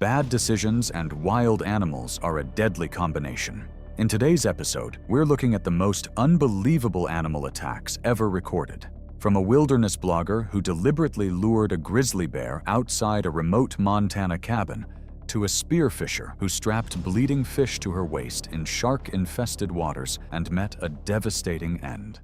Bad decisions and wild animals are a deadly combination. In today's episode, we're looking at the most unbelievable animal attacks ever recorded. From a wilderness blogger who deliberately lured a grizzly bear outside a remote Montana cabin, to a spearfisher who strapped bleeding fish to her waist in shark-infested waters and met a devastating end.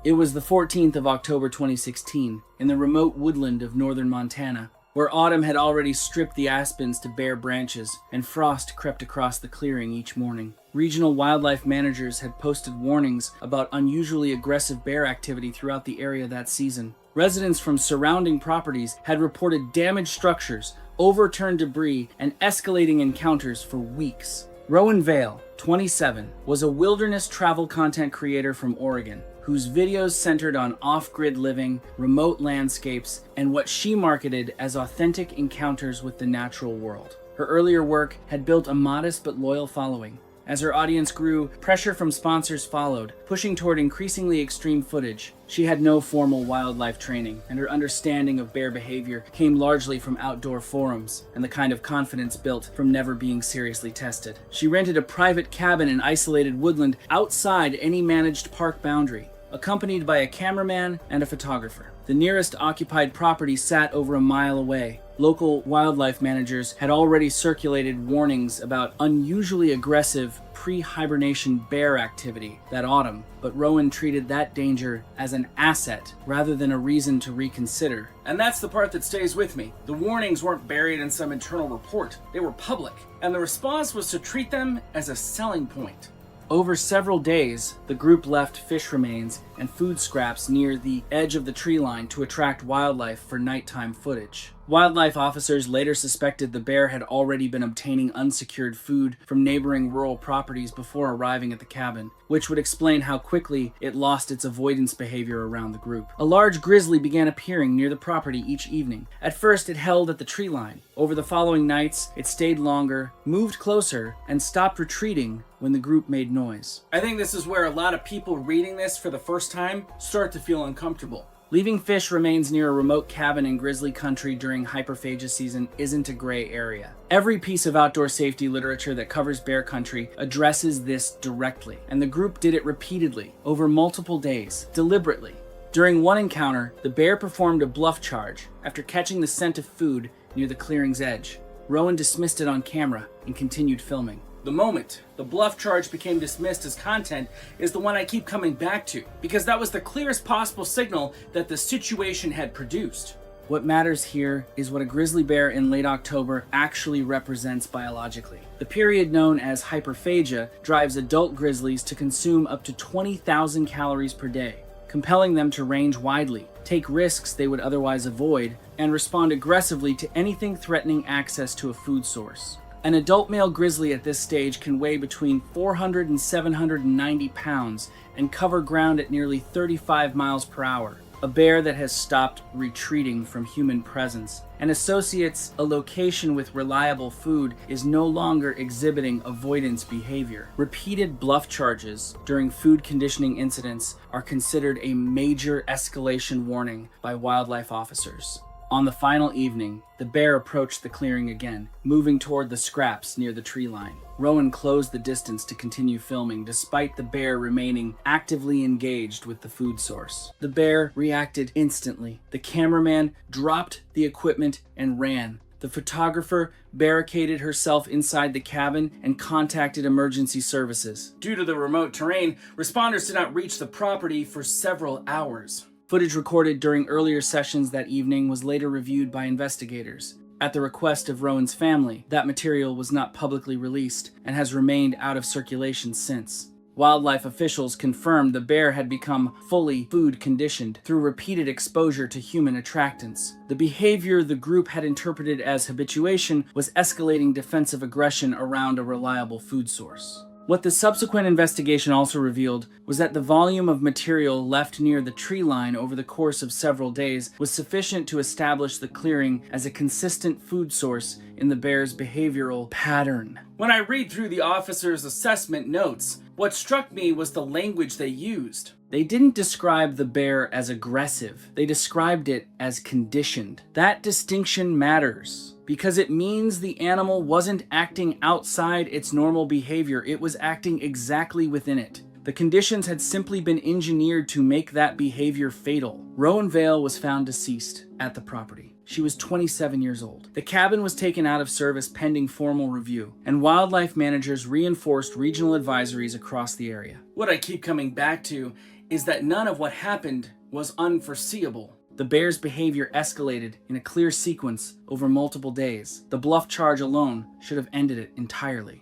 It was the 14th of October 2016, in the remote woodland of northern Montana, where autumn had already stripped the aspens to bare branches and frost crept across the clearing each morning. Regional wildlife managers had posted warnings about unusually aggressive bear activity throughout the area that season. Residents from surrounding properties had reported damaged structures, overturned debris, and escalating encounters for weeks. Rowan Vale, 27, was a wilderness travel content creator from Oregon, whose videos centered on off-grid living, remote landscapes, and what she marketed as authentic encounters with the natural world. Her earlier work had built a modest but loyal following. As her audience grew, pressure from sponsors followed, pushing toward increasingly extreme footage. She had no formal wildlife training, and her understanding of bear behavior came largely from outdoor forums and the kind of confidence built from never being seriously tested. She rented a private cabin in isolated woodland outside any managed park boundary, accompanied by a cameraman and a photographer. The nearest occupied property sat over a mile away. Local wildlife managers had already circulated warnings about unusually aggressive pre-hibernation bear activity that autumn, but Rowan treated that danger as an asset rather than a reason to reconsider. And that's the part that stays with me. The warnings weren't buried in some internal report. They were public, and the response was to treat them as a selling point. Over several days, the group left fish remains and food scraps near the edge of the tree line to attract wildlife for nighttime footage. Wildlife officers later suspected the bear had already been obtaining unsecured food from neighboring rural properties before arriving at the cabin, which would explain how quickly it lost its avoidance behavior around the group. A large grizzly began appearing near the property each evening. At first, it held at the tree line. Over the following nights, it stayed longer, moved closer, and stopped retreating when the group made noise. I think this is where a lot of people reading this for the first time start to feel uncomfortable. Leaving fish remains near a remote cabin in grizzly country during hyperphagia season isn't a gray area. Every piece of outdoor safety literature that covers bear country addresses this directly, and the group did it repeatedly, over multiple days, deliberately. During one encounter, the bear performed a bluff charge after catching the scent of food near the clearing's edge. Rowan dismissed it on camera and continued filming. The moment the bluff charge became dismissed as content is the one I keep coming back to, because that was the clearest possible signal that the situation had produced. What matters here is what a grizzly bear in late October actually represents biologically. The period known as hyperphagia drives adult grizzlies to consume up to 20,000 calories per day, compelling them to range widely, take risks they would otherwise avoid, and respond aggressively to anything threatening access to a food source. An adult male grizzly at this stage can weigh between 400 and 790 pounds and cover ground at nearly 35 miles per hour. A bear that has stopped retreating from human presence and associates a location with reliable food is no longer exhibiting avoidance behavior. Repeated bluff charges during food conditioning incidents are considered a major escalation warning by wildlife officers. On the final evening, the bear approached the clearing again, moving toward the scraps near the tree line. Rowan closed the distance to continue filming, despite the bear remaining actively engaged with the food source. The bear reacted instantly. The cameraman dropped the equipment and ran. The photographer barricaded herself inside the cabin and contacted emergency services. Due to the remote terrain, responders did not reach the property for several hours. Footage recorded during earlier sessions that evening was later reviewed by investigators. At the request of Rowan's family, that material was not publicly released and has remained out of circulation since. Wildlife officials confirmed the bear had become fully food conditioned through repeated exposure to human attractants. The behavior the group had interpreted as habituation was escalating defensive aggression around a reliable food source. What the subsequent investigation also revealed was that the volume of material left near the tree line over the course of several days was sufficient to establish the clearing as a consistent food source in the bear's behavioral pattern. When I read through the officer's assessment notes, what struck me was the language they used. They didn't describe the bear as aggressive. They described it as conditioned. That distinction matters because it means the animal wasn't acting outside its normal behavior. It was acting exactly within it. The conditions had simply been engineered to make that behavior fatal. Rowan Vale was found deceased at the property. She was 27 years old. The cabin was taken out of service pending formal review, and wildlife managers reinforced regional advisories across the area. What I keep coming back to is that none of what happened was unforeseeable. The bear's behavior escalated in a clear sequence over multiple days. The bluff charge alone should have ended it entirely.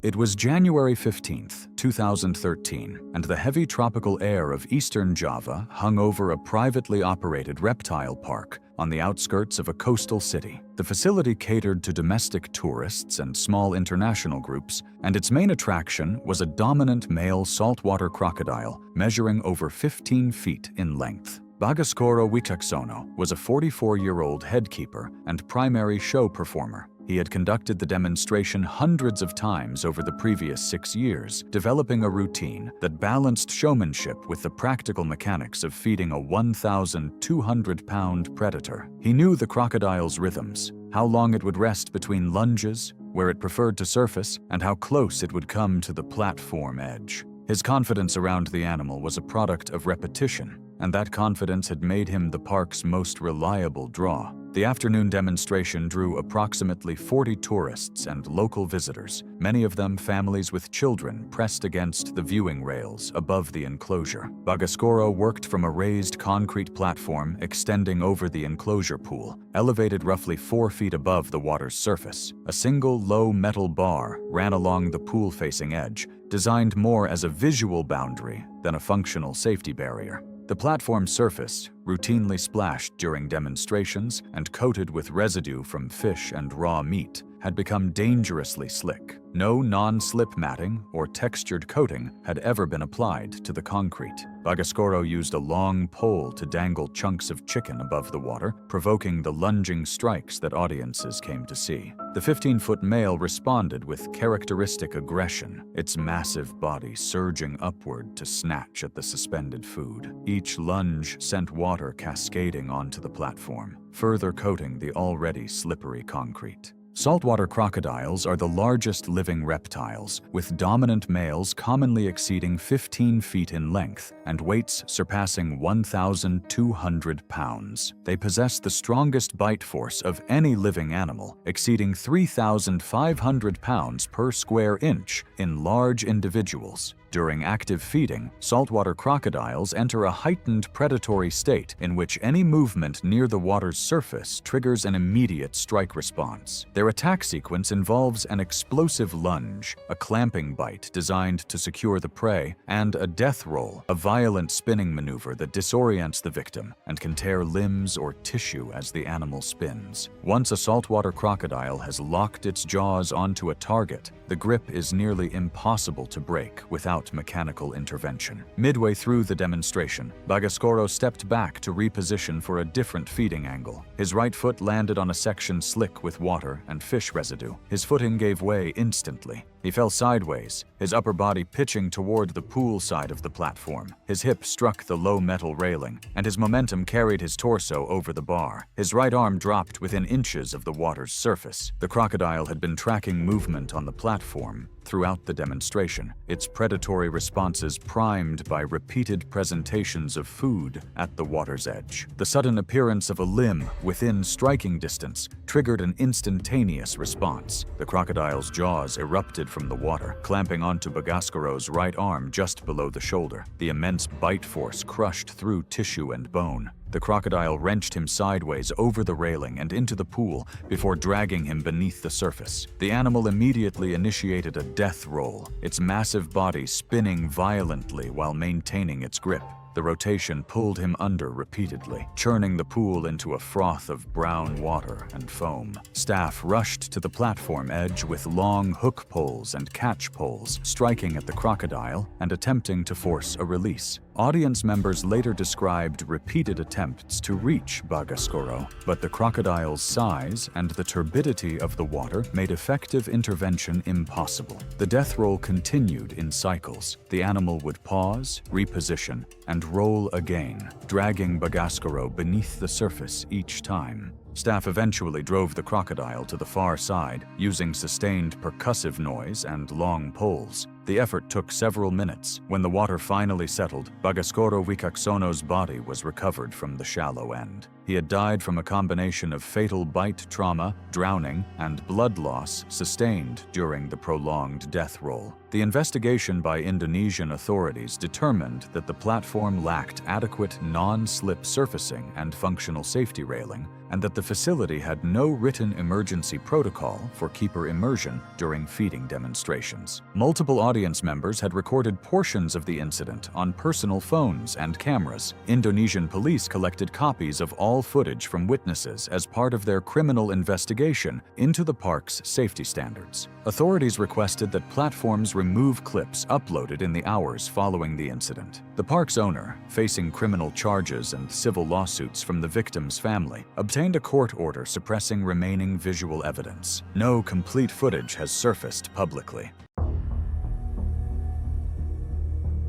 It was January 15th, 2013, and the heavy tropical air of eastern Java hung over a privately operated reptile park on the outskirts of a coastal city. The facility catered to domestic tourists and small international groups, and its main attraction was a dominant male saltwater crocodile measuring over 15 feet in length. Bagaskoro Witaksono was a 44-year-old headkeeper and primary show performer. He had conducted the demonstration hundreds of times over the previous 6 years, developing a routine that balanced showmanship with the practical mechanics of feeding a 1,200-pound predator. He knew the crocodile's rhythms, how long it would rest between lunges, where it preferred to surface, and how close it would come to the platform edge. His confidence around the animal was a product of repetition, and that confidence had made him the park's most reliable draw. The afternoon demonstration drew approximately 40 tourists and local visitors, many of them families with children pressed against the viewing rails above the enclosure. Bagaskoro worked from a raised concrete platform extending over the enclosure pool, elevated roughly 4 feet above the water's surface. A single low metal bar ran along the pool-facing edge, designed more as a visual boundary than a functional safety barrier. The platform surface, routinely splashed during demonstrations and coated with residue from fish and raw meat, had become dangerously slick. No non-slip matting or textured coating had ever been applied to the concrete. Bagaskoro used a long pole to dangle chunks of chicken above the water, provoking the lunging strikes that audiences came to see. The 15-foot male responded with characteristic aggression, its massive body surging upward to snatch at the suspended food. Each lunge sent water cascading onto the platform, further coating the already slippery concrete. Saltwater crocodiles are the largest living reptiles, with dominant males commonly exceeding 15 feet in length and weights surpassing 1,200 pounds. They possess the strongest bite force of any living animal, exceeding 3,500 pounds per square inch in large individuals. During active feeding, saltwater crocodiles enter a heightened predatory state in which any movement near the water's surface triggers an immediate strike response. Their attack sequence involves an explosive lunge, a clamping bite designed to secure the prey, and a death roll, a violent spinning maneuver that disorients the victim and can tear limbs or tissue as the animal spins. Once a saltwater crocodile has locked its jaws onto a target, the grip is nearly impossible to break without mechanical intervention. Midway through the demonstration, Bagaskoro stepped back to reposition for a different feeding angle. His right foot landed on a section slick with water and fish residue. His footing gave way instantly. He fell sideways, his upper body pitching toward the pool side of the platform. His hip struck the low metal railing, and his momentum carried his torso over the bar. His right arm dropped within inches of the water's surface. The crocodile had been tracking movement on the platform throughout the demonstration, its predatory responses primed by repeated presentations of food at the water's edge. The sudden appearance of a limb within striking distance triggered an instantaneous response. The crocodile's jaws erupted from the water, clamping onto Bagaskoro's right arm just below the shoulder. The immense bite force crushed through tissue and bone. The crocodile wrenched him sideways over the railing and into the pool before dragging him beneath the surface. The animal immediately initiated a death roll, its massive body spinning violently while maintaining its grip. The rotation pulled him under repeatedly, churning the pool into a froth of brown water and foam. Staff rushed to the platform edge with long hook poles and catch poles, striking at the crocodile and attempting to force a release. Audience members later described repeated attempts to reach Bagascoro, but the crocodile's size and the turbidity of the water made effective intervention impossible. The death roll continued in cycles. The animal would pause, reposition, and roll again, dragging Bagascoro beneath the surface each time. Staff eventually drove the crocodile to the far side, using sustained percussive noise and long poles. The effort took several minutes. When the water finally settled, Bagascoro Wicaksono's body was recovered from the shallow end. He had died from a combination of fatal bite trauma, drowning, and blood loss sustained during the prolonged death roll. The investigation by Indonesian authorities determined that the platform lacked adequate non-slip surfacing and functional safety railing, and that the facility had no written emergency protocol for keeper immersion during feeding demonstrations. Multiple audience members had recorded portions of the incident on personal phones and cameras. Indonesian police collected copies of all footage from witnesses as part of their criminal investigation into the park's safety standards. Authorities requested that platforms remove clips uploaded in the hours following the incident. The park's owner, facing criminal charges and civil lawsuits from the victim's family, obtained a court order suppressing remaining visual evidence. No complete footage has surfaced publicly.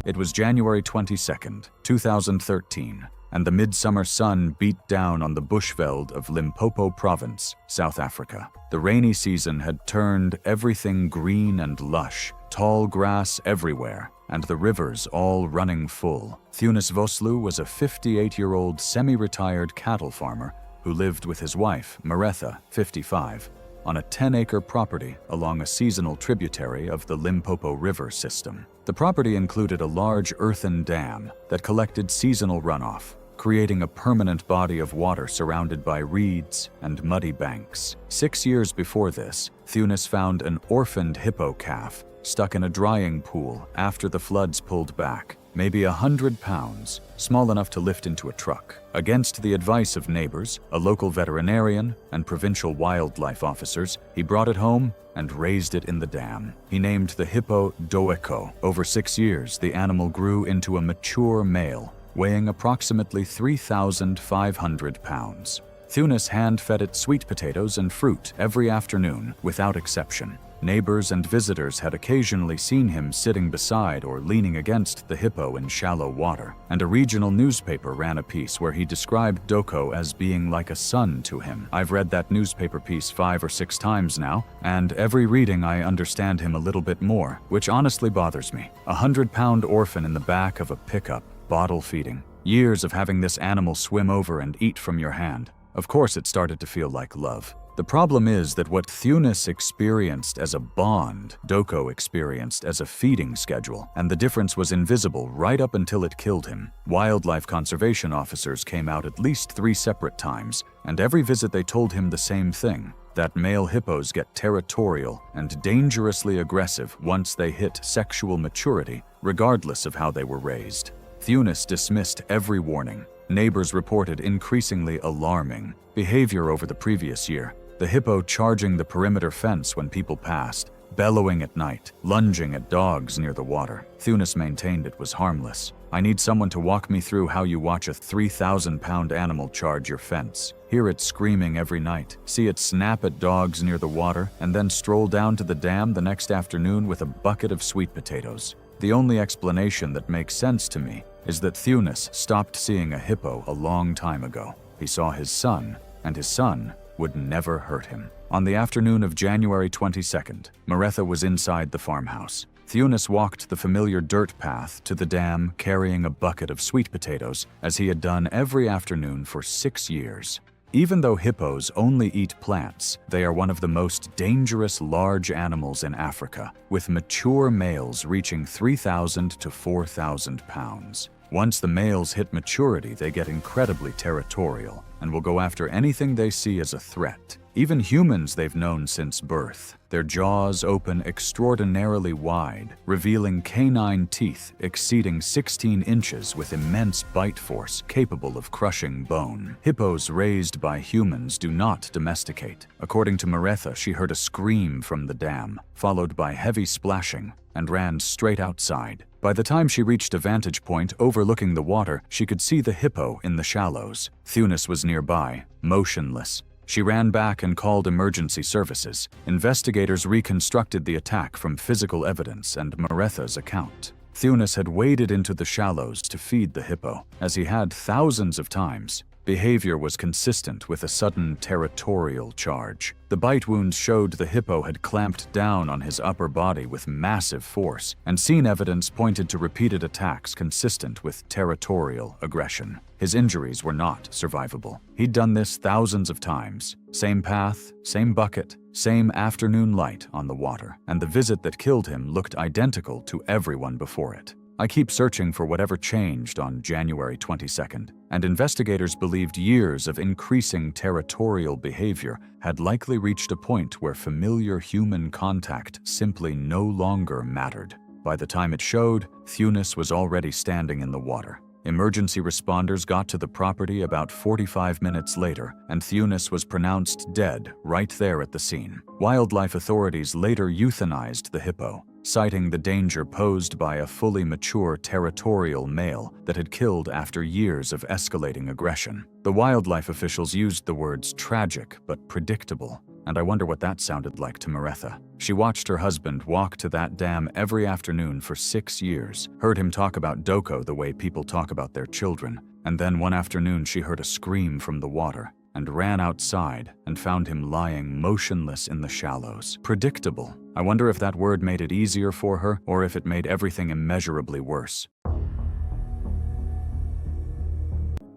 It was January 22nd, 2013, and the midsummer sun beat down on the bushveld of Limpopo Province, South Africa. The rainy season had turned everything green and lush, tall grass everywhere, and the rivers all running full. Thunis Voslu was a 58-year-old semi-retired cattle farmer who lived with his wife, Maretha, 55, on a 10-acre property along a seasonal tributary of the Limpopo River system. The property included a large earthen dam that collected seasonal runoff, creating a permanent body of water surrounded by reeds and muddy banks. 6 years before this, Thunis found an orphaned hippo calf stuck in a drying pool after the floods pulled back, maybe 100 pounds, small enough to lift into a truck. Against the advice of neighbors, a local veterinarian, and provincial wildlife officers, he brought it home and raised it in the dam. He named the hippo Doeko. Over 6 years, the animal grew into a mature male, weighing approximately 3,500 pounds. Thunis hand-fed it sweet potatoes and fruit every afternoon, without exception. Neighbors and visitors had occasionally seen him sitting beside or leaning against the hippo in shallow water, and a regional newspaper ran a piece where he described Doko as being like a son to him. I've read that newspaper piece 5 or 6 times now, and every reading I understand him a little bit more, which honestly bothers me. 100-pound orphan in the back of a pickup, bottle feeding. Years of having this animal swim over and eat from your hand. Of course it started to feel like love. The problem is that what Thunis experienced as a bond, Doko experienced as a feeding schedule, and the difference was invisible right up until it killed him. Wildlife conservation officers came out at least 3 separate times, and every visit they told him the same thing, that male hippos get territorial and dangerously aggressive once they hit sexual maturity, regardless of how they were raised. Thunis dismissed every warning. Neighbors reported increasingly alarming behavior over the previous year. The hippo charging the perimeter fence when people passed, bellowing at night, lunging at dogs near the water. Thunis maintained it was harmless. I need someone to walk me through how you watch a 3,000-pound animal charge your fence, hear it screaming every night, see it snap at dogs near the water, and then stroll down to the dam the next afternoon with a bucket of sweet potatoes. The only explanation that makes sense to me is that Thunis stopped seeing a hippo a long time ago. He saw his son, and his son would never hurt him. On the afternoon of January 22nd, Maretha was inside the farmhouse. Thunis walked the familiar dirt path to the dam carrying a bucket of sweet potatoes, as he had done every afternoon for 6 years. Even though hippos only eat plants, they are one of the most dangerous large animals in Africa, with mature males reaching 3,000 to 4,000 pounds. Once the males hit maturity, they get incredibly territorial and will go after anything they see as a threat. even humans they've known since birth. Their jaws open extraordinarily wide, revealing canine teeth exceeding 16 inches with immense bite force capable of crushing bone. Hippos raised by humans do not domesticate. According to Maretha, she heard a scream from the dam, followed by heavy splashing, and ran straight outside. By the time she reached a vantage point overlooking the water, she could see the hippo in the shallows. Thunis was nearby, motionless. She ran back and called emergency services. Investigators reconstructed the attack from physical evidence and Maretha's account. Thunis had waded into the shallows to feed the hippo, as he had thousands of times. Behavior was consistent with a sudden territorial charge. The bite wounds showed the hippo had clamped down on his upper body with massive force, and scene evidence pointed to repeated attacks consistent with territorial aggression. His injuries were not survivable. He'd done this thousands of times. Same path, same bucket, same afternoon light on the water, and the visit that killed him looked identical to everyone before it. I keep searching for whatever changed on January 22nd, and investigators believed years of increasing territorial behavior had likely reached a point where familiar human contact simply no longer mattered. By the time it showed, Thunis was already standing in the water. Emergency responders got to the property about 45 minutes later, and Thunis was pronounced dead right there at the scene. Wildlife authorities later euthanized the hippo, citing the danger posed by a fully mature territorial male that had killed after years of escalating aggression. The wildlife officials used the words tragic but predictable, and I wonder what that sounded like to Maretha. She watched her husband walk to that dam every afternoon for 6 years, heard him talk about Doko the way people talk about their children, and then one afternoon she heard a scream from the water and ran outside and found him lying motionless in the shallows. Predictable. I wonder if that word made it easier for her or if it made everything immeasurably worse.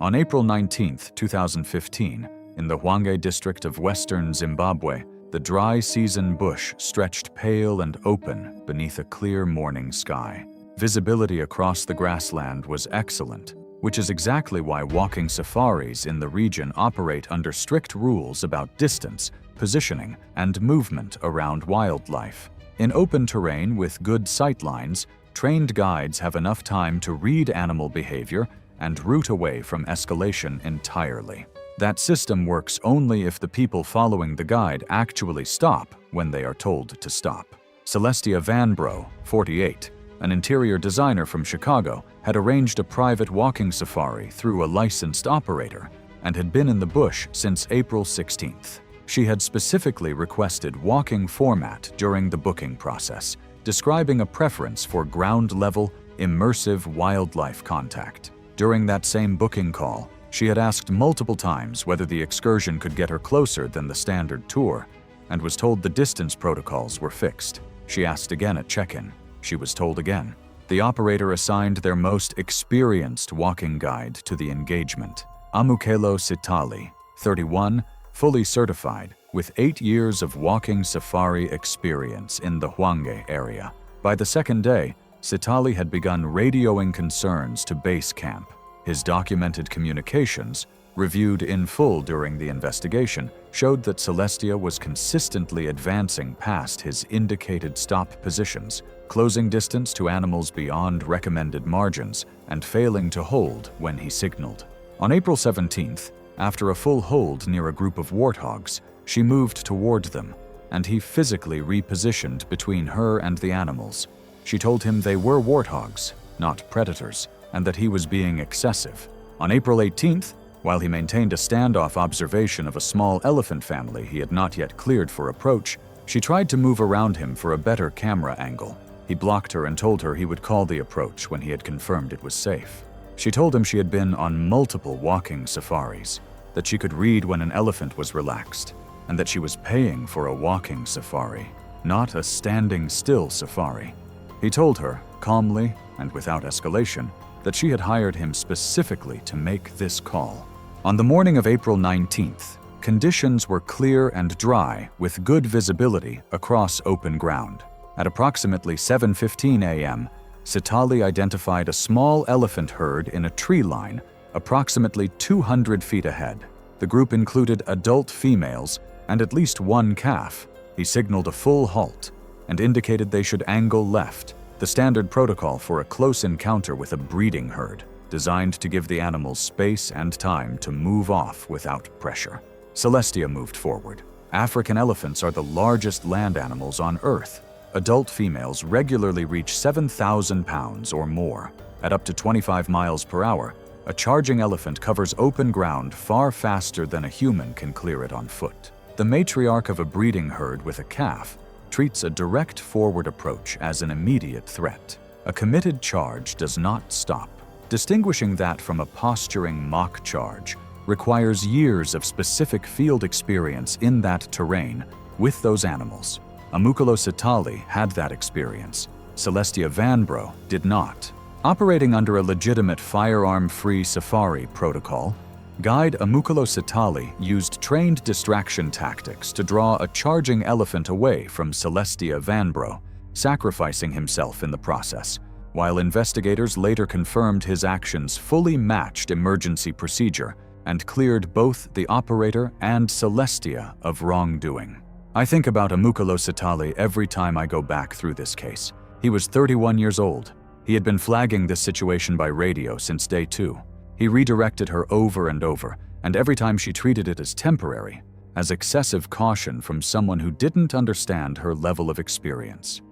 On April 19, 2015, in the Hwange district of western Zimbabwe, the dry season bush stretched pale and open beneath a clear morning sky. Visibility across the grassland was excellent, which is exactly why walking safaris in the region operate under strict rules about distance, positioning, and movement around wildlife. In open terrain with good sightlines, trained guides have enough time to read animal behavior and route away from escalation entirely. That system works only if the people following the guide actually stop when they are told to stop. Celestia Vanbro, 48, an interior designer from Chicago, had arranged a private walking safari through a licensed operator and had been in the bush since April 16th. She had specifically requested walking format during the booking process, describing a preference for ground-level, immersive wildlife contact. During that same booking call, she had asked multiple times whether the excursion could get her closer than the standard tour, and was told the distance protocols were fixed. She asked again at check-in. She was told again. The operator assigned their most experienced walking guide to the engagement, Amukelo Sitali, 31, fully certified, with 8 years of walking safari experience in the Hwange area. By the second day, Sitali had begun radioing concerns to base camp. His documented communications, reviewed in full during the investigation, showed that Celestia was consistently advancing past his indicated stop positions, closing distance to animals beyond recommended margins, and failing to hold when he signaled. On April 17th, after a full hold near a group of warthogs, she moved toward them, and he physically repositioned between her and the animals. She told him they were warthogs, not predators, and that he was being excessive. On April 18th, while he maintained a standoff observation of a small elephant family he had not yet cleared for approach, she tried to move around him for a better camera angle. He blocked her and told her he would call the approach when he had confirmed it was safe. She told him she had been on multiple walking safaris, that she could read when an elephant was relaxed, and that she was paying for a walking safari, not a standing still safari. He told her, calmly and without escalation, that she had hired him specifically to make this call. On the morning of April 19th, conditions were clear and dry with good visibility across open ground. At approximately 7:15 a.m., Sitali identified a small elephant herd in a tree line approximately 200 feet ahead. The group included adult females and at least one calf. He signaled a full halt and indicated they should angle left, the standard protocol for a close encounter with a breeding herd, designed to give the animals space and time to move off without pressure. Celestia moved forward. African elephants are the largest land animals on Earth. Adult females regularly reach 7,000 pounds or more. At up to 25 miles per hour, a charging elephant covers open ground far faster than a human can clear it on foot. The matriarch of a breeding herd with a calf treats a direct forward approach as an immediate threat. A committed charge does not stop. Distinguishing that from a posturing mock charge requires years of specific field experience in that terrain with those animals. Amukulo Sitali had that experience. Celestia Vanbrugh did not. Operating under a legitimate firearm-free safari protocol, guide Amukulo Sitali used trained distraction tactics to draw a charging elephant away from Celestia Vanbrugh, sacrificing himself in the process, while investigators later confirmed his actions fully matched emergency procedure and cleared both the operator and Celestia of wrongdoing. I think about Amukulo Sitali every time I go back through this case. He was 31 years old. He had been flagging this situation by radio since day 2. He redirected her over and over, and every time she treated it as temporary, as excessive caution from someone who didn't understand her level of experience.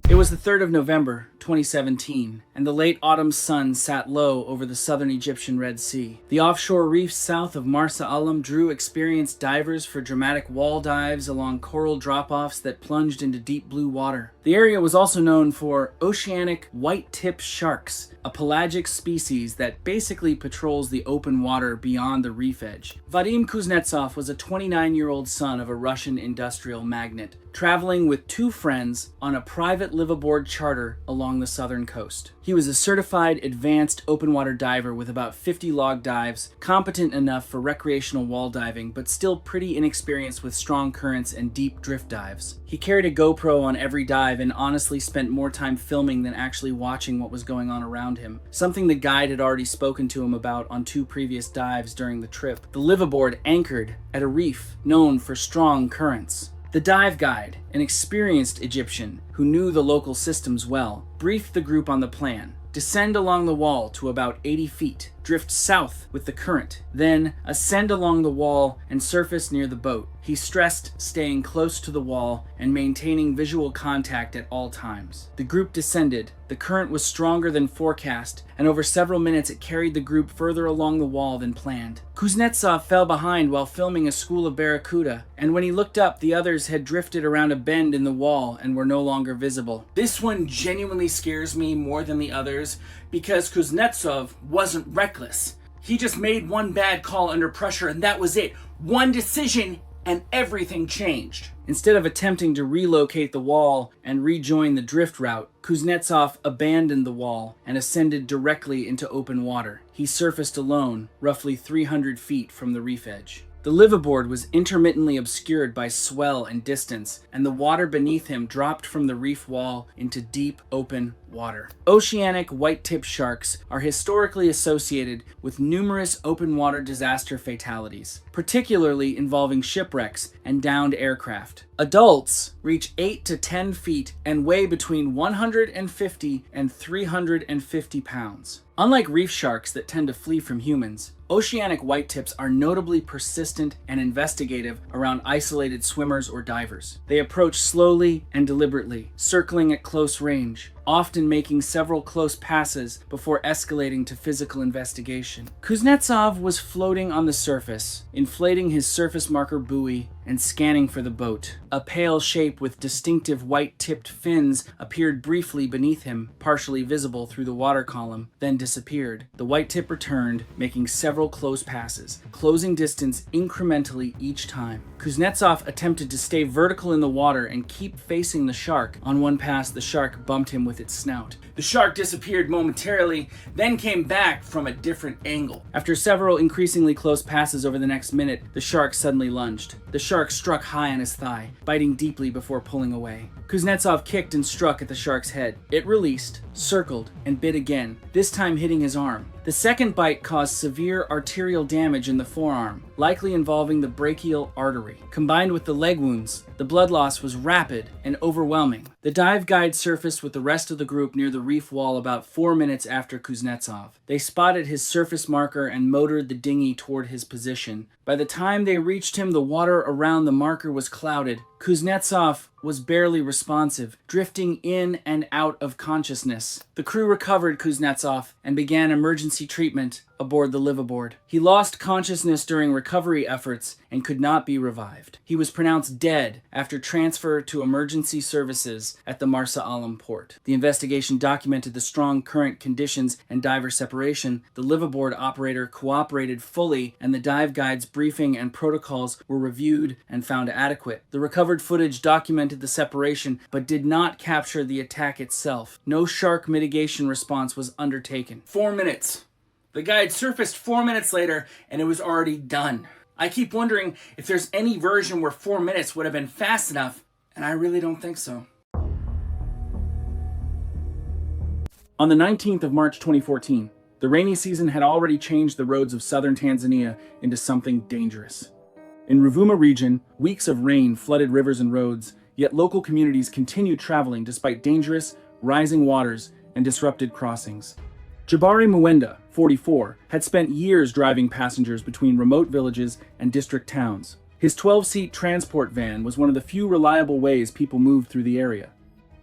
It was the 3rd of November, 2017, and the late autumn sun sat low over the southern Egyptian Red Sea. The offshore reefs south of Marsa Alam drew experienced divers for dramatic wall dives along coral drop-offs that plunged into deep blue water. The area was also known for oceanic white-tip sharks, a pelagic species that basically patrols the open water beyond the reef edge. Vadim Kuznetsov was a 29-year-old son of a Russian industrial magnate, traveling with 2 friends on a private liveaboard charter along the southern coast. He was a certified advanced open water diver with about 50 log dives, competent enough for recreational wall diving, but still pretty inexperienced with strong currents and deep drift dives. He carried a GoPro on every dive and honestly spent more time filming than actually watching what was going on around him, something the guide had already spoken to him about on 2 previous dives during the trip. The liveaboard anchored at a reef known for strong currents. The dive guide, an experienced Egyptian who knew the local systems well, briefed the group on the plan. Descend along the wall to about 80 feet, drift south with the current, then ascend along the wall and surface near the boat. He stressed staying close to the wall and maintaining visual contact at all times. The group descended. The current was stronger than forecast, and over several minutes it carried the group further along the wall than planned. Kuznetsov fell behind while filming a school of barracuda, and when he looked up, the others had drifted around a bend in the wall and were no longer visible. This one genuinely scares me more than the others because Kuznetsov wasn't reckless. He just made one bad call under pressure and that was it. One decision and everything changed. Instead of attempting to relocate the wall and rejoin the drift route, Kuznetsov abandoned the wall and ascended directly into open water. He surfaced alone, roughly 300 feet from the reef edge. The liveaboard was intermittently obscured by swell and distance, and the water beneath him dropped from the reef wall into deep, open water. Oceanic white-tip sharks are historically associated with numerous open water disaster fatalities, particularly involving shipwrecks and downed aircraft. Adults reach 8 to 10 feet and weigh between 150 and 350 pounds. Unlike reef sharks that tend to flee from humans, oceanic whitetips are notably persistent and investigative around isolated swimmers or divers. They approach slowly and deliberately, circling at close range, often making several close passes before escalating to physical investigation. Kuznetsov was floating on the surface, inflating his surface marker buoy and scanning for the boat. A pale shape with distinctive white-tipped fins appeared briefly beneath him, partially visible through the water column, then disappeared. The white tip returned, making several close passes, closing distance incrementally each time. Kuznetsov attempted to stay vertical in the water and keep facing the shark. On one pass, the shark bumped him with its snout. The shark disappeared momentarily, then came back from a different angle. After several increasingly close passes over the next minute, the shark suddenly lunged. The shark struck high on his thigh, biting deeply before pulling away. Kuznetsov kicked and struck at the shark's head. It released, circled, and bit again, this time hitting his arm. The second bite caused severe arterial damage in the forearm, likely involving the brachial artery. Combined with the leg wounds, the blood loss was rapid and overwhelming. The dive guide surfaced with the rest of the group near the reef wall about 4 minutes after Kuznetsov. They spotted his surface marker and motored the dinghy toward his position. By the time they reached him, the water around the marker was clouded. Kuznetsov was barely responsive, drifting in and out of consciousness. The crew recovered Kuznetsov and began emergency treatment aboard the liveaboard. He lost consciousness during recovery efforts and could not be revived. He was pronounced dead after transfer to emergency services at the Marsa Alam port. The investigation documented the strong current conditions and diver separation. The liveaboard operator cooperated fully, and the dive guide's briefing and protocols were reviewed and found adequate. The recovered footage documented the separation but did not capture the attack itself. No shark mitigation response was undertaken. 4 minutes. The guide surfaced 4 minutes later, and it was already done. I keep wondering if there's any version where 4 minutes would have been fast enough, and I really don't think so. On the 19th of March 2014, the rainy season had already changed the roads of southern Tanzania into something dangerous. In Ruvuma region, weeks of rain flooded rivers and roads, yet local communities continued traveling despite dangerous, rising waters and disrupted crossings. Jabari Mwenda, 44, had spent years driving passengers between remote villages and district towns. His 12-seat transport van was one of the few reliable ways people moved through the area.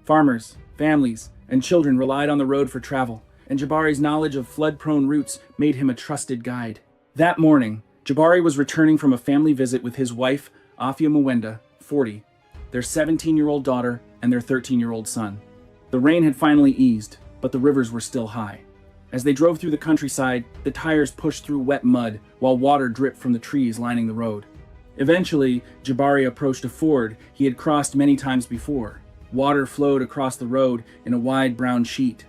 Farmers, families, and children relied on the road for travel, and Jabari's knowledge of flood-prone routes made him a trusted guide. That morning, Jabari was returning from a family visit with his wife, Afia Mwenda, 40, their 17-year-old daughter, and their 13-year-old son. The rain had finally eased, but the rivers were still high. As they drove through the countryside, the tires pushed through wet mud while water dripped from the trees lining the road. Eventually, Jabari approached a ford he had crossed many times before. Water flowed across the road in a wide brown sheet.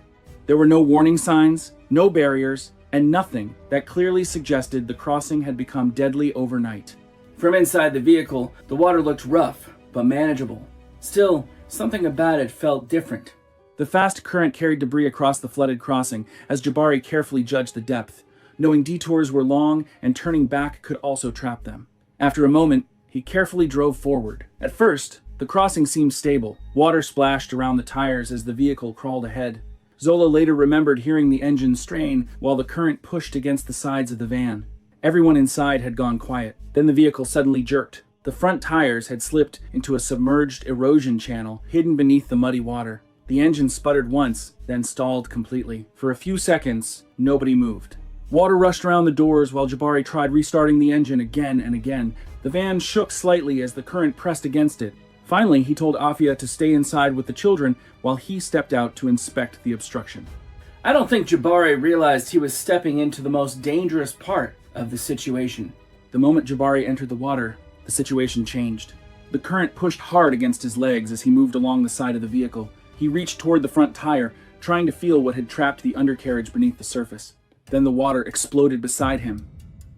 There were no warning signs, no barriers, and nothing that clearly suggested the crossing had become deadly overnight. From inside the vehicle, the water looked rough, but manageable. Still, something about it felt different. The fast current carried debris across the flooded crossing as Jabari carefully judged the depth, knowing detours were long and turning back could also trap them. After a moment, he carefully drove forward. At first, the crossing seemed stable. Water splashed around the tires as the vehicle crawled ahead. Zola later remembered hearing the engine strain while the current pushed against the sides of the van. Everyone inside had gone quiet. Then the vehicle suddenly jerked. The front tires had slipped into a submerged erosion channel hidden beneath the muddy water. The engine sputtered once, then stalled completely. For a few seconds, nobody moved. Water rushed around the doors while Jabari tried restarting the engine again and again. The van shook slightly as the current pressed against it. Finally, he told Afia to stay inside with the children while he stepped out to inspect the obstruction. I don't think Jabari realized he was stepping into the most dangerous part of the situation. The moment Jabari entered the water, the situation changed. The current pushed hard against his legs as he moved along the side of the vehicle. He reached toward the front tire, trying to feel what had trapped the undercarriage beneath the surface. Then the water exploded beside him.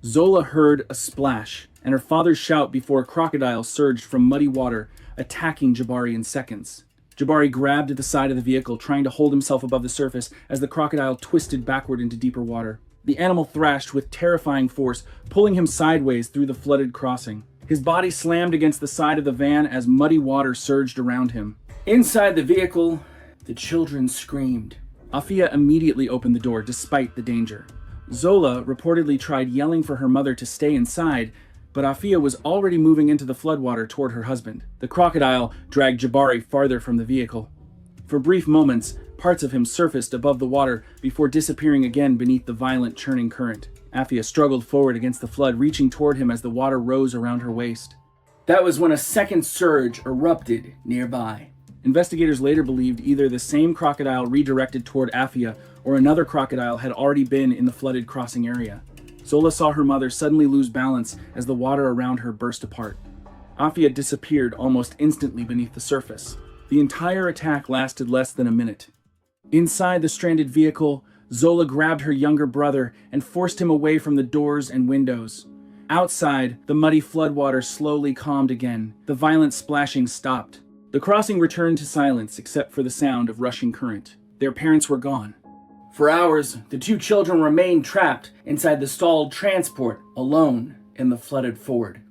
Zola heard a splash, and her father's shout before a crocodile surged from muddy water, attacking Jabari in seconds. Jabari grabbed at the side of the vehicle, trying to hold himself above the surface as the crocodile twisted backward into deeper water. The animal thrashed with terrifying force, pulling him sideways through the flooded crossing. His body slammed against the side of the van as muddy water surged around him. Inside the vehicle, the children screamed. Afia immediately opened the door despite the danger. Zola reportedly tried yelling for her mother to stay inside, but Afia was already moving into the floodwater toward her husband. The crocodile dragged Jabari farther from the vehicle. For brief moments, parts of him surfaced above the water before disappearing again beneath the violent churning current. Afia struggled forward against the flood, reaching toward him as the water rose around her waist. That was when a second surge erupted nearby. Investigators later believed either the same crocodile redirected toward Afia or another crocodile had already been in the flooded crossing area. Zola saw her mother suddenly lose balance as the water around her burst apart. Afia disappeared almost instantly beneath the surface. The entire attack lasted less than a minute. Inside the stranded vehicle, Zola grabbed her younger brother and forced him away from the doors and windows. Outside, the muddy floodwater slowly calmed again. The violent splashing stopped. The crossing returned to silence except for the sound of rushing current. Their parents were gone. For hours, the two children remained trapped inside the stalled transport, alone in the flooded Ford.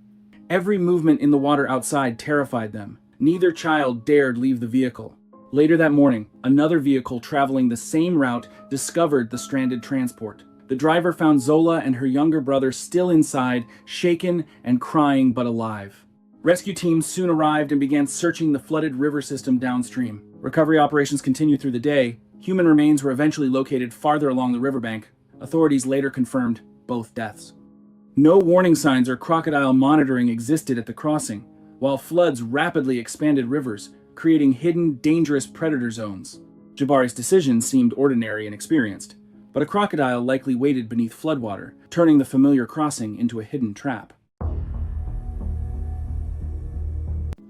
Every movement in the water outside terrified them. Neither child dared leave the vehicle. Later that morning, another vehicle traveling the same route discovered the stranded transport. The driver found Zola and her younger brother still inside, shaken and crying but alive. Rescue teams soon arrived and began searching the flooded river system downstream. Recovery operations continued through the day. Human remains were eventually located farther along the riverbank. Authorities later confirmed both deaths. No warning signs or crocodile monitoring existed at the crossing, while floods rapidly expanded rivers, creating hidden, dangerous predator zones. Jabari's decision seemed ordinary and experienced, but a crocodile likely waited beneath floodwater, turning the familiar crossing into a hidden trap.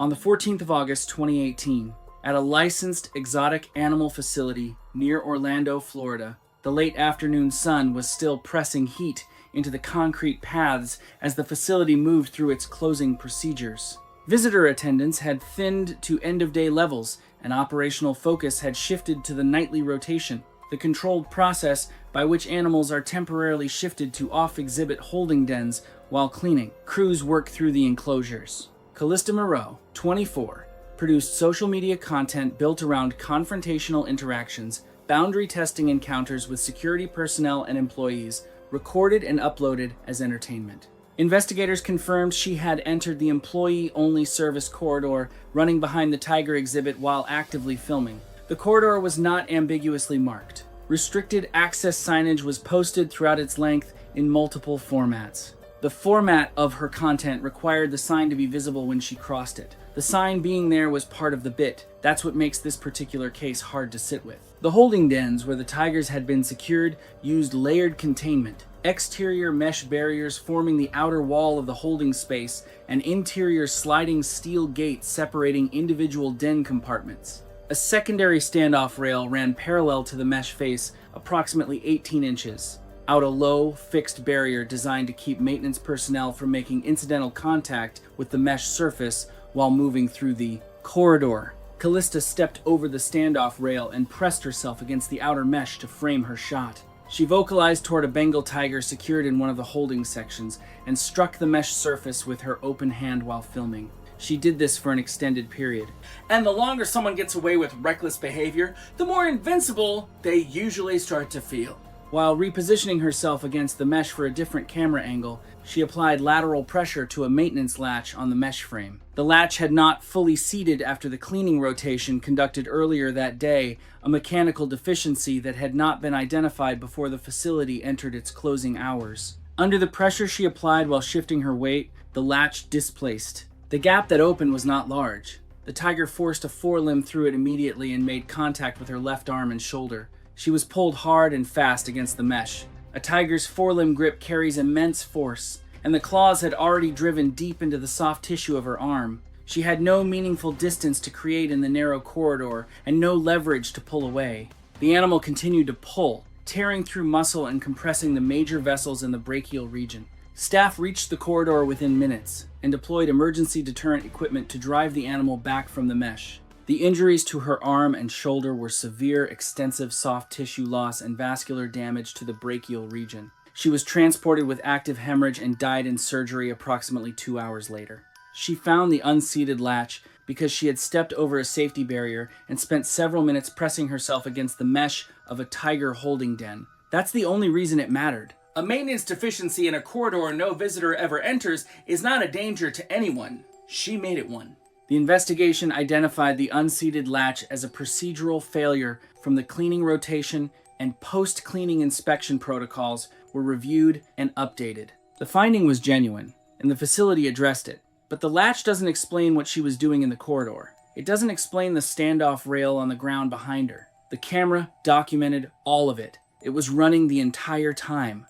On the 14th of August 2018, at a licensed exotic animal facility near Orlando, Florida, the late afternoon sun was still pressing heat into the concrete paths as the facility moved through its closing procedures. Visitor attendance had thinned to end-of-day levels, and operational focus had shifted to the nightly rotation, the controlled process by which animals are temporarily shifted to off-exhibit holding dens while cleaning. Crews work through the enclosures. Callista Moreau, 24, produced social media content built around confrontational interactions, boundary testing encounters with security personnel and employees, recorded and uploaded as entertainment. Investigators confirmed she had entered the employee-only service corridor running behind the tiger exhibit while actively filming. The corridor was not ambiguously marked. Restricted access signage was posted throughout its length in multiple formats. The format of her content required the sign to be visible when she crossed it. The sign being there was part of the bit. That's what makes this particular case hard to sit with. The holding dens where the tigers had been secured used layered containment. Exterior mesh barriers forming the outer wall of the holding space and interior sliding steel gates separating individual den compartments. A secondary standoff rail ran parallel to the mesh face, approximately 18 inches. Out a low, fixed barrier designed to keep maintenance personnel from making incidental contact with the mesh surface while moving through the corridor. Callista stepped over the standoff rail and pressed herself against the outer mesh to frame her shot. She vocalized toward a Bengal tiger secured in one of the holding sections and struck the mesh surface with her open hand while filming. She did this for an extended period. And the longer someone gets away with reckless behavior, the more invincible they usually start to feel. While repositioning herself against the mesh for a different camera angle, she applied lateral pressure to a maintenance latch on the mesh frame. The latch had not fully seated after the cleaning rotation conducted earlier that day, a mechanical deficiency that had not been identified before the facility entered its closing hours. Under the pressure she applied while shifting her weight, the latch displaced. The gap that opened was not large. The tiger forced a forelimb through it immediately and made contact with her left arm and shoulder. She was pulled hard and fast against the mesh. A tiger's forelimb grip carries immense force, and the claws had already driven deep into the soft tissue of her arm. She had no meaningful distance to create in the narrow corridor, and no leverage to pull away. The animal continued to pull, tearing through muscle and compressing the major vessels in the brachial region. Staff reached the corridor within minutes, and deployed emergency deterrent equipment to drive the animal back from the mesh. The injuries to her arm and shoulder were severe, extensive soft tissue loss and vascular damage to the brachial region. She was transported with active hemorrhage and died in surgery approximately 2 hours later. She found the unseated latch because she had stepped over a safety barrier and spent several minutes pressing herself against the mesh of a tiger holding den. That's the only reason it mattered. A maintenance deficiency in a corridor no visitor ever enters is not a danger to anyone. She made it one. The investigation identified the unseated latch as a procedural failure from the cleaning rotation, and post-cleaning inspection protocols were reviewed and updated. The finding was genuine, and the facility addressed it, but the latch doesn't explain what she was doing in the corridor. It doesn't explain the standoff rail on the ground behind her. The camera documented all of it. It was running the entire time.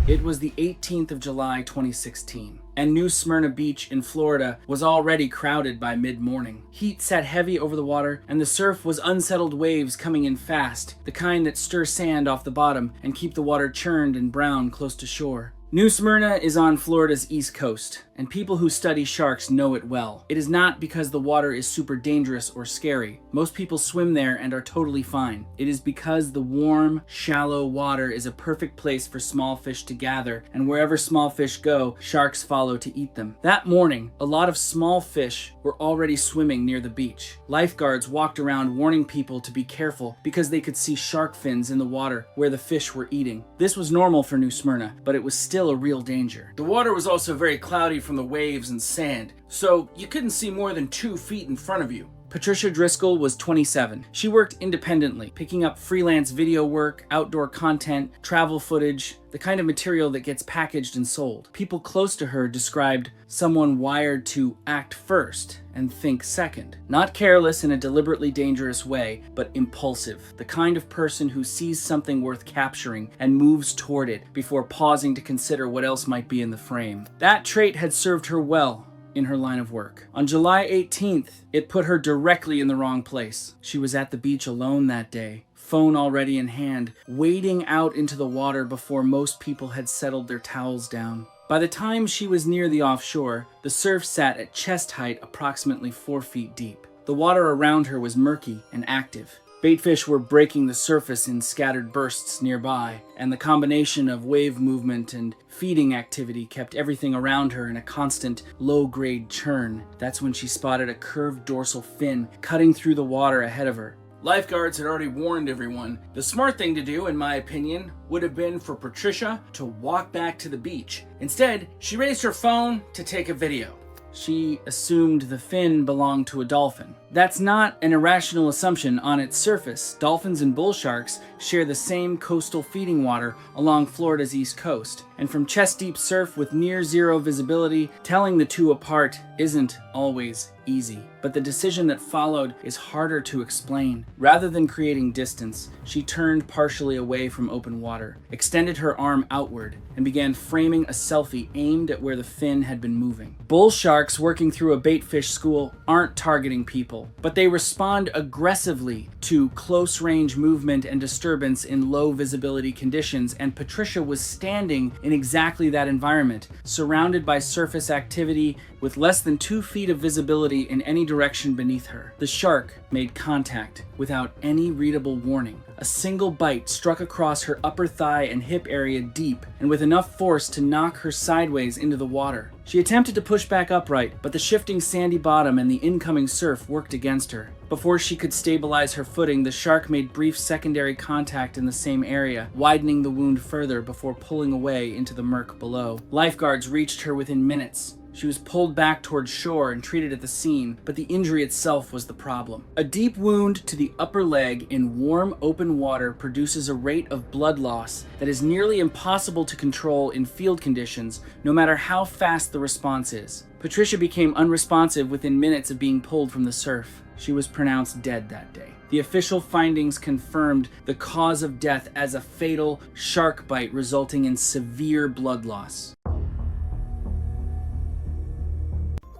It was the 18th of July 2016, and New Smyrna Beach in Florida was already crowded by mid-morning. Heat sat heavy over the water, and the surf was unsettled waves coming in fast, the kind that stir sand off the bottom and keep the water churned and brown close to shore. New Smyrna is on Florida's east coast, and people who study sharks know it well. It is not because the water is super dangerous or scary. Most people swim there and are totally fine. It is because the warm, shallow water is a perfect place for small fish to gather, and wherever small fish go, sharks follow to eat them. That morning, a lot of small fish were already swimming near the beach. Lifeguards walked around warning people to be careful because they could see shark fins in the water where the fish were eating. This was normal for New Smyrna, but it was still a real danger. The water was also very cloudy from the waves and sand, so you couldn't see more than 2 feet in front of you. Patricia Driscoll was 27. She worked independently, picking up freelance video work, outdoor content, travel footage, the kind of material that gets packaged and sold. People close to her described someone wired to act first and think second. Not careless in a deliberately dangerous way, but impulsive. The kind of person who sees something worth capturing and moves toward it before pausing to consider what else might be in the frame. That trait had served her well in her line of work. On July 18th, it put her directly in the wrong place. She was at the beach alone that day, phone already in hand, wading out into the water before most people had settled their towels down. By the time she was near the offshore, the surf sat at chest height, approximately 4 feet deep. The water around her was murky and active. Baitfish were breaking the surface in scattered bursts nearby, and the combination of wave movement and feeding activity kept everything around her in a constant, low-grade churn. That's when she spotted a curved dorsal fin cutting through the water ahead of her. Lifeguards had already warned everyone. The smart thing to do, in my opinion, would have been for Patricia to walk back to the beach. Instead, she raised her phone to take a video. She assumed the fin belonged to a dolphin. That's not an irrational assumption on its surface. Dolphins and bull sharks share the same coastal feeding water along Florida's east coast, and from chest-deep surf with near-zero visibility, telling the two apart isn't always easy. But the decision that followed is harder to explain. Rather than creating distance, she turned partially away from open water, extended her arm outward, and began framing a selfie aimed at where the fin had been moving. Bull sharks working through a baitfish school aren't targeting people, but they respond aggressively to close-range movement and disturbance in low-visibility conditions, and Patricia was standing in exactly that environment, surrounded by surface activity with less than 2 feet of visibility in any direction beneath her. The shark made contact without any readable warning. A single bite struck across her upper thigh and hip area deep, and with enough force to knock her sideways into the water. She attempted to push back upright, but the shifting sandy bottom and the incoming surf worked against her. Before she could stabilize her footing, the shark made brief secondary contact in the same area, widening the wound further before pulling away into the murk below. Lifeguards reached her within minutes. She was pulled back towards shore and treated at the scene, but the injury itself was the problem. A deep wound to the upper leg in warm, open water produces a rate of blood loss that is nearly impossible to control in field conditions, no matter how fast the response is. Patricia became unresponsive within minutes of being pulled from the surf. She was pronounced dead that day. The official findings confirmed the cause of death as a fatal shark bite resulting in severe blood loss.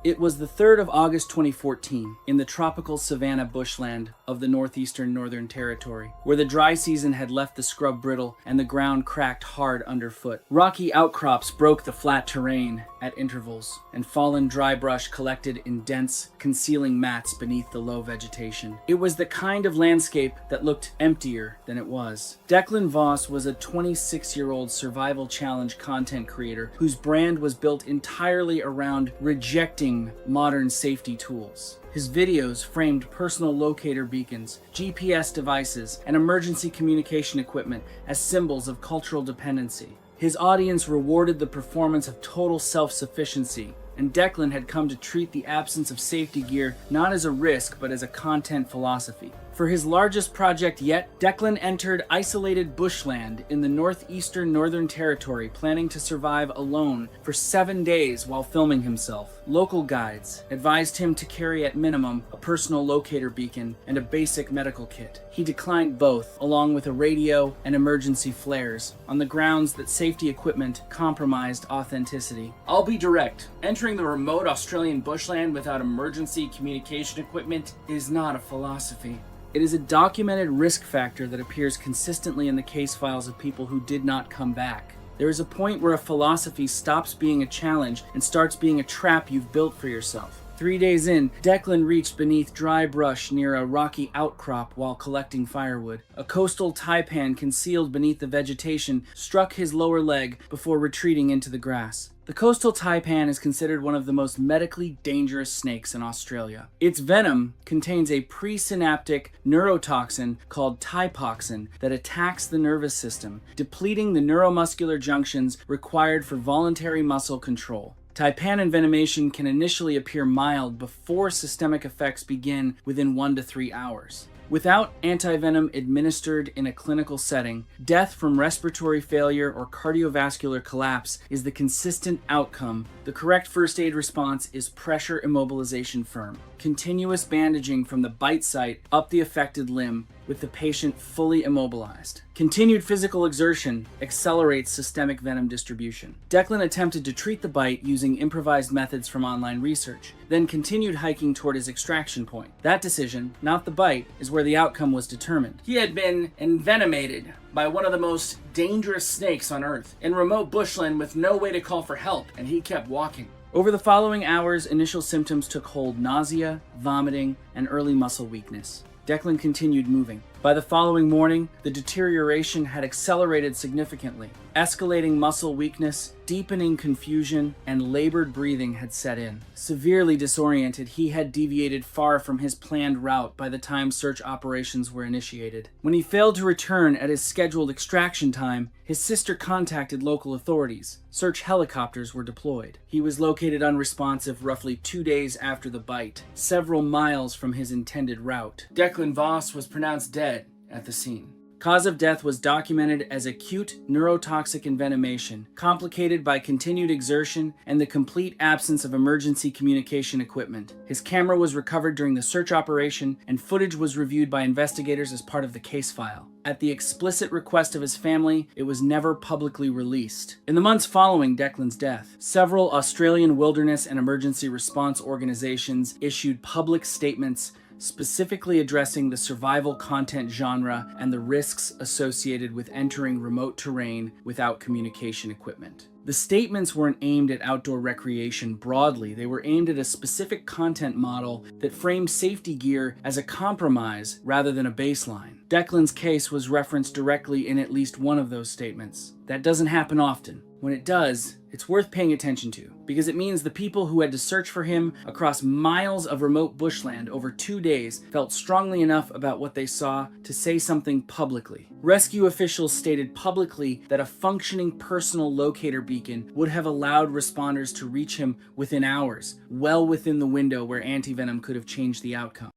It was the 3rd of August 2014 in the tropical savanna bushland of the northeastern Northern Territory, where the dry season had left the scrub brittle and the ground cracked hard underfoot. Rocky outcrops broke the flat terrain at intervals, and fallen dry brush collected in dense, concealing mats beneath the low vegetation. It was the kind of landscape that looked emptier than it was. Declan Voss was a 26-year-old survival challenge content creator whose brand was built entirely around rejecting modern safety tools. His videos framed personal locator beacons, GPS devices, and emergency communication equipment as symbols of cultural dependency. His audience rewarded the performance of total self-sufficiency, and Declan had come to treat the absence of safety gear not as a risk but as a content philosophy. For his largest project yet, Declan entered isolated bushland in the northeastern Northern Territory, planning to survive alone for 7 days while filming himself. Local guides advised him to carry at minimum a personal locator beacon and a basic medical kit. He declined both, along with a radio and emergency flares, on the grounds that safety equipment compromised authenticity. I'll be direct. Entering the remote Australian bushland without emergency communication equipment is not a philosophy. It is a documented risk factor that appears consistently in the case files of people who did not come back. There is a point where a philosophy stops being a challenge and starts being a trap you've built for yourself. 3 days in, Declan reached beneath dry brush near a rocky outcrop while collecting firewood. A coastal taipan concealed beneath the vegetation struck his lower leg before retreating into the grass. The coastal taipan is considered one of the most medically dangerous snakes in Australia. Its venom contains a presynaptic neurotoxin called taipoxin that attacks the nervous system, depleting the neuromuscular junctions required for voluntary muscle control. Taipan envenomation can initially appear mild before systemic effects begin within 1 to 3 hours. Without antivenom administered in a clinical setting, death from respiratory failure or cardiovascular collapse is the consistent outcome. The correct first aid response is pressure immobilization firm, continuous bandaging from the bite site up the affected limb with the patient fully immobilized. Continued physical exertion accelerates systemic venom distribution. Declan attempted to treat the bite using improvised methods from online research, then continued hiking toward his extraction point. That decision, not the bite, is where the outcome was determined. He had been envenomated by one of the most dangerous snakes on Earth, in remote bushland with no way to call for help, and he kept walking. Over the following hours, initial symptoms took hold: nausea, vomiting, and early muscle weakness. Declan continued moving. By the following morning, the deterioration had accelerated significantly. Escalating muscle weakness, deepening confusion, and labored breathing had set in. Severely disoriented, he had deviated far from his planned route by the time search operations were initiated. When he failed to return at his scheduled extraction time, his sister contacted local authorities. Search helicopters were deployed. He was located unresponsive roughly 2 days after the bite, several miles from his intended route. Declan Voss was pronounced dead at the scene. Cause of death was documented as acute neurotoxic envenomation, complicated by continued exertion and the complete absence of emergency communication equipment. His camera was recovered during the search operation, and footage was reviewed by investigators as part of the case file. At the explicit request of his family, it was never publicly released. In the months following Declan's death, several Australian wilderness and emergency response organizations issued public statements specifically addressing the survival content genre and the risks associated with entering remote terrain without communication equipment. The statements weren't aimed at outdoor recreation broadly. They were aimed at a specific content model that framed safety gear as a compromise rather than a baseline. Declan's case was referenced directly in at least one of those statements. That doesn't happen often. When it does, it's worth paying attention to, because it means the people who had to search for him across miles of remote bushland over 2 days felt strongly enough about what they saw to say something publicly. Rescue officials stated publicly that a functioning personal locator beacon would have allowed responders to reach him within hours, well within the window where antivenom could have changed the outcome.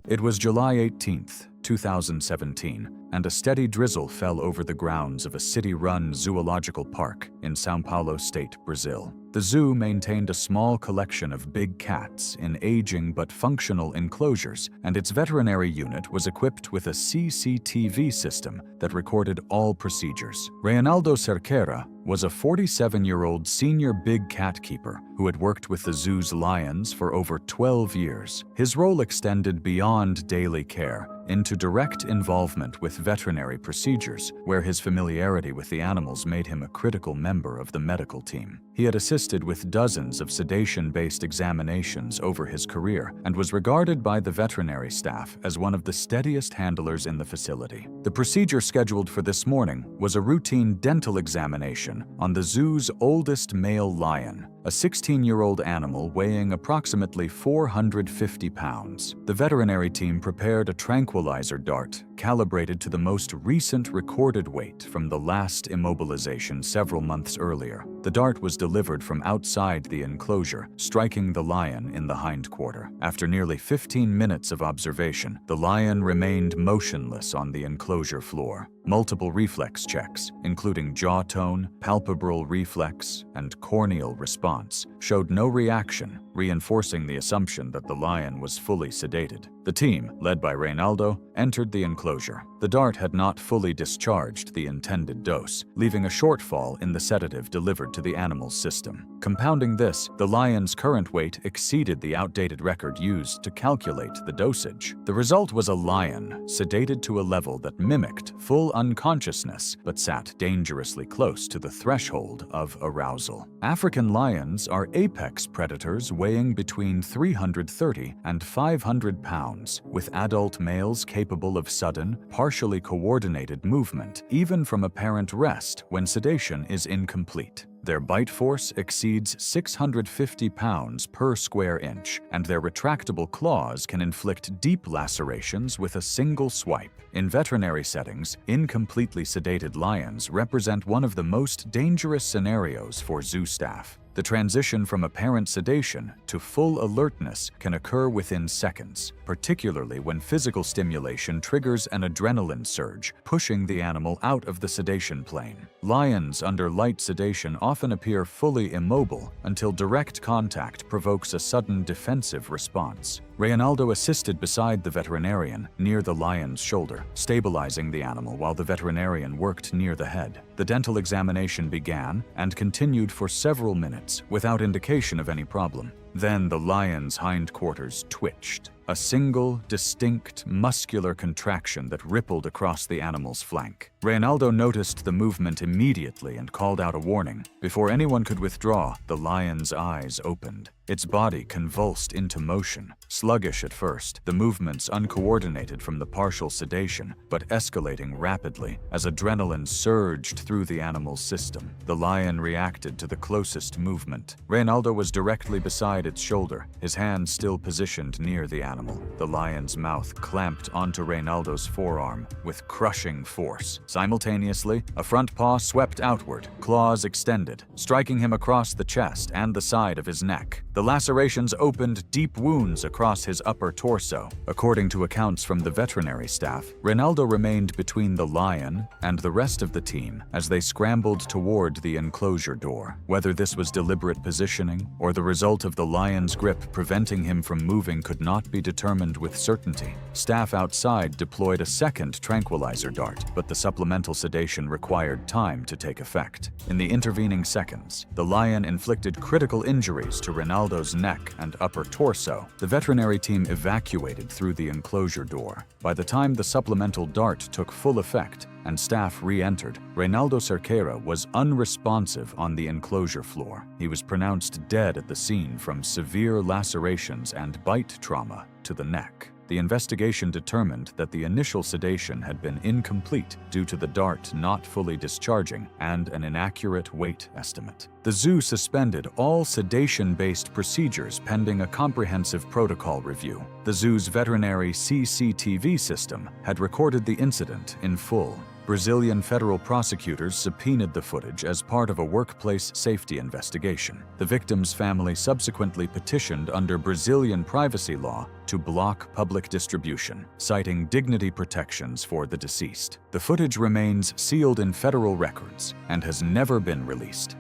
It was July 18th, 2017, and a steady drizzle fell over the grounds of a city-run zoological park in São Paulo State, Brazil. The zoo maintained a small collection of big cats in aging but functional enclosures, and its veterinary unit was equipped with a CCTV system that recorded all procedures. Reinaldo Cerqueira was a 47-year-old senior big cat keeper who had worked with the zoo's lions for over 12 years. His role extended beyond daily care into direct involvement with veterinary procedures, where his familiarity with the animals made him a critical member of the medical team. He had assisted with dozens of sedation-based examinations over his career and was regarded by the veterinary staff as one of the steadiest handlers in the facility. The procedure scheduled for this morning was a routine dental examination on the zoo's oldest male lion, a 16-year-old animal weighing approximately 450 pounds. The veterinary team prepared a tranquilizer dart calibrated to the most recent recorded weight from the last immobilization several months earlier. The dart was delivered from outside the enclosure, striking the lion in the hindquarter. After nearly 15 minutes of observation, the lion remained motionless on the enclosure floor. Multiple reflex checks, including jaw tone, palpebral reflex, and corneal response, showed no reaction, reinforcing the assumption that the lion was fully sedated. The team, led by Reinaldo, entered the enclosure. The dart had not fully discharged the intended dose, leaving a shortfall in the sedative delivered to the animal's system. Compounding this, the lion's current weight exceeded the outdated record used to calculate the dosage. The result was a lion sedated to a level that mimicked full unconsciousness, but sat dangerously close to the threshold of arousal. African lions are apex predators weighing between 330 and 500 pounds, with adult males capable of sudden, partially coordinated movement, even from apparent rest when sedation is incomplete. Their bite force exceeds 650 pounds per square inch, and their retractable claws can inflict deep lacerations with a single swipe. In veterinary settings, incompletely sedated lions represent one of the most dangerous scenarios for zoo staff. The transition from apparent sedation to full alertness can occur within seconds, particularly when physical stimulation triggers an adrenaline surge, pushing the animal out of the sedation plane. Lions under light sedation often appear fully immobile until direct contact provokes a sudden defensive response. Reynaldo assisted beside the veterinarian near the lion's shoulder, stabilizing the animal while the veterinarian worked near the head. The dental examination began and continued for several minutes without indication of any problem. Then the lion's hindquarters twitched, a single, distinct, muscular contraction that rippled across the animal's flank. Reynaldo noticed the movement immediately and called out a warning. Before anyone could withdraw, the lion's eyes opened. Its body convulsed into motion, sluggish at first, the movements uncoordinated from the partial sedation, but escalating rapidly as adrenaline surged through the animal's system. The lion reacted to the closest movement. Reynaldo was directly beside its shoulder, his hand still positioned near the animal. The lion's mouth clamped onto Reynaldo's forearm with crushing force. Simultaneously, a front paw swept outward, claws extended, striking him across the chest and the side of his neck. The lacerations opened deep wounds across his upper torso. According to accounts from the veterinary staff, Reynaldo remained between the lion and the rest of the team as they scrambled toward the enclosure door. Whether this was deliberate positioning or the result of the lion's grip preventing him from moving could not be determined with certainty. Staff outside deployed a second tranquilizer dart, but the supplemental sedation required time to take effect. In the intervening seconds, the lion inflicted critical injuries to Reynaldo's neck and upper torso. The veterinary team evacuated through the enclosure door. By the time the supplemental dart took full effect and staff re-entered, Reynaldo Cerqueira was unresponsive on the enclosure floor. He was pronounced dead at the scene from severe lacerations and bite trauma to the neck. The investigation determined that the initial sedation had been incomplete due to the dart not fully discharging and an inaccurate weight estimate. The zoo suspended all sedation-based procedures pending a comprehensive protocol review. The zoo's veterinary CCTV system had recorded the incident in full. Brazilian federal prosecutors subpoenaed the footage as part of a workplace safety investigation. The victim's family subsequently petitioned under Brazilian privacy law to block public distribution, citing dignity protections for the deceased. The footage remains sealed in federal records and has never been released.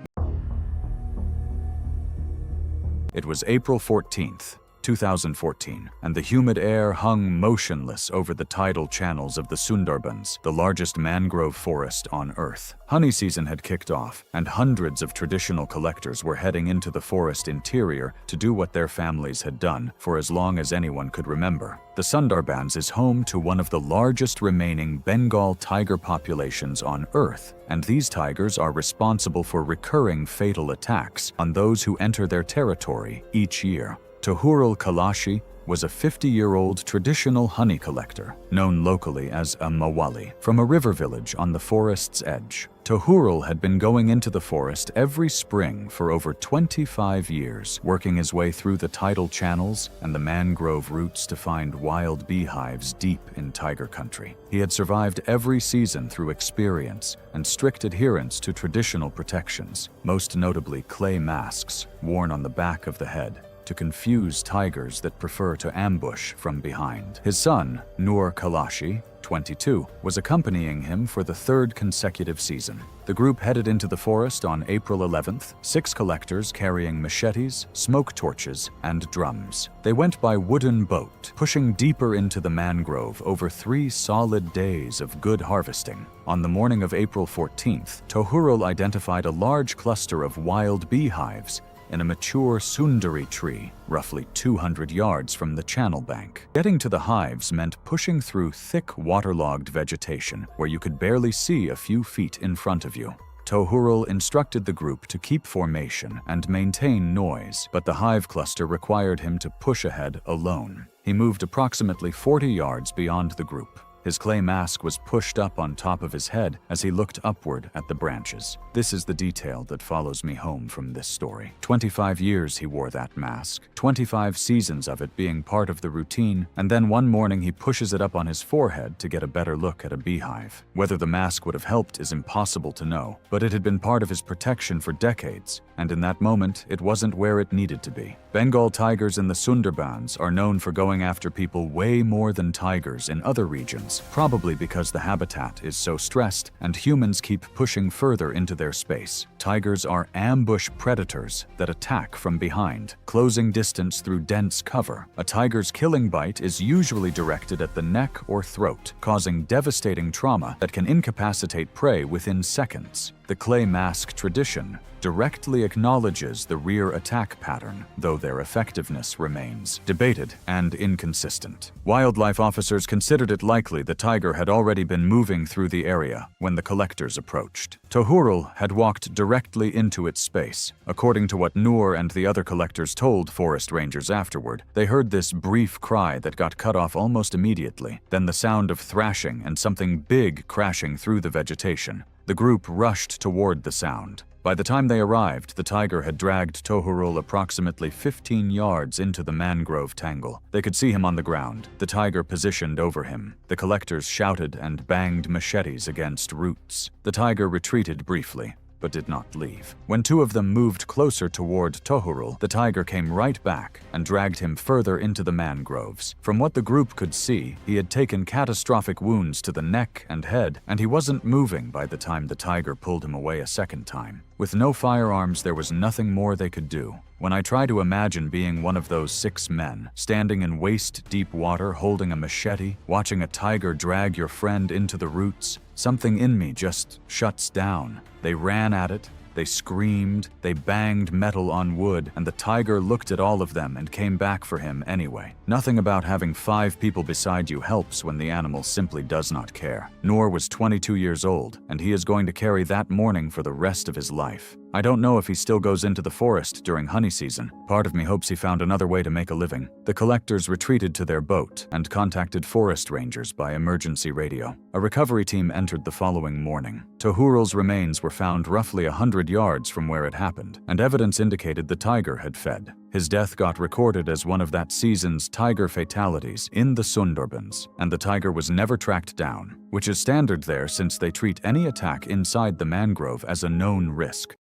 It was April 14th, 2014, and the humid air hung motionless over the tidal channels of the Sundarbans, the largest mangrove forest on Earth. Honey season had kicked off, and hundreds of traditional collectors were heading into the forest interior to do what their families had done for as long as anyone could remember. The Sundarbans is home to one of the largest remaining Bengal tiger populations on Earth, and these tigers are responsible for recurring fatal attacks on those who enter their territory each year. Tohurul Kalashi was a 50-year-old traditional honey collector, known locally as a Mawali, from a river village on the forest's edge. Tohurul had been going into the forest every spring for over 25 years, working his way through the tidal channels and the mangrove roots to find wild beehives deep in tiger country. He had survived every season through experience and strict adherence to traditional protections, most notably clay masks worn on the back of the head, to confuse tigers that prefer to ambush from behind. His son, Noor Kalashi, 22, was accompanying him for the third consecutive season. The group headed into the forest on April 11th, 6 collectors carrying machetes, smoke torches, and drums. They went by wooden boat, pushing deeper into the mangrove over 3 solid days of good harvesting. On the morning of April 14th, Tohurul identified a large cluster of wild beehives in a mature sundari tree, roughly 200 yards from the channel bank. Getting to the hives meant pushing through thick, waterlogged vegetation where you could barely see a few feet in front of you. Tohurul instructed the group to keep formation and maintain noise, but the hive cluster required him to push ahead alone. He moved approximately 40 yards beyond the group. His clay mask was pushed up on top of his head as he looked upward at the branches. This is the detail that follows me home from this story. 25 years he wore that mask, 25 seasons of it being part of the routine, and then one morning he pushes it up on his forehead to get a better look at a beehive. Whether the mask would have helped is impossible to know, but it had been part of his protection for decades, and in that moment, it wasn't where it needed to be. Bengal tigers in the Sundarbans are known for going after people way more than tigers in other regions, probably because the habitat is so stressed and humans keep pushing further into their space. Tigers are ambush predators that attack from behind, closing distance through dense cover. A tiger's killing bite is usually directed at the neck or throat, causing devastating trauma that can incapacitate prey within seconds. The clay mask tradition directly acknowledges the rear attack pattern, though their effectiveness remains debated and inconsistent. Wildlife officers considered it likely the tiger had already been moving through the area when the collectors approached. Tohurul had walked directly into its space. According to what Noor and the other collectors told forest rangers afterward, they heard this brief cry that got cut off almost immediately, then the sound of thrashing and something big crashing through the vegetation. The group rushed toward the sound. By the time they arrived, the tiger had dragged Tohurul approximately 15 yards into the mangrove tangle. They could see him on the ground, the tiger positioned over him. The collectors shouted and banged machetes against roots. The tiger retreated briefly, but did not leave. When two of them moved closer toward Tohurul, the tiger came right back and dragged him further into the mangroves. From what the group could see, he had taken catastrophic wounds to the neck and head, and he wasn't moving by the time the tiger pulled him away a second time. With no firearms, there was nothing more they could do. When I try to imagine being one of those 6 men, standing in waist-deep water holding a machete, watching a tiger drag your friend into the roots, something in me just shuts down. They ran at it, they screamed, they banged metal on wood, and the tiger looked at all of them and came back for him anyway. Nothing about having 5 people beside you helps when the animal simply does not care. Noor was 22 years old, and he is going to carry that mourning for the rest of his life. I don't know if he still goes into the forest during honey season. Part of me hopes he found another way to make a living. The collectors retreated to their boat and contacted forest rangers by emergency radio. A recovery team entered the following morning. Tohurul's remains were found roughly 100 yards from where it happened, and evidence indicated the tiger had fed. His death got recorded as one of that season's tiger fatalities in the Sundarbans, and the tiger was never tracked down, which is standard there since they treat any attack inside the mangrove as a known risk.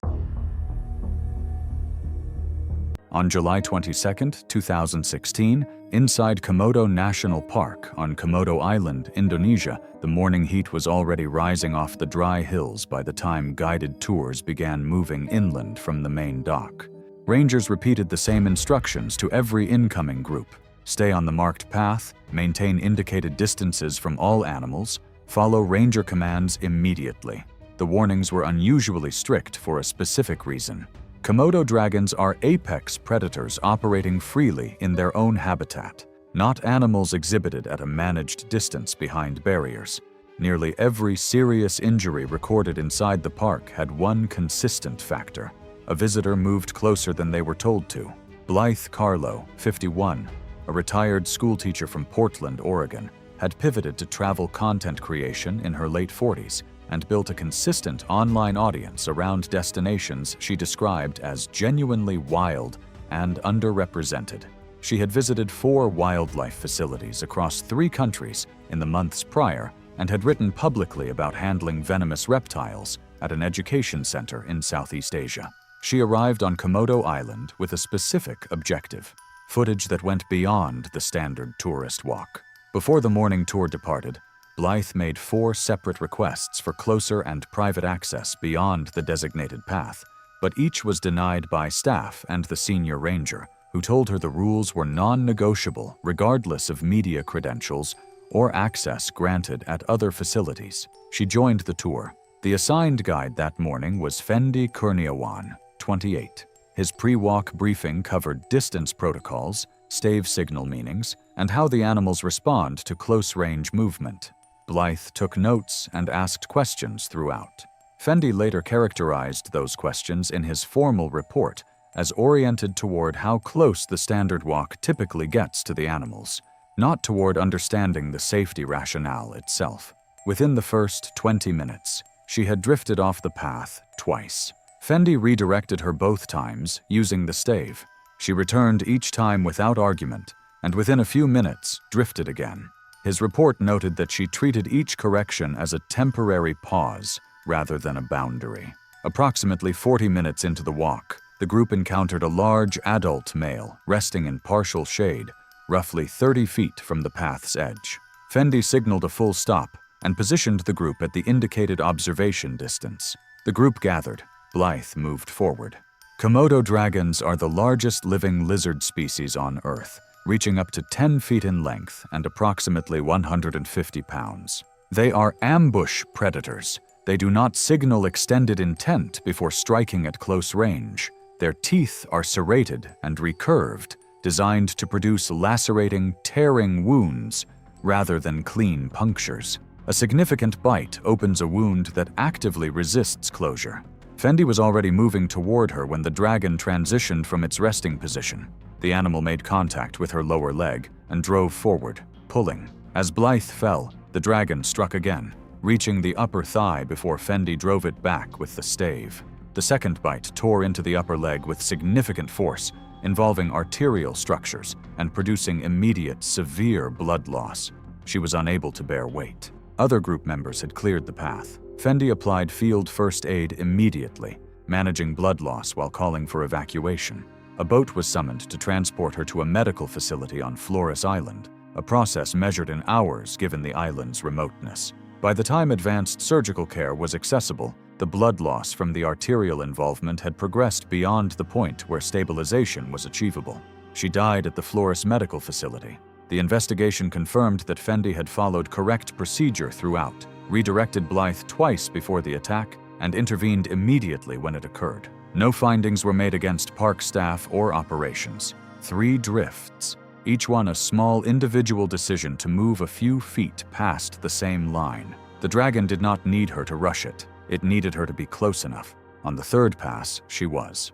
On July 22, 2016, inside Komodo National Park on Komodo Island, Indonesia, the morning heat was already rising off the dry hills by the time guided tours began moving inland from the main dock. Rangers repeated the same instructions to every incoming group. Stay on the marked path, maintain indicated distances from all animals, follow ranger commands immediately. The warnings were unusually strict for a specific reason. Komodo dragons are apex predators operating freely in their own habitat, not animals exhibited at a managed distance behind barriers. Nearly every serious injury recorded inside the park had one consistent factor. A visitor moved closer than they were told to. Blythe Carlo, 51, a retired schoolteacher from Portland, Oregon, had pivoted to travel content creation in her late 40s and built a consistent online audience around destinations she described as genuinely wild and underrepresented. She had visited 4 wildlife facilities across 3 countries in the months prior and had written publicly about handling venomous reptiles at an education center in Southeast Asia. She arrived on Komodo Island with a specific objective, footage that went beyond the standard tourist walk. Before the morning tour departed, Blythe made 4 separate requests for closer and private access beyond the designated path, but each was denied by staff and the senior ranger, who told her the rules were non-negotiable regardless of media credentials or access granted at other facilities. She joined the tour. The assigned guide that morning was Fendi Kurniawan, 28. His pre-walk briefing covered distance protocols, stave signal meanings, and how the animals respond to close-range movement. Blythe took notes and asked questions throughout. Fendi later characterized those questions in his formal report as oriented toward how close the standard walk typically gets to the animals, not toward understanding the safety rationale itself. Within the first 20 minutes, she had drifted off the path twice. Fendi redirected her both times using the stave. She returned each time without argument, and within a few minutes, drifted again. His report noted that she treated each correction as a temporary pause rather than a boundary. Approximately 40 minutes into the walk, the group encountered a large adult male resting in partial shade, roughly 30 feet from the path's edge. Fendi signaled a full stop and positioned the group at the indicated observation distance. The group gathered. Blythe moved forward. Komodo dragons are the largest living lizard species on Earth, reaching up to 10 feet in length and approximately 150 pounds. They are ambush predators. They do not signal extended intent before striking at close range. Their teeth are serrated and recurved, designed to produce lacerating, tearing wounds rather than clean punctures. A significant bite opens a wound that actively resists closure. Fendi was already moving toward her when the dragon transitioned from its resting position. The animal made contact with her lower leg and drove forward, pulling. As Blythe fell, the dragon struck again, reaching the upper thigh before Fendi drove it back with the stave. The second bite tore into the upper leg with significant force, involving arterial structures and producing immediate, severe blood loss. She was unable to bear weight. Other group members had cleared the path. Fendi applied field first aid immediately, managing blood loss while calling for evacuation. A boat was summoned to transport her to a medical facility on Flores Island, a process measured in hours given the island's remoteness. By the time advanced surgical care was accessible, the blood loss from the arterial involvement had progressed beyond the point where stabilization was achievable. She died at the Flores Medical Facility. The investigation confirmed that Fendi had followed correct procedure throughout, redirected Blythe twice before the attack, and intervened immediately when it occurred. No findings were made against park staff or operations. 3 drifts, each one a small individual decision to move a few feet past the same line. The dragon did not need her to rush it. It needed her to be close enough. On the third pass, she was.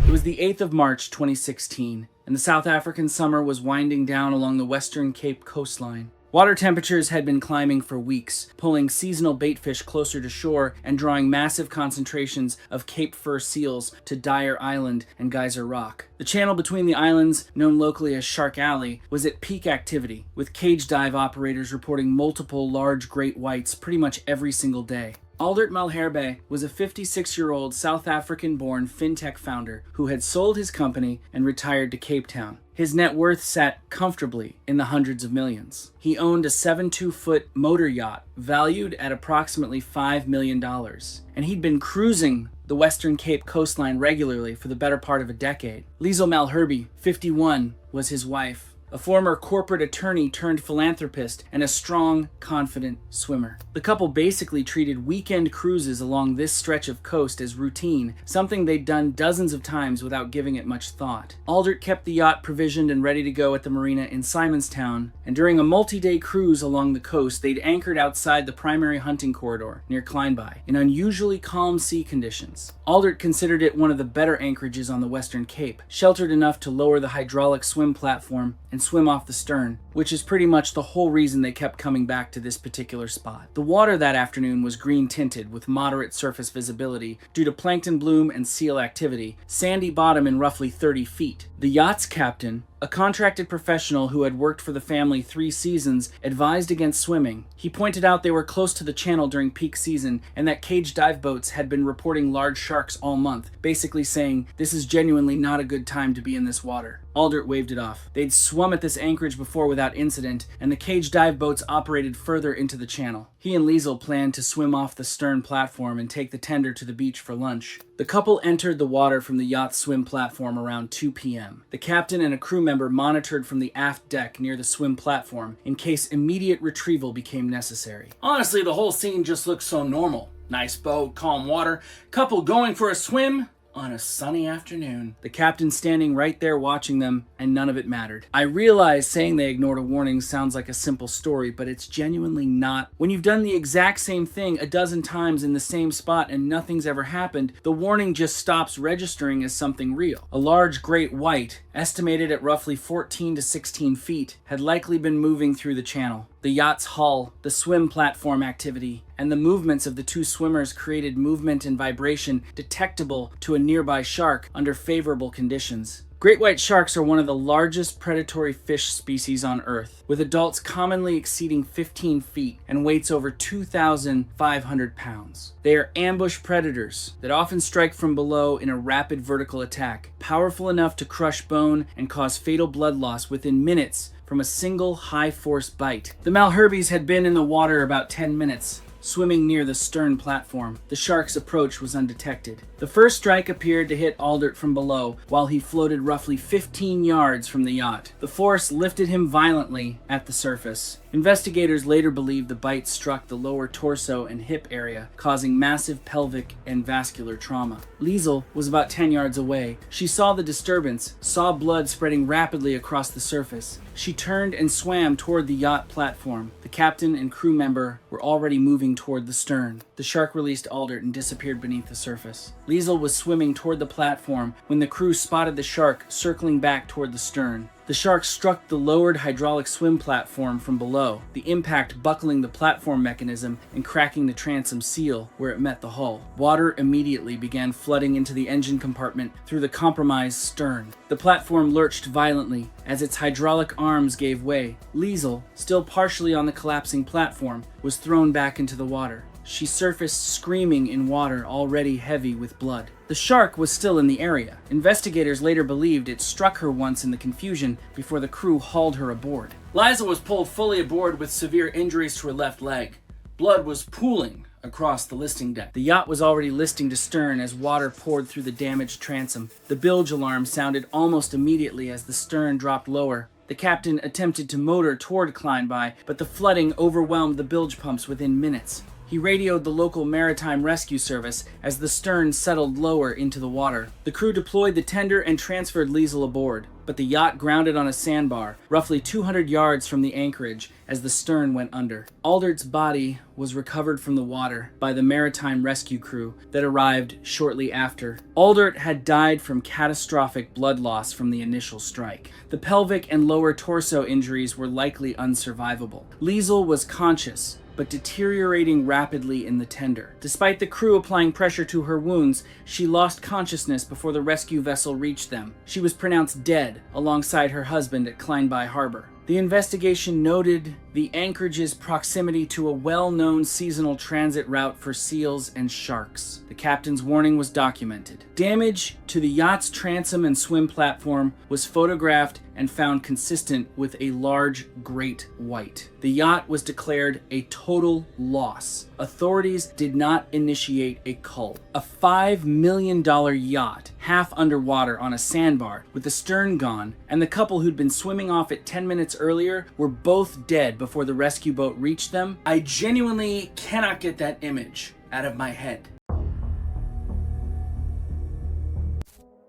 It was the 8th of March 2016, and the South African summer was winding down along the Western Cape coastline. Water temperatures had been climbing for weeks, pulling seasonal baitfish closer to shore and drawing massive concentrations of Cape fur seals to Dyer Island and Geyser Rock. The channel between the islands, known locally as Shark Alley, was at peak activity, with cage dive operators reporting multiple large great whites pretty much every single day. Aldert Malherbe was a 56-year-old South African-born fintech founder who had sold his company and retired to Cape Town. His net worth sat comfortably in the hundreds of millions. He owned a 72-foot motor yacht valued at approximately $5 million, and he'd been cruising the Western Cape coastline regularly for the better part of a decade. Liesl Malherbe, 51, was his wife, a former corporate attorney turned philanthropist and a strong, confident swimmer. The couple basically treated weekend cruises along this stretch of coast as routine, something they'd done dozens of times without giving it much thought. Aldert kept the yacht provisioned and ready to go at the marina in Simonstown, and during a multi-day cruise along the coast, they'd anchored outside the primary hunting corridor near Kleinby in unusually calm sea conditions. Aldert considered it one of the better anchorages on the Western Cape, sheltered enough to lower the hydraulic swim platform and swim off the stern, which is pretty much the whole reason they kept coming back to this particular spot. The water that afternoon was green tinted with moderate surface visibility due to plankton bloom and seal activity, sandy bottom in roughly 30 feet. The yacht's captain, a contracted professional who had worked for the family 3 seasons, advised against swimming. He pointed out they were close to the channel during peak season and that cage dive boats had been reporting large sharks all month, basically saying, "This is genuinely not a good time to be in this water." Aldert waved it off. They'd swum at this anchorage before without incident, and the cage dive boats operated further into the channel. He and Liesl planned to swim off the stern platform and take the tender to the beach for lunch. The couple entered the water from the yacht's swim platform around 2 p.m. The captain and a crew member monitored from the aft deck near the swim platform in case immediate retrieval became necessary. "Honestly, the whole scene just looks so normal," Nice boat, calm water, couple going for a swim on a sunny afternoon. The captain standing right there watching them, and none of it mattered. I realize saying they ignored a warning sounds like a simple story, but it's genuinely not. When you've done the exact same thing a dozen times in the same spot and nothing's ever happened, the warning just stops registering as something real. A large great white, estimated at roughly 14 to 16 feet, had likely been moving through the channel. The yacht's hull, the swim platform activity, and the movements of the two swimmers created movement and vibration detectable to a nearby shark under favorable conditions. Great white sharks are one of the largest predatory fish species on Earth, with adults commonly exceeding 15 feet and weights over 2,500 pounds. They are ambush predators that often strike from below in a rapid vertical attack, powerful enough to crush bone and cause fatal blood loss within minutes from a single high-force bite. The Malherbes had been in the water about 10 minutes, swimming near the stern platform. The shark's approach was undetected. The first strike appeared to hit Aldert from below, while he floated roughly 15 yards from the yacht. The force lifted him violently at the surface. Investigators later believed the bite struck the lower torso and hip area, causing massive pelvic and vascular trauma. Liesel was about 10 yards away. She saw the disturbance, saw blood spreading rapidly across the surface. She turned and swam toward the yacht platform. The captain and crew member were already moving toward the stern. The shark released Aldert and disappeared beneath the surface. Liesel was swimming toward the platform when the crew spotted the shark circling back toward the stern. The shark struck the lowered hydraulic swim platform from below, the impact buckling the platform mechanism and cracking the transom seal where it met the hull. Water immediately began flooding into the engine compartment through the compromised stern. The platform lurched violently as its hydraulic arms gave way. Liesel, still partially on the collapsing platform, was thrown back into the water. She surfaced screaming in water already heavy with blood. The shark was still in the area. Investigators later believed it struck her once in the confusion before the crew hauled her aboard. Liesel was pulled fully aboard with severe injuries to her left leg. Blood was pooling across the listing deck. The yacht was already listing to stern as water poured through the damaged transom. The bilge alarm sounded almost immediately as the stern dropped lower. The captain attempted to motor toward Kleinby, but the flooding overwhelmed the bilge pumps within minutes. He radioed the local maritime rescue service as the stern settled lower into the water. The crew deployed the tender and transferred Liesel aboard, but the yacht grounded on a sandbar, roughly 200 yards from the anchorage, as the stern went under. Aldert's body was recovered from the water by the maritime rescue crew that arrived shortly after. Aldert had died from catastrophic blood loss from the initial strike. The pelvic and lower torso injuries were likely unsurvivable. Liesel was conscious, but deteriorating rapidly in the tender. Despite the crew applying pressure to her wounds, she lost consciousness before the rescue vessel reached them. She was pronounced dead alongside her husband at Kleinby Harbor. The investigation noted the anchorage's proximity to a well-known seasonal transit route for seals and sharks. The captain's warning was documented. Damage to the yacht's transom and swim platform was photographed and found consistent with a large great white. The yacht was declared a total loss. Authorities did not initiate a cull. A $5 million yacht, half underwater on a sandbar, with the stern gone, and the couple who'd been swimming off it 10 minutes earlier were both dead before the rescue boat reached them. I genuinely cannot get that image out of my head.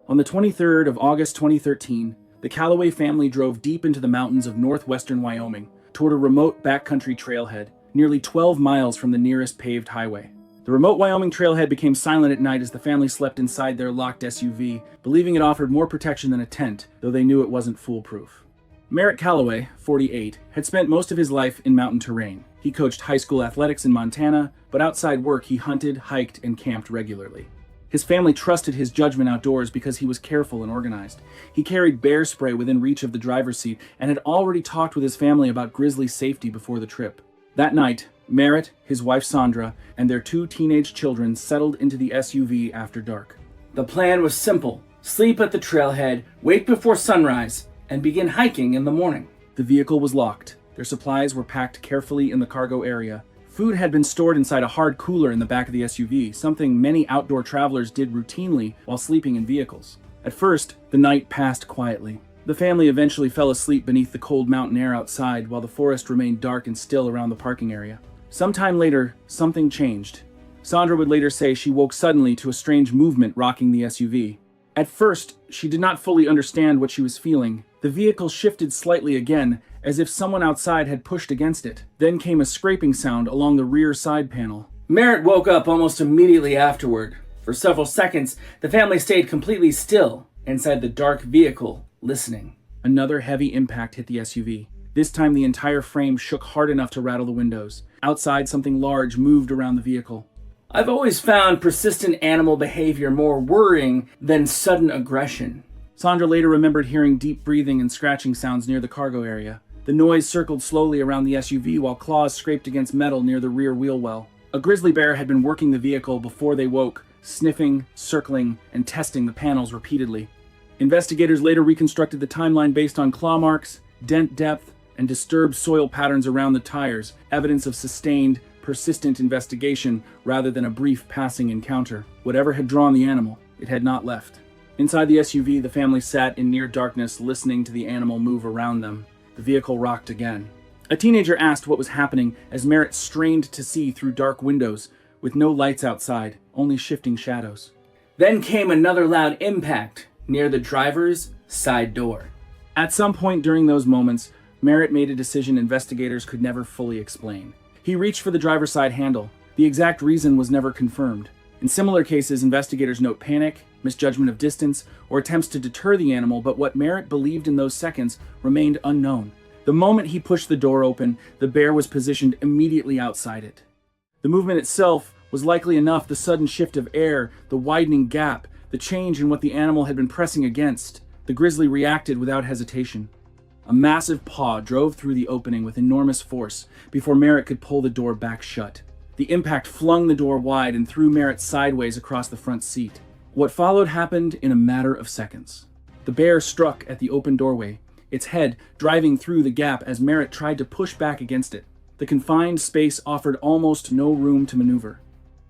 On the 23rd of August 2013, the Calloway family drove deep into the mountains of northwestern Wyoming toward a remote backcountry trailhead, nearly 12 miles from the nearest paved highway. The remote Wyoming trailhead became silent at night as the family slept inside their locked SUV, believing it offered more protection than a tent, though they knew it wasn't foolproof. Merritt Calloway, 48, had spent most of his life in mountain terrain. He coached high school athletics in Montana, but outside work he hunted, hiked, and camped regularly. His family trusted his judgment outdoors because he was careful and organized. He carried bear spray within reach of the driver's seat and had already talked with his family about grizzly safety before the trip. That night, Merritt, his wife Sandra, and their 2 teenage children settled into the SUV after dark. The plan was simple: sleep at the trailhead, wake before sunrise, and begin hiking in the morning. The vehicle was locked. Their supplies were packed carefully in the cargo area. Food had been stored inside a hard cooler in the back of the SUV, something many outdoor travelers did routinely while sleeping in vehicles. At first, the night passed quietly. The family eventually fell asleep beneath the cold mountain air outside while the forest remained dark and still around the parking area. Sometime later, something changed. Sandra would later say she woke suddenly to a strange movement rocking the SUV. At first, she did not fully understand what she was feeling. The vehicle shifted slightly again, as if someone outside had pushed against it. Then came a scraping sound along the rear side panel. Merritt woke up almost immediately afterward. For several seconds, the family stayed completely still inside the dark vehicle, listening. Another heavy impact hit the SUV. This time the entire frame shook hard enough to rattle the windows. Outside, something large moved around the vehicle. I've always found persistent animal behavior more worrying than sudden aggression. Sandra later remembered hearing deep breathing and scratching sounds near the cargo area. The noise circled slowly around the SUV while claws scraped against metal near the rear wheel well. A grizzly bear had been working the vehicle before they woke, sniffing, circling, and testing the panels repeatedly. Investigators later reconstructed the timeline based on claw marks, dent depth, and disturbed soil patterns around the tires, evidence of sustained, persistent investigation rather than a brief passing encounter. Whatever had drawn the animal, it had not left. Inside the SUV, the family sat in near darkness, listening to the animal move around them. The vehicle rocked again. A teenager asked what was happening as Merritt strained to see through dark windows, with no lights outside, only shifting shadows. Then came another loud impact near the driver's side door. At some point during those moments, Merritt made a decision investigators could never fully explain. He reached for the driver's side handle. The exact reason was never confirmed. In similar cases, investigators note panic, misjudgment of distance, or attempts to deter the animal, but what Merritt believed in those seconds remained unknown. The moment he pushed the door open, the bear was positioned immediately outside it. The movement itself was likely enough: the sudden shift of air, the widening gap, the change in what the animal had been pressing against. The grizzly reacted without hesitation. A massive paw drove through the opening with enormous force before Merritt could pull the door back shut. The impact flung the door wide and threw Merritt sideways across the front seat. What followed happened in a matter of seconds. The bear struck at the open doorway, its head driving through the gap as Merritt tried to push back against it. The confined space offered almost no room to maneuver.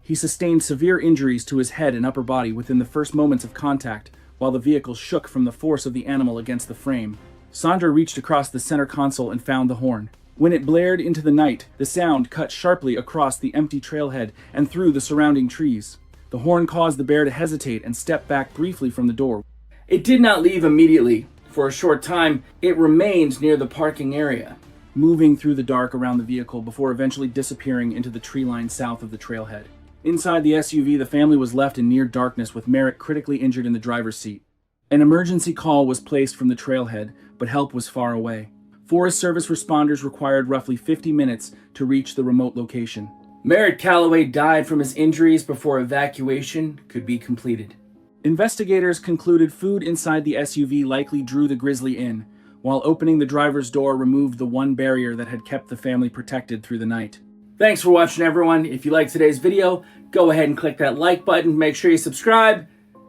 He sustained severe injuries to his head and upper body within the first moments of contact, while the vehicle shook from the force of the animal against the frame. Sandra reached across the center console and found the horn. When it blared into the night, the sound cut sharply across the empty trailhead and through the surrounding trees. The horn caused the bear to hesitate and step back briefly from the door. It did not leave immediately. For a short time, it remained near the parking area, moving through the dark around the vehicle before eventually disappearing into the tree line south of the trailhead. Inside the SUV, the family was left in near darkness with Merritt critically injured in the driver's seat. An emergency call was placed from the trailhead, but help was far away. Forest Service responders required roughly 50 minutes to reach the remote location. Merritt Calloway died from his injuries before evacuation could be completed. Investigators concluded food inside the SUV likely drew the grizzly in, while opening the driver's door removed the one barrier that had kept the family protected through the night. Thanks for watching, everyone. If you liked today's video, go ahead and click that like button. Make sure you subscribe.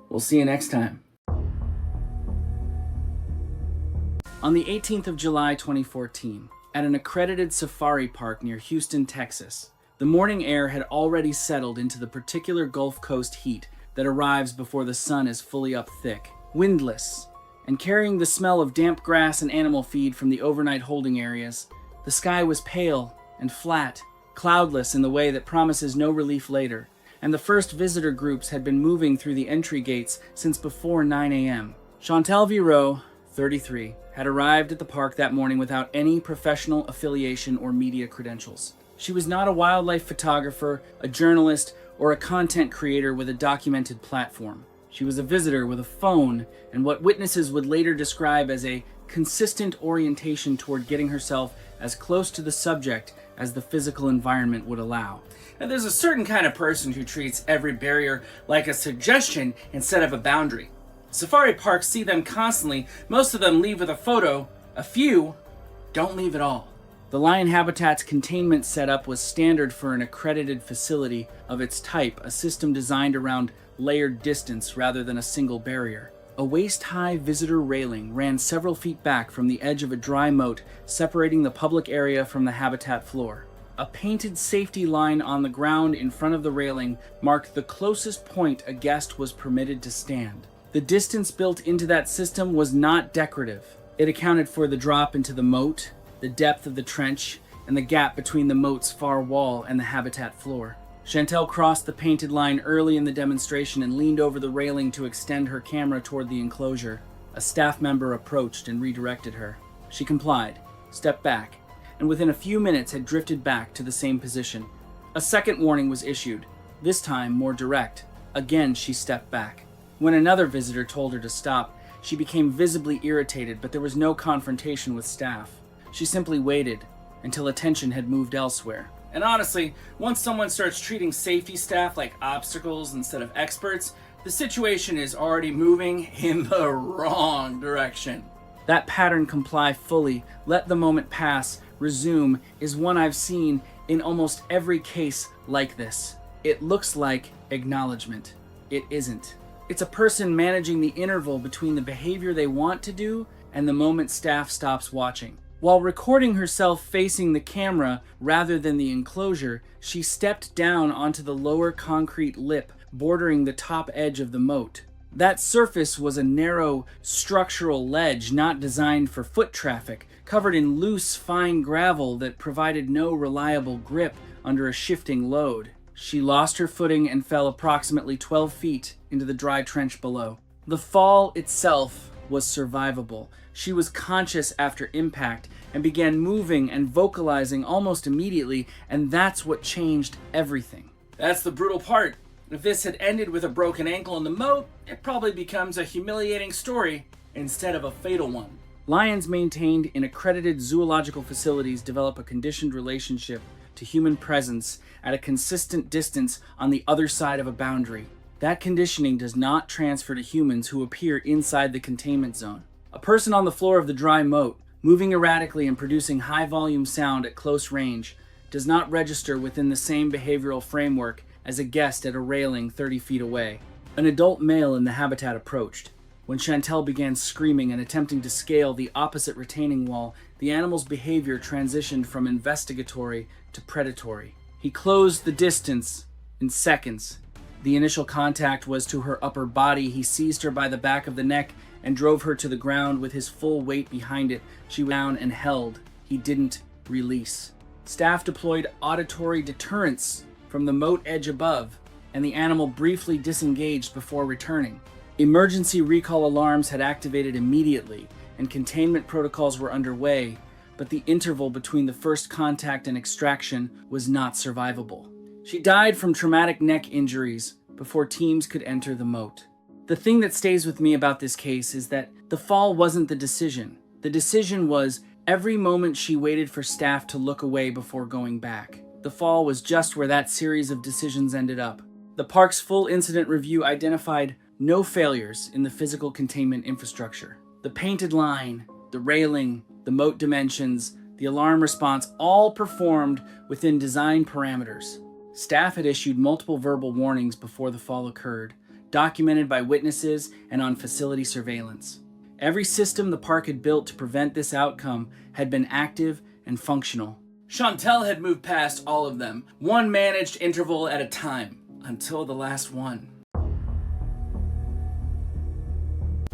We'll see you next time. On the 18th of July 2014, at an accredited safari park near Houston, Texas, the morning air had already settled into the particular Gulf Coast heat that arrives before the sun is fully up thick, windless, and carrying the smell of damp grass and animal feed from the overnight holding areas. The sky was pale and flat, cloudless in the way that promises no relief later, and the first visitor groups had been moving through the entry gates since before 9 a.m. Chantal Viraud, 33, had arrived at the park that morning without any professional affiliation or media credentials. She was not a wildlife photographer, a journalist, or a content creator with a documented platform. She was a visitor with a phone and what witnesses would later describe as a consistent orientation toward getting herself as close to the subject as the physical environment would allow. Now, there's a certain kind of person who treats every barrier like a suggestion instead of a boundary. Safari parks see them constantly. Most of them leave with a photo. A few don't leave at all. The lion habitat's containment setup was standard for an accredited facility of its type, a system designed around layered distance rather than a single barrier. A waist-high visitor railing ran several feet back from the edge of a dry moat separating the public area from the habitat floor. A painted safety line on the ground in front of the railing marked the closest point a guest was permitted to stand. The distance built into that system was not decorative. It accounted for the drop into the moat, the depth of the trench, and the gap between the moat's far wall and the habitat floor. Chantel crossed the painted line early in the demonstration and leaned over the railing to extend her camera toward the enclosure. A staff member approached and redirected her. She complied, stepped back, and within a few minutes had drifted back to the same position. A second warning was issued, this time more direct. Again, she stepped back. When another visitor told her to stop, she became visibly irritated, but there was no confrontation with staff. She simply waited until attention had moved elsewhere. And honestly, once someone starts treating safety staff like obstacles instead of experts, the situation is already moving in the wrong direction. That pattern, comply fully, let the moment pass, resume, is one I've seen in almost every case like this. It looks like acknowledgement. It isn't. It's a person managing the interval between the behavior they want to do and the moment staff stops watching. While recording herself facing the camera rather than the enclosure, she stepped down onto the lower concrete lip bordering the top edge of the moat. That surface was a narrow, structural ledge not designed for foot traffic, covered in loose, fine gravel that provided no reliable grip under a shifting load. She lost her footing and fell approximately 12 feet into the dry trench below. The fall itself was survivable. She was conscious after impact and began moving and vocalizing almost immediately, and that's what changed everything. That's the brutal part. If this had ended with a broken ankle in the moat, it probably becomes a humiliating story instead of a fatal one. Lions maintained in accredited zoological facilities develop a conditioned relationship to human presence at a consistent distance on the other side of a boundary. That conditioning does not transfer to humans who appear inside the containment zone. A person on the floor of the dry moat, moving erratically and producing high-volume sound at close range, does not register within the same behavioral framework as a guest at a railing 30 feet away. An adult male in the habitat approached. When Chantel began screaming and attempting to scale the opposite retaining wall, the animal's behavior transitioned from investigatory to predatory. He closed the distance in seconds. The initial contact was to her upper body. He seized her by the back of the neck and drove her to the ground with his full weight behind it. She was down and held. He didn't release. Staff deployed auditory deterrence from the moat edge above, and the animal briefly disengaged before returning. Emergency recall alarms had activated immediately, and containment protocols were underway, but the interval between the first contact and extraction was not survivable. She died from traumatic neck injuries before teams could enter the moat. The thing that stays with me about this case is that the fall wasn't the decision. The decision was every moment she waited for staff to look away before going back. The fall was just where that series of decisions ended up. The park's full incident review identified no failures in the physical containment infrastructure. The painted line, the railing, the moat dimensions, the alarm response all performed within design parameters. Staff had issued multiple verbal warnings before the fall occurred, documented by witnesses and on facility surveillance. Every system the park had built to prevent this outcome had been active and functional. Chantel had moved past all of them, one managed interval at a time, until the last one.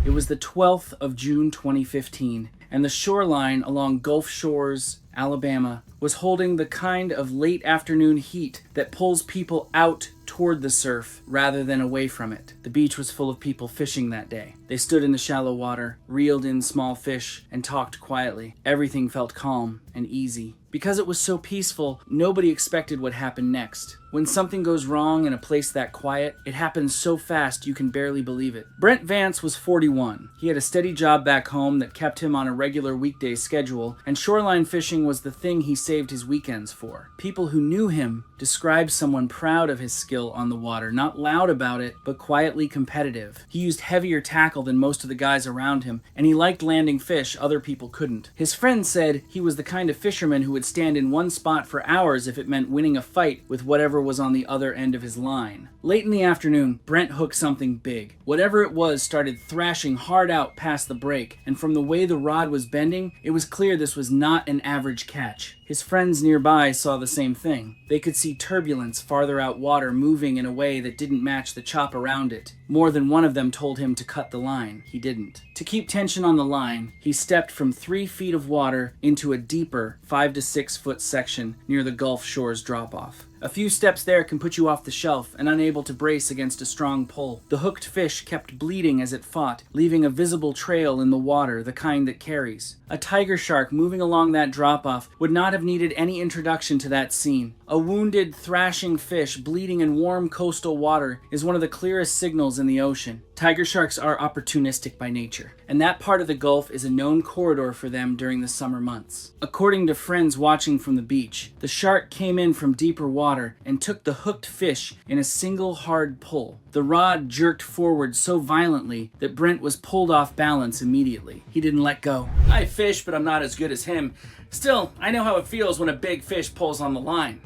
It was the 12th of June 2015, and the shoreline along Gulf Shores, Alabama, was holding the kind of late afternoon heat that pulls people out toward the surf rather than away from it. The beach was full of people fishing that day. They stood in the shallow water, reeled in small fish, and talked quietly. Everything felt calm and easy. Because it was so peaceful, nobody expected what happened next. When something goes wrong in a place that quiet, it happens so fast you can barely believe it. Brent Vance was 41. He had a steady job back home that kept him on a regular weekday schedule, and shoreline fishing was the thing he saved his weekends for. People who knew him described someone proud of his skill on the water, not loud about it, but quietly competitive. He used heavier tackle than most of the guys around him, and he liked landing fish other people couldn't. His friends said he was the kind of fisherman who would stand in one spot for hours if it meant winning a fight with whatever was on the other end of his line. Late in the afternoon, Brent hooked something big. Whatever it was started thrashing hard out past the break, and from the way the rod was bending, it was clear this was not an average catch. His friends nearby saw the same thing. They could see turbulence farther out water moving in a way that didn't match the chop around it. More than one of them told him to cut the line. He didn't. To keep tension on the line, he stepped from 3 feet of water into a deeper 5 to 6 foot section near the Gulf Shores drop-off. A few steps there can put you off the shelf and unable to brace against a strong pull. The hooked fish kept bleeding as it fought, leaving a visible trail in the water, the kind that carries. A tiger shark moving along that drop-off would not have needed any introduction to that scene. A wounded, thrashing fish bleeding in warm coastal water is one of the clearest signals in the ocean. Tiger sharks are opportunistic by nature, and that part of the Gulf is a known corridor for them during the summer months. According to friends watching from the beach, the shark came in from deeper water and took the hooked fish in a single hard pull. The rod jerked forward so violently that Brent was pulled off balance immediately. He didn't let go. I fish, but I'm not as good as him. Still, I know how it feels when a big fish pulls on the line.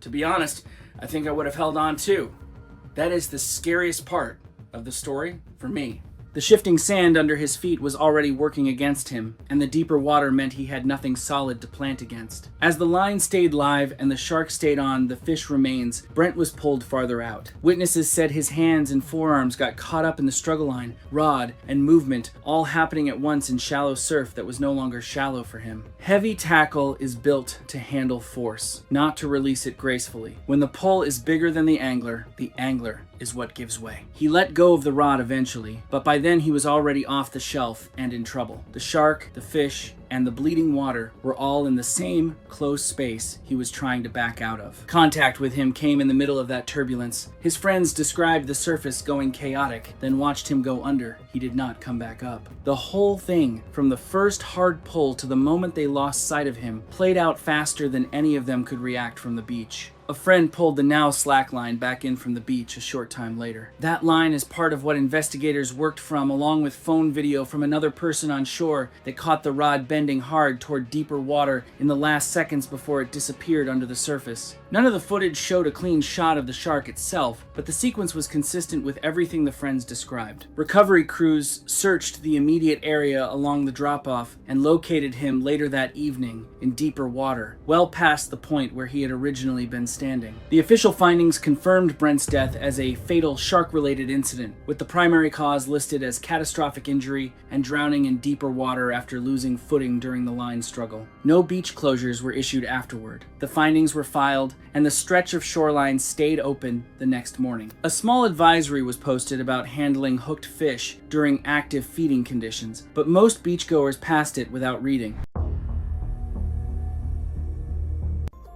To be honest, I think I would have held on too. That is the scariest part of the story for me. The shifting sand under his feet was already working against him, and the deeper water meant he had nothing solid to plant against. As the line stayed live and the shark stayed on the fish remains, Brent was pulled farther out. Witnesses said his hands and forearms got caught up in the struggle line, rod, and movement, all happening at once in shallow surf that was no longer shallow for him. Heavy tackle is built to handle force, not to release it gracefully. When the pull is bigger than the angler is what gives way. He let go of the rod eventually, but by then he was already off the shelf and in trouble. The shark, the fish, and the bleeding water were all in the same close space he was trying to back out of. Contact with him came in the middle of that turbulence. His friends described the surface going chaotic, then watched him go under. He did not come back up. The whole thing, from the first hard pull to the moment they lost sight of him, played out faster than any of them could react from the beach. A friend pulled the now slack line back in from the beach a short time later. That line is part of what investigators worked from, along with phone video from another person on shore that caught the rod bending hard toward deeper water in the last seconds before it disappeared under the surface. None of the footage showed a clean shot of the shark itself, but the sequence was consistent with everything the friends described. Recovery crews searched the immediate area along the drop-off and located him later that evening in deeper water, well past the point where he had originally been standing. The official findings confirmed Brent's death as a fatal shark-related incident, with the primary cause listed as catastrophic injury and drowning in deeper water after losing footing during the line struggle. No beach closures were issued afterward. The findings were filed, and the stretch of shoreline stayed open the next morning. A small advisory was posted about handling hooked fish during active feeding conditions, but most beachgoers passed it without reading.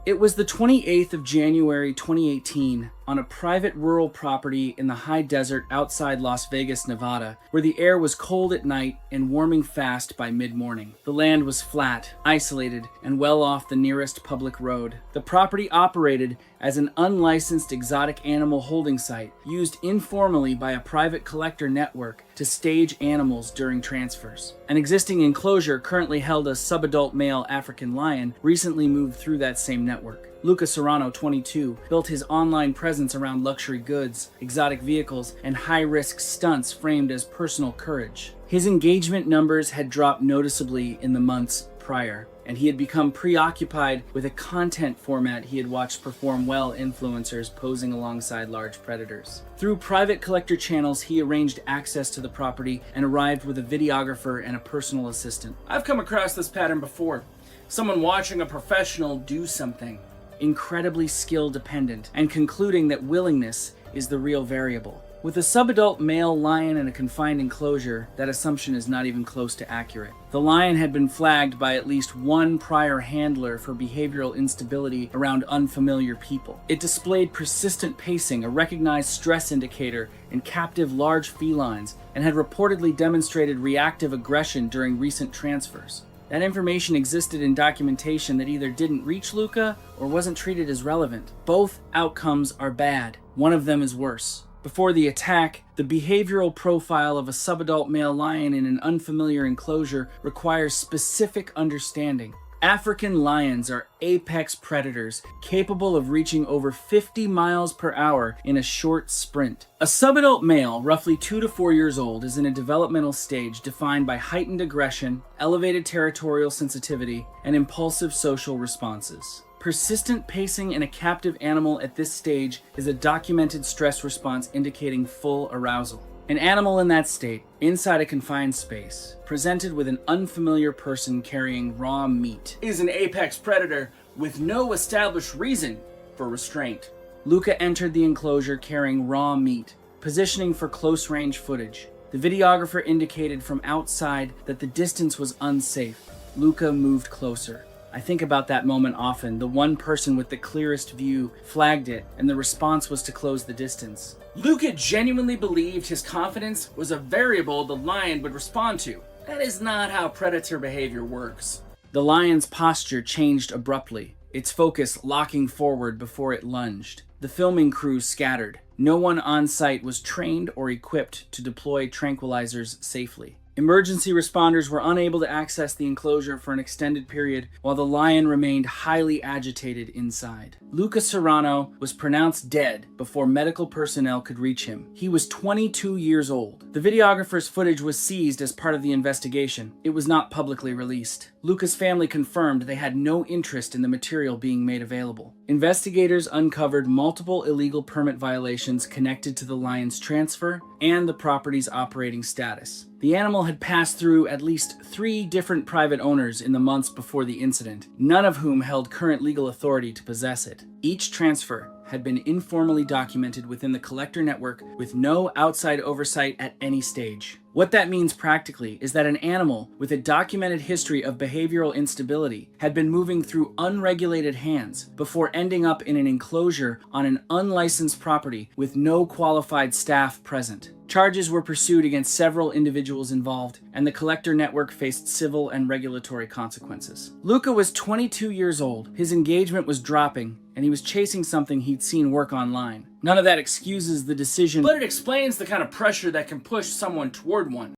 It was the 28th of January 2018 on a private rural property in the high desert outside Las Vegas, Nevada, where the air was cold at night and warming fast by mid-morning. The land was flat, isolated, and well off the nearest public road. The property operated as an unlicensed exotic animal holding site used informally by a private collector network to stage animals during transfers. An existing enclosure currently held a subadult male African lion recently moved through that same network. Luca Serrano, 22, built his online presence around luxury goods, exotic vehicles, and high-risk stunts framed as personal courage. His engagement numbers had dropped noticeably in the months prior, and he had become preoccupied with a content format he had watched perform well influencers posing alongside large predators. Through private collector channels, he arranged access to the property and arrived with a videographer and a personal assistant. I've come across this pattern before. Someone watching a professional do something. Incredibly skill dependent, and concluding that willingness is the real variable. With a subadult male lion in a confined enclosure, that assumption is not even close to accurate. The lion had been flagged by at least one prior handler for behavioral instability around unfamiliar people. It displayed persistent pacing, a recognized stress indicator in captive large felines, and had reportedly demonstrated reactive aggression during recent transfers. That information existed in documentation that either didn't reach Luca or wasn't treated as relevant. Both outcomes are bad. One of them is worse. Before the attack, the behavioral profile of a subadult male lion in an unfamiliar enclosure requires specific understanding. African lions are apex predators capable of reaching over 50 miles per hour in a short sprint. A subadult male, roughly 2 to 4 years old, is in a developmental stage defined by heightened aggression, elevated territorial sensitivity, and impulsive social responses. Persistent pacing in a captive animal at this stage is a documented stress response indicating full arousal. An animal in that state, inside a confined space, presented with an unfamiliar person carrying raw meat, is an apex predator with no established reason or restraint. Luca entered the enclosure carrying raw meat, positioning for close-range footage. The videographer indicated from outside that the distance was unsafe. Luca moved closer. I think about that moment often. The one person with the clearest view flagged it, and the response was to close the distance. Luca genuinely believed his confidence was a variable the lion would respond to. That is not how predator behavior works. The lion's posture changed abruptly, its focus locking forward before it lunged. The filming crew scattered. No one on site was trained or equipped to deploy tranquilizers safely. Emergency responders were unable to access the enclosure for an extended period while the lion remained highly agitated inside. Luca Serrano was pronounced dead before medical personnel could reach him. He was 22 years old. The videographer's footage was seized as part of the investigation. It was not publicly released. Luca's family confirmed they had no interest in the material being made available. Investigators uncovered multiple illegal permit violations connected to the lion's transfer and the property's operating status. The animal had passed through at least 3 different private owners in the months before the incident, none of whom held current legal authority to possess it. Each transfer had been informally documented within the collector network with no outside oversight at any stage. What that means practically is that an animal with a documented history of behavioral instability had been moving through unregulated hands before ending up in an enclosure on an unlicensed property with no qualified staff present. Charges were pursued against several individuals involved, and the collector network faced civil and regulatory consequences. Luca was 22 years old, his engagement was dropping, and he was chasing something he'd seen work online. None of that excuses the decision, but it explains the kind of pressure that can push someone toward one.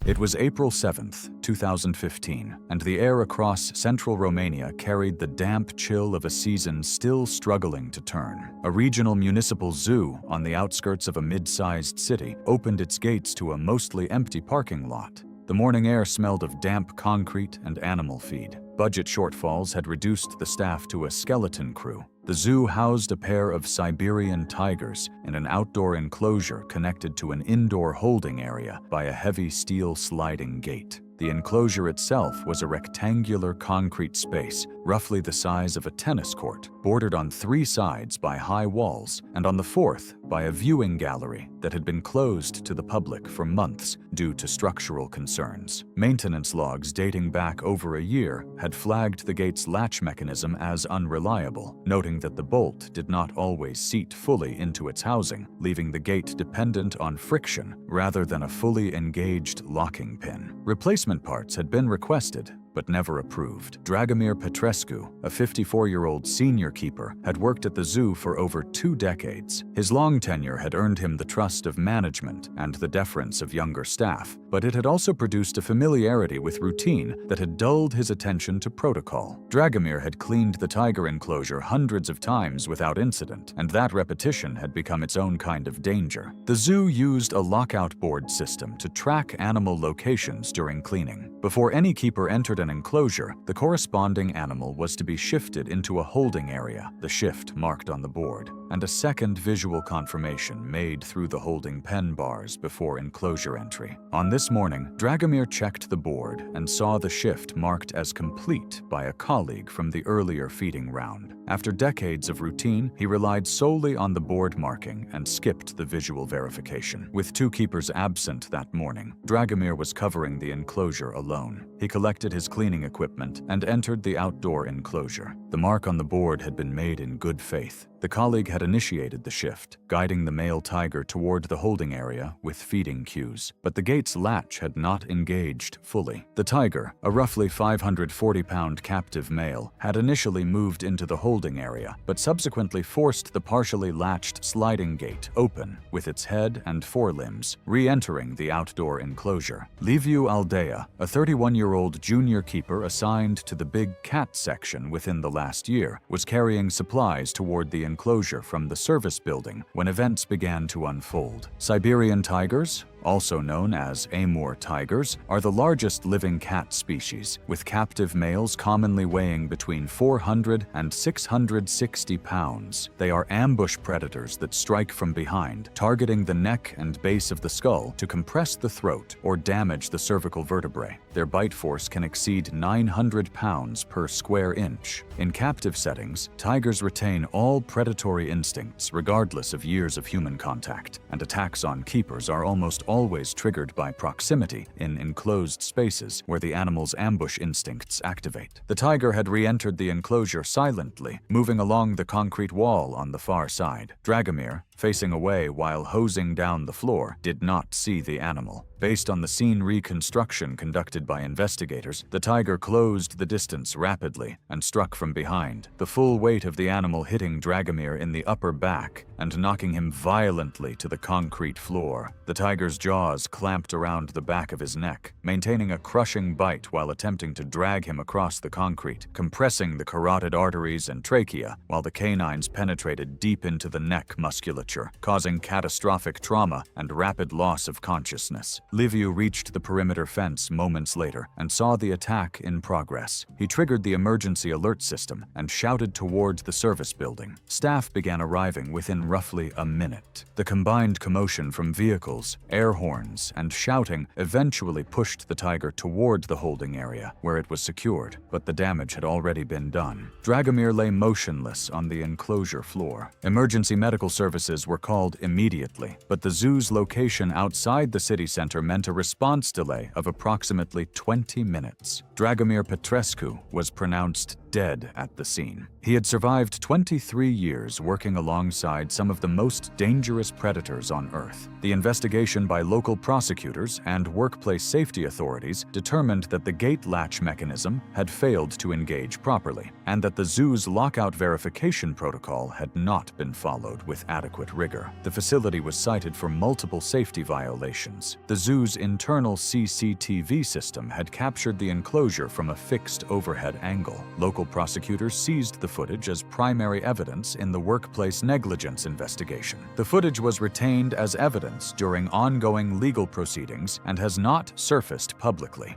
It was April 7th, 2015, and the air across central Romania carried the damp chill of a season still struggling to turn. A regional municipal zoo on the outskirts of a mid-sized city opened its gates to a mostly empty parking lot. The morning air smelled of damp concrete and animal feed. Budget shortfalls had reduced the staff to a skeleton crew. The zoo housed a pair of Siberian tigers in an outdoor enclosure connected to an indoor holding area by a heavy steel sliding gate. The enclosure itself was a rectangular concrete space, roughly the size of a tennis court, bordered on 3 sides by high walls, and on the 4th by a viewing gallery that had been closed to the public for months due to structural concerns. Maintenance logs dating back over a year had flagged the gate's latch mechanism as unreliable, noting that the bolt did not always seat fully into its housing, leaving the gate dependent on friction rather than a fully engaged locking pin. Replacement parts had been requested, but never approved. Dragomir Petrescu, a 54-year-old senior keeper, had worked at the zoo for over 2 decades. His long tenure had earned him the trust of management and the deference of younger staff, but it had also produced a familiarity with routine that had dulled his attention to protocol. Dragomir had cleaned the tiger enclosure hundreds of times without incident, and that repetition had become its own kind of danger. The zoo used a lockout board system to track animal locations during cleaning. Before any keeper entered an enclosure, the corresponding animal was to be shifted into a holding area, the shift marked on the board, and a second visual confirmation made through the holding pen bars before enclosure entry. On this morning, Dragomir checked the board and saw the shift marked as complete by a colleague from the earlier feeding round. After decades of routine, he relied solely on the board marking and skipped the visual verification. With 2 keepers absent that morning, Dragomir was covering the enclosure alone. He collected his cleaning equipment and entered the outdoor enclosure. The mark on the board had been made in good faith. The colleague had initiated the shift, guiding the male tiger toward the holding area with feeding cues, but the gate's latch had not engaged fully. The tiger, a roughly 540-pound captive male, had initially moved into the holding area, but subsequently forced the partially latched sliding gate open with its head and forelimbs, re-entering the outdoor enclosure. Liviu Aldea, a 31-year-old junior keeper assigned to the big cat section within the last year, was carrying supplies toward the enclosure from the service building when events began to unfold. Siberian tigers, also known as Amur tigers, are the largest living cat species, with captive males commonly weighing between 400 and 660 pounds. They are ambush predators that strike from behind, targeting the neck and base of the skull to compress the throat or damage the cervical vertebrae. Their bite force can exceed 900 pounds per square inch. In captive settings, tigers retain all predatory instincts regardless of years of human contact, and attacks on keepers are almost always triggered by proximity in enclosed spaces where the animal's ambush instincts activate. The tiger had re-entered the enclosure silently, moving along the concrete wall on the far side. Dragomir, facing away while hosing down the floor, did not see the animal. Based on the scene reconstruction conducted by investigators, the tiger closed the distance rapidly and struck from behind, the full weight of the animal hitting Dragomir in the upper back and knocking him violently to the concrete floor. The tiger's jaws clamped around the back of his neck, maintaining a crushing bite while attempting to drag him across the concrete, compressing the carotid arteries and trachea, while the canines penetrated deep into the neck musculature, causing catastrophic trauma and rapid loss of consciousness. Liviu reached the perimeter fence moments later and saw the attack in progress. He triggered the emergency alert system and shouted towards the service building. Staff began arriving within roughly a minute. The combined commotion from vehicles, air horns, and shouting eventually pushed the tiger toward the holding area, where it was secured, but the damage had already been done. Dragomir lay motionless on the enclosure floor. Emergency medical services were called immediately, but the zoo's location outside the city center meant a response delay of approximately 20 minutes. Dragomir Petrescu was pronounced dead at the scene. He had survived 23 years working alongside some of the most dangerous predators on Earth. The investigation by local prosecutors and workplace safety authorities determined that the gate latch mechanism had failed to engage properly, and that the zoo's lockout verification protocol had not been followed with adequate rigor. The facility was cited for multiple safety violations. The zoo's internal CCTV system had captured the enclosure from a fixed overhead angle. Local prosecutors seized the footage as primary evidence in the workplace negligence investigation. The footage was retained as evidence during ongoing legal proceedings and has not surfaced publicly.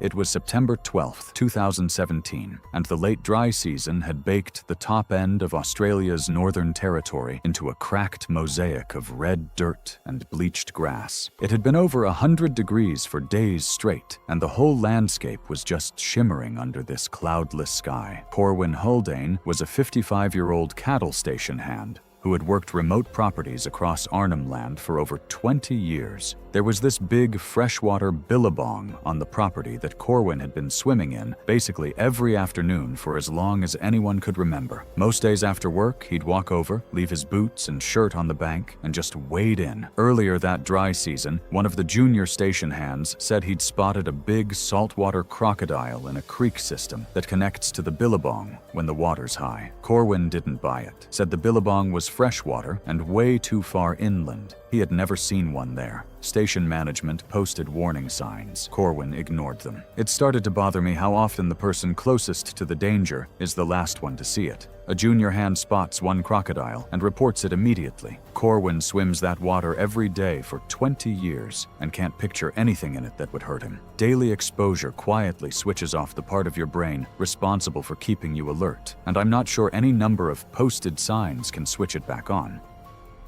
It was September 12, 2017, and the late dry season had baked the top end of Australia's Northern Territory into a cracked mosaic of red dirt and bleached grass. It had been over 100 degrees for days straight, and the whole landscape was just shimmering under this cloudless sky. Corwin Haldane was a 55-year-old cattle station hand who had worked remote properties across Arnhem Land for over 20 years. There was this big freshwater billabong on the property that Corwin had been swimming in basically every afternoon for as long as anyone could remember. Most days after work, he'd walk over, leave his boots and shirt on the bank, and just wade in. Earlier that dry season, one of the junior station hands said he'd spotted a big saltwater crocodile in a creek system that connects to the billabong when the water's high. Corwin didn't buy it, said the billabong was freshwater and way too far inland. He had never seen one there. Station management posted warning signs. Corwin ignored them. It started to bother me how often the person closest to the danger is the last one to see it. A junior hand spots one crocodile and reports it immediately. Corwin swims that water every day for 20 years and can't picture anything in it that would hurt him. Daily exposure quietly switches off the part of your brain responsible for keeping you alert, and I'm not sure any number of posted signs can switch it back on.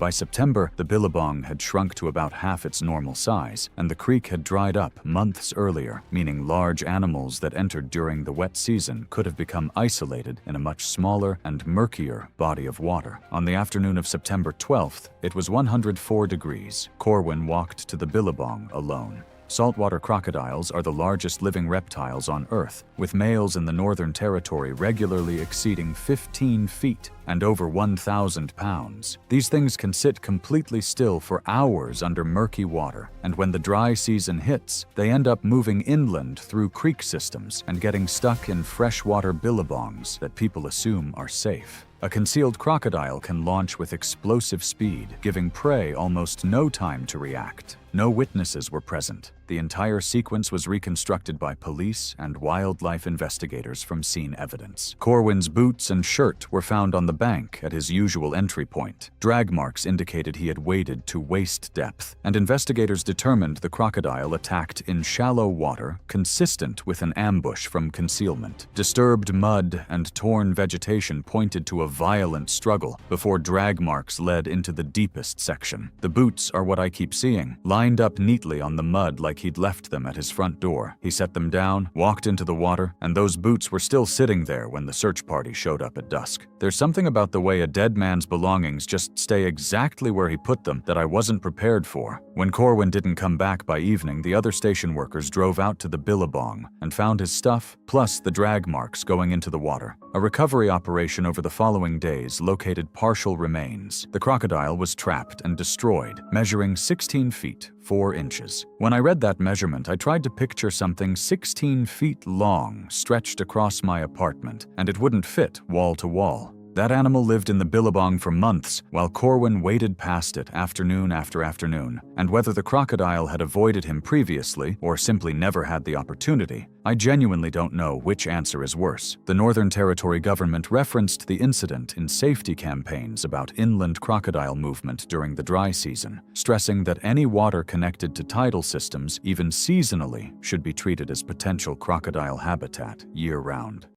By September, the billabong had shrunk to about half its normal size, and the creek had dried up months earlier, meaning large animals that entered during the wet season could have become isolated in a much smaller and murkier body of water. On the afternoon of September 12th, it was 104 degrees. Corwin walked to the billabong alone. Saltwater crocodiles are the largest living reptiles on Earth, with males in the Northern Territory regularly exceeding 15 feet and over 1,000 pounds. These things can sit completely still for hours under murky water, and when the dry season hits, they end up moving inland through creek systems and getting stuck in freshwater billabongs that people assume are safe. A concealed crocodile can launch with explosive speed, giving prey almost no time to react. No witnesses were present. The entire sequence was reconstructed by police and wildlife investigators from scene evidence. Corwin's boots and shirt were found on the bank at his usual entry point. Drag marks indicated he had waded to waist depth, and investigators determined the crocodile attacked in shallow water consistent with an ambush from concealment. Disturbed mud and torn vegetation pointed to a violent struggle before drag marks led into the deepest section. The boots are what I keep seeing, lined up neatly on the mud like he'd left them at his front door. He set them down, walked into the water, and those boots were still sitting there when the search party showed up at dusk. There's something about the way a dead man's belongings just stay exactly where he put them that I wasn't prepared for. When Corwin didn't come back by evening, the other station workers drove out to the billabong and found his stuff, plus the drag marks going into the water. A recovery operation over the following days located partial remains. The crocodile was trapped and destroyed, measuring 16 feet, 4 inches. When I read that measurement, I tried to picture something 16 feet long stretched across my apartment, and it wouldn't fit wall to wall. That animal lived in the billabong for months, while Corwin waded past it afternoon after afternoon, and whether the crocodile had avoided him previously or simply never had the opportunity, I genuinely don't know which answer is worse. The Northern Territory government referenced the incident in safety campaigns about inland crocodile movement during the dry season, stressing that any water connected to tidal systems, even seasonally, should be treated as potential crocodile habitat year-round.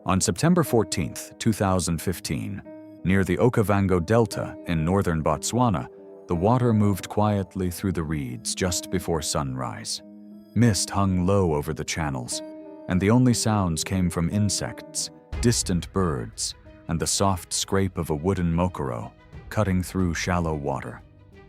On September 14, 2015, near the Okavango Delta in northern Botswana, the water moved quietly through the reeds just before sunrise. Mist hung low over the channels, and the only sounds came from insects, distant birds, and the soft scrape of a wooden mokoro cutting through shallow water.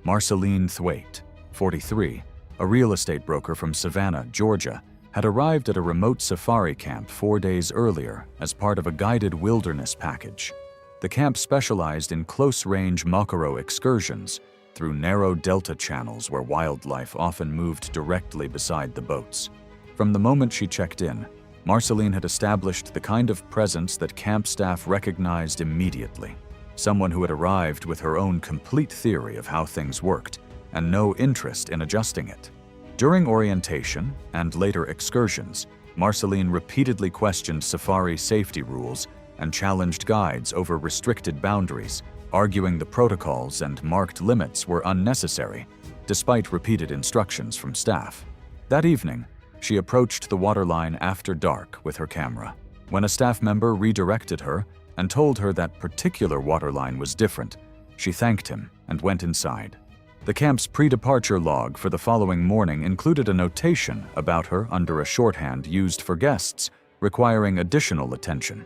Marceline Thwaite, 43, a real estate broker from Savannah, Georgia, had arrived at a remote safari camp 4 days earlier as part of a guided wilderness package. The camp specialized in close-range mokoro excursions through narrow delta channels where wildlife often moved directly beside the boats. From the moment she checked in, Marceline had established the kind of presence that camp staff recognized immediately. Someone who had arrived with her own complete theory of how things worked and no interest in adjusting it. During orientation and later excursions, Marceline repeatedly questioned safari safety rules and challenged guides over restricted boundaries, arguing the protocols and marked limits were unnecessary, despite repeated instructions from staff. That evening, she approached the waterline after dark with her camera. When a staff member redirected her and told her that particular waterline was different, she thanked him and went inside. The camp's pre-departure log for the following morning included a notation about her under a shorthand used for guests, requiring additional attention.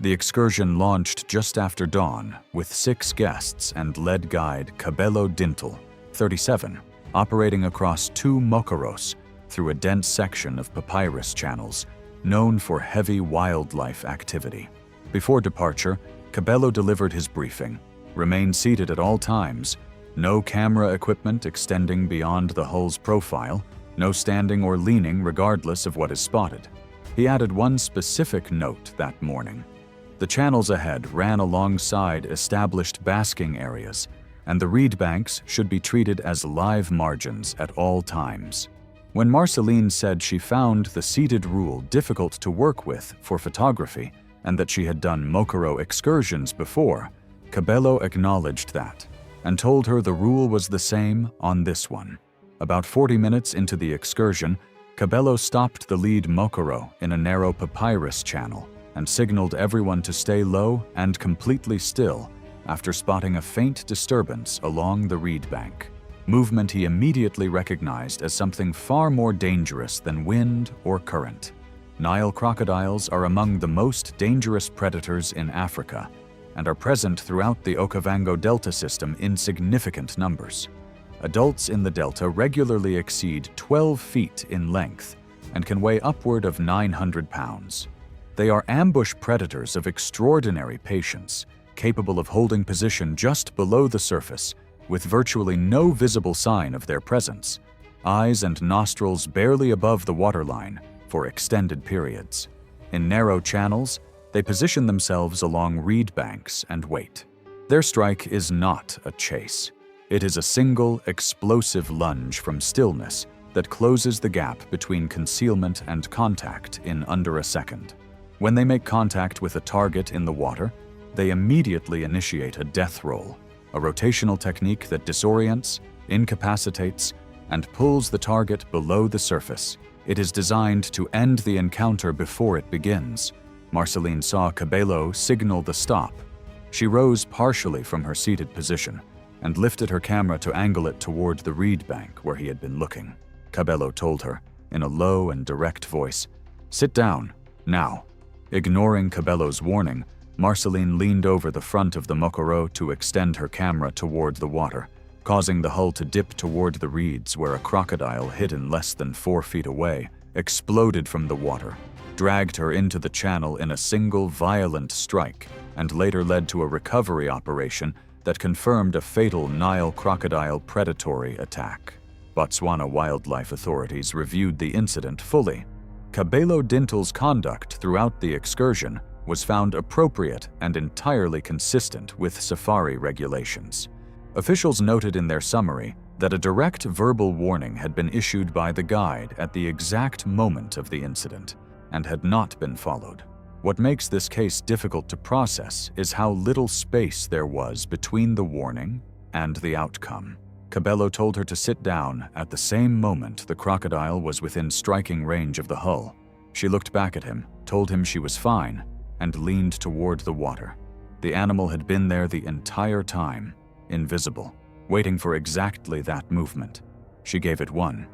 The excursion launched just after dawn, with 6 guests and lead guide Kabelo Dintle, 37, operating across 2 mokoros through a dense section of papyrus channels, known for heavy wildlife activity. Before departure, Kabelo delivered his briefing. Remain seated at all times. No camera equipment extending beyond the hull's profile, no standing or leaning regardless of what is spotted. He added one specific note that morning. The channels ahead ran alongside established basking areas, and the reed banks should be treated as live margins at all times. When Marceline said she found the seated rule difficult to work with for photography and that she had done mokoro excursions before, Kabelo acknowledged that and told her the rule was the same on this one. About 40 minutes into the excursion, Kabelo stopped the lead mokoro in a narrow papyrus channel and signaled everyone to stay low and completely still after spotting a faint disturbance along the reed bank. Movement he immediately recognized as something far more dangerous than wind or current. Nile crocodiles are among the most dangerous predators in Africa and are present throughout the Okavango Delta system in significant numbers. Adults in the delta regularly exceed 12 feet in length and can weigh upward of 900 pounds. They are ambush predators of extraordinary patience, capable of holding position just below the surface, with virtually no visible sign of their presence, eyes and nostrils barely above the waterline for extended periods. In narrow channels, they position themselves along reed banks and wait. Their strike is not a chase. It is a single, explosive lunge from stillness that closes the gap between concealment and contact in under a second. When they make contact with a target in the water, they immediately initiate a death roll, a rotational technique that disorients, incapacitates, and pulls the target below the surface. It is designed to end the encounter before it begins. Marceline saw Cabello signal the stop. She rose partially from her seated position and lifted her camera to angle it toward the reed bank where he had been looking. Cabello told her, in a low and direct voice, "Sit down, now." Ignoring Cabello's warning, Marceline leaned over the front of the Mokoro to extend her camera toward the water, causing the hull to dip toward the reeds where a crocodile hidden less than 4 feet away exploded from the water, dragged her into the channel in a single violent strike, and later led to a recovery operation that confirmed a fatal Nile crocodile predatory attack. Botswana wildlife authorities reviewed the incident fully. Cabello Dintel's conduct throughout the excursion was found appropriate and entirely consistent with safari regulations. Officials noted in their summary that a direct verbal warning had been issued by the guide at the exact moment of the incident and had not been followed. What makes this case difficult to process is how little space there was between the warning and the outcome. Cabello told her to sit down at the same moment the crocodile was within striking range of the hull. She looked back at him, told him she was fine, and leaned toward the water. The animal had been there the entire time, invisible, waiting for exactly that movement. She gave it one.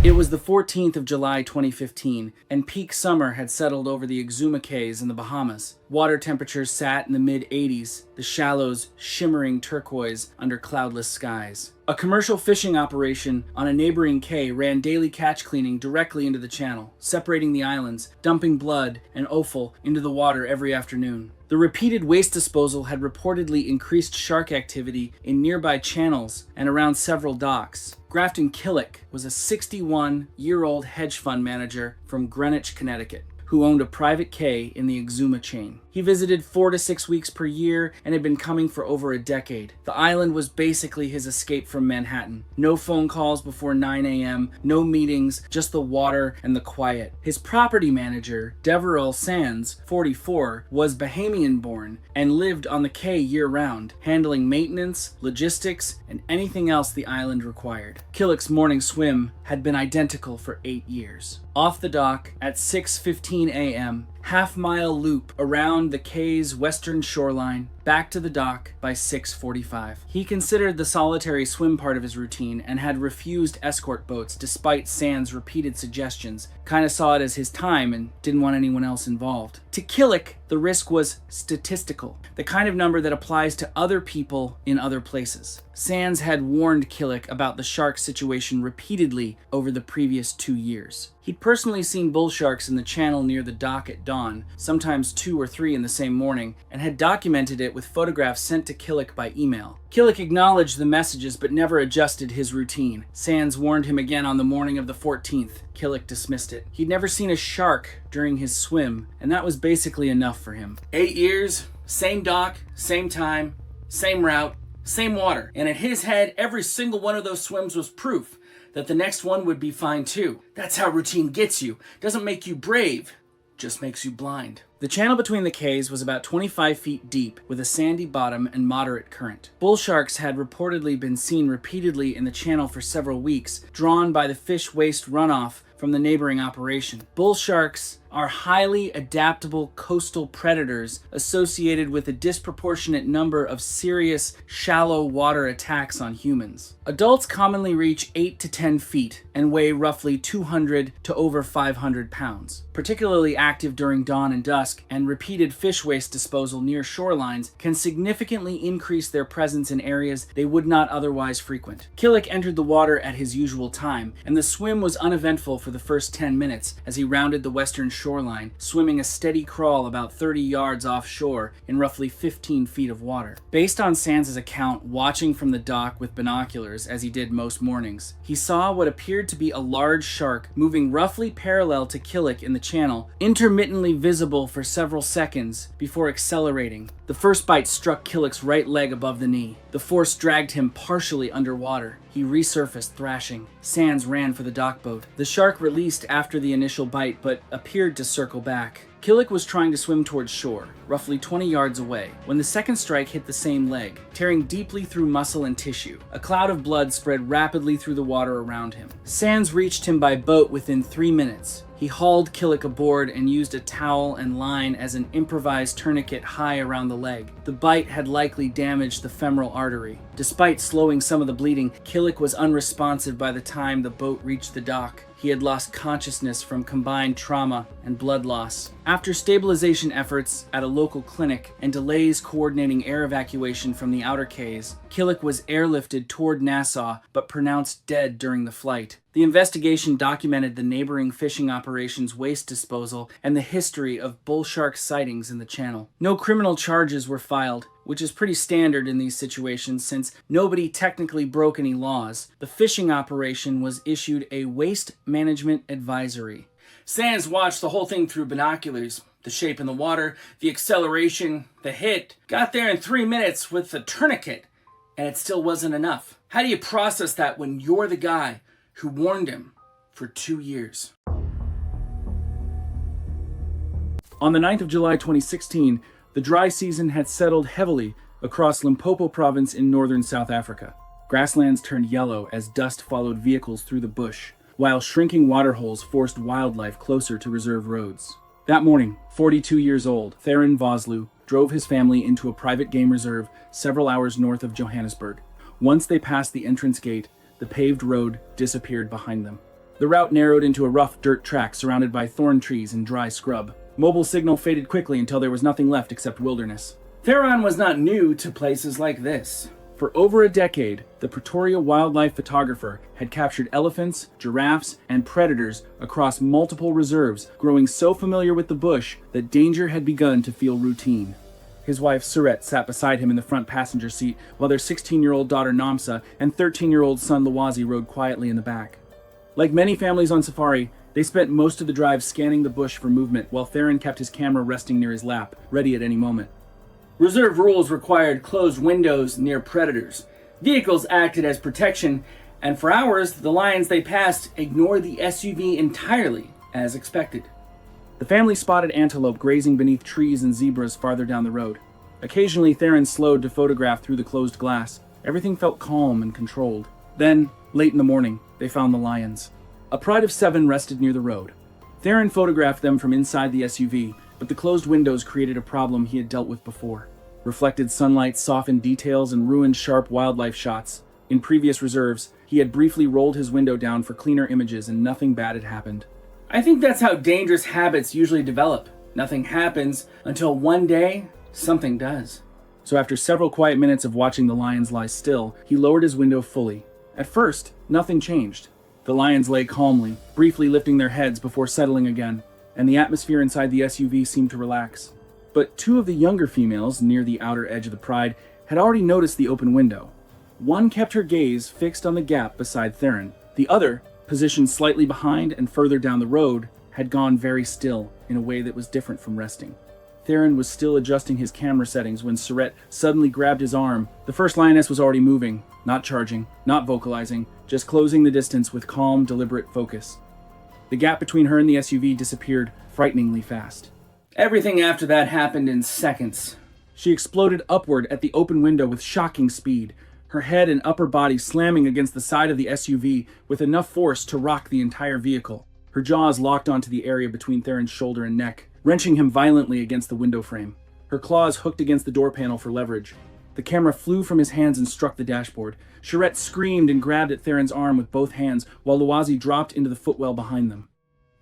It was the 14th of July 2015, and peak summer had settled over the Exuma Cays in the Bahamas. Water temperatures sat in the mid-80s, the shallows shimmering turquoise under cloudless skies. A commercial fishing operation on a neighboring cay ran daily catch cleaning directly into the channel, separating the islands, dumping blood and offal into the water every afternoon. The repeated waste disposal had reportedly increased shark activity in nearby channels and around several docks. Grafton Killick was a 61-year-old hedge fund manager from Greenwich, Connecticut, who owned a private cay in the Exuma chain. He visited 4 to 6 weeks per year and had been coming for over a decade. The island was basically his escape from Manhattan. No phone calls before 9 a.m., no meetings, just the water and the quiet. His property manager, Deverell Sands, 44, was Bahamian-born and lived on the cay year-round, handling maintenance, logistics, and anything else the island required. Killick's morning swim had been identical for 8 years. Off the dock at 6:15 a.m., half-mile loop around the cay's western shoreline, back to the dock by 6:45. He considered the solitary swim part of his routine and had refused escort boats despite Sands' repeated suggestions. Kinda saw it as his time and didn't want anyone else involved. To Killick, the risk was statistical, the kind of number that applies to other people in other places. Sands had warned Killick about the shark situation repeatedly over the previous 2 years. He'd personally seen bull sharks in the channel near the dock at dawn, sometimes 2 or 3 in the same morning, and had documented it with photographs sent to Killick by email. Killick acknowledged the messages but never adjusted his routine. Sands warned him again on the morning of the 14th. Killick dismissed it. He'd never seen a shark during his swim, and that was basically enough for him. 8 years, same dock, same time, same route, same water. And in his head, every single one of those swims was proof that the next one would be fine too. That's how routine gets you. Doesn't make you brave, just makes you blind. The channel between the cays was about 25 feet deep with a sandy bottom and moderate current. Bull sharks had reportedly been seen repeatedly in the channel for several weeks, drawn by the fish waste runoff from the neighboring operation. Bull sharks are highly adaptable coastal predators associated with a disproportionate number of serious shallow water attacks on humans. Adults commonly reach 8 to 10 feet and weigh roughly 200 to over 500 pounds. Particularly active during dawn and dusk, and repeated fish waste disposal near shorelines can significantly increase their presence in areas they would not otherwise frequent. Killick entered the water at his usual time, and the swim was uneventful for the first 10 minutes as he rounded the western shoreline, swimming a steady crawl about 30 yards offshore in roughly 15 feet of water. Based on Sands' account, watching from the dock with binoculars, as he did most mornings, he saw what appeared to be a large shark moving roughly parallel to Killick in the channel, intermittently visible for several seconds before accelerating. The first bite struck Killick's right leg above the knee. The force dragged him partially underwater. He resurfaced, thrashing. Sands ran for the dock boat. The shark released after the initial bite, but appeared to circle back. Killick was trying to swim towards shore, roughly 20 yards away, when the second strike hit the same leg, tearing deeply through muscle and tissue. A cloud of blood spread rapidly through the water around him. Sands reached him by boat within 3 minutes. He hauled Killick aboard and used a towel and line as an improvised tourniquet high around the leg. The bite had likely damaged the femoral artery. Despite slowing some of the bleeding, Killick was unresponsive by the time the boat reached the dock. He had lost consciousness from combined trauma and blood loss. After stabilization efforts at a local clinic and delays coordinating air evacuation from the outer quays, Killick was airlifted toward Nassau but pronounced dead during the flight. The investigation documented the neighboring fishing operation's waste disposal and the history of bull shark sightings in the channel. No criminal charges were filed, which is pretty standard in these situations since nobody technically broke any laws. The fishing operation was issued a waste management advisory. Sands watched the whole thing through binoculars. The shape in the water, the acceleration, the hit. Got there in 3 minutes with the tourniquet, and it still wasn't enough. How do you process that when you're the guy who warned him for 2 years? On the 9th of July 2016, the dry season had settled heavily across Limpopo province in northern South Africa. Grasslands turned yellow as dust followed vehicles through the bush, while shrinking waterholes forced wildlife closer to reserve roads. That morning, 42 years old, Theron Vosloo drove his family into a private game reserve several hours north of Johannesburg. Once they passed the entrance gate, the paved road disappeared behind them. The route narrowed into a rough dirt track surrounded by thorn trees and dry scrub. Mobile signal faded quickly until there was nothing left except wilderness. Theron was not new to places like this. For over a decade, the Pretoria wildlife photographer had captured elephants, giraffes, and predators across multiple reserves, growing so familiar with the bush that danger had begun to feel routine. His wife, Surette, sat beside him in the front passenger seat, while their 16-year-old daughter, Namsa, and 13-year-old son, Lwazi, rode quietly in the back. Like many families on safari, they spent most of the drive scanning the bush for movement, while Theron kept his camera resting near his lap, ready at any moment. Reserve rules required closed windows near predators. Vehicles acted as protection, and for hours, the lions they passed ignored the SUV entirely, as expected. The family spotted antelope grazing beneath trees and zebras farther down the road. Occasionally, Theron slowed to photograph through the closed glass. Everything felt calm and controlled. Then, late in the morning, they found the lions. A pride of 7 rested near the road. Theron photographed them from inside the SUV, but the closed windows created a problem he had dealt with before. Reflected sunlight softened details and ruined sharp wildlife shots. In previous reserves, he had briefly rolled his window down for cleaner images and nothing bad had happened. I think that's how dangerous habits usually develop. Nothing happens until one day, something does. So after several quiet minutes of watching the lions lie still, he lowered his window fully. At first, nothing changed. The lions lay calmly, briefly lifting their heads before settling again, and the atmosphere inside the SUV seemed to relax. But 2 of the younger females, near the outer edge of the pride, had already noticed the open window. One kept her gaze fixed on the gap beside Theron. The other, positioned slightly behind and further down the road, had gone very still, in a way that was different from resting. Theron was still adjusting his camera settings when Surette suddenly grabbed his arm. The first lioness was already moving, not charging, not vocalizing, just closing the distance with calm, deliberate focus. The gap between her and the SUV disappeared frighteningly fast. Everything after that happened in seconds. She exploded upward at the open window with shocking speed, her head and upper body slamming against the side of the SUV with enough force to rock the entire vehicle. Her jaws locked onto the area between Theron's shoulder and neck, wrenching him violently against the window frame. Her claws hooked against the door panel for leverage. The camera flew from his hands and struck the dashboard. Surette screamed and grabbed at Theron's arm with both hands, while Lwazi dropped into the footwell behind them.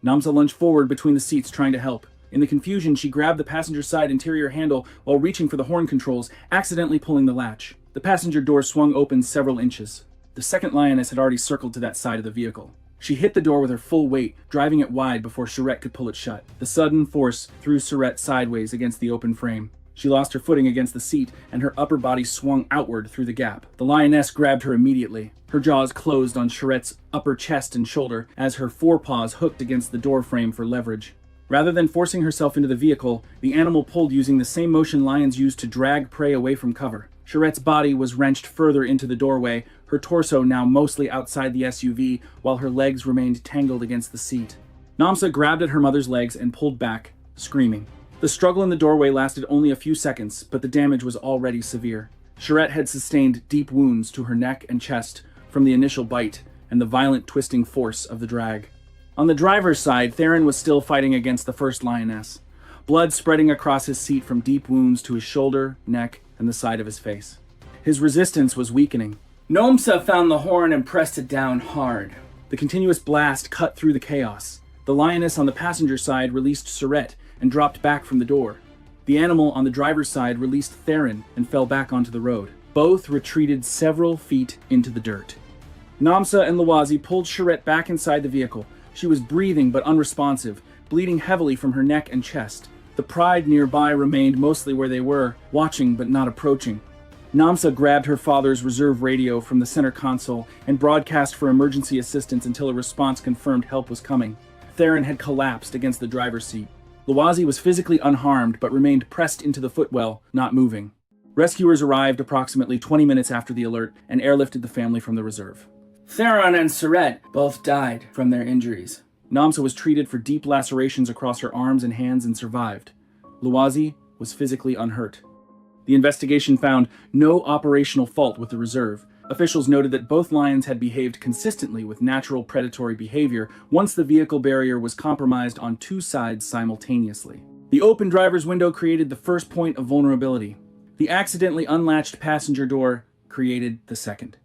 Namsa lunged forward between the seats, trying to help. In the confusion, she grabbed the passenger side interior handle while reaching for the horn controls, accidentally pulling the latch. The passenger door swung open several inches. The second lioness had already circled to that side of the vehicle. She hit the door with her full weight, driving it wide before Charette could pull it shut. The sudden force threw Charette sideways against the open frame. She lost her footing against the seat, and her upper body swung outward through the gap. The lioness grabbed her immediately. Her jaws closed on Charette's upper chest and shoulder as her forepaws hooked against the door frame for leverage. Rather than forcing herself into the vehicle, the animal pulled using the same motion lions use to drag prey away from cover. Charette's body was wrenched further into the doorway, her torso now mostly outside the SUV, while her legs remained tangled against the seat. Namsa grabbed at her mother's legs and pulled back, screaming. The struggle in the doorway lasted only a few seconds, but the damage was already severe. Charette had sustained deep wounds to her neck and chest from the initial bite and the violent twisting force of the drag. On the driver's side, Theron was still fighting against the first lioness, blood spreading across his seat from deep wounds to his shoulder, neck, and the side of his face. His resistance was weakening. Nomsa found the horn and pressed it down hard. The continuous blast cut through the chaos. The lioness on the passenger side released Charette and dropped back from the door. The animal on the driver's side released Theron and fell back onto the road. Both retreated several feet into the dirt. Namsa and Lawazi pulled Charette back inside the vehicle. She was breathing but unresponsive, bleeding heavily from her neck and chest. The Pride nearby remained mostly where they were, watching but not approaching. Namsa grabbed her father's reserve radio from the center console and broadcast for emergency assistance until a response confirmed help was coming. Theron had collapsed against the driver's seat. Lawazi was physically unharmed but remained pressed into the footwell, not moving. Rescuers arrived approximately 20 minutes after the alert and airlifted the family from the reserve. Theron and Charette both died from their injuries. Namsa was treated for deep lacerations across her arms and hands and survived. Lawazi was physically unhurt. The investigation found no operational fault with the reserve. Officials noted that both lions had behaved consistently with natural predatory behavior once the vehicle barrier was compromised on two sides simultaneously. The open driver's window created the first point of vulnerability. The accidentally unlatched passenger door created the second.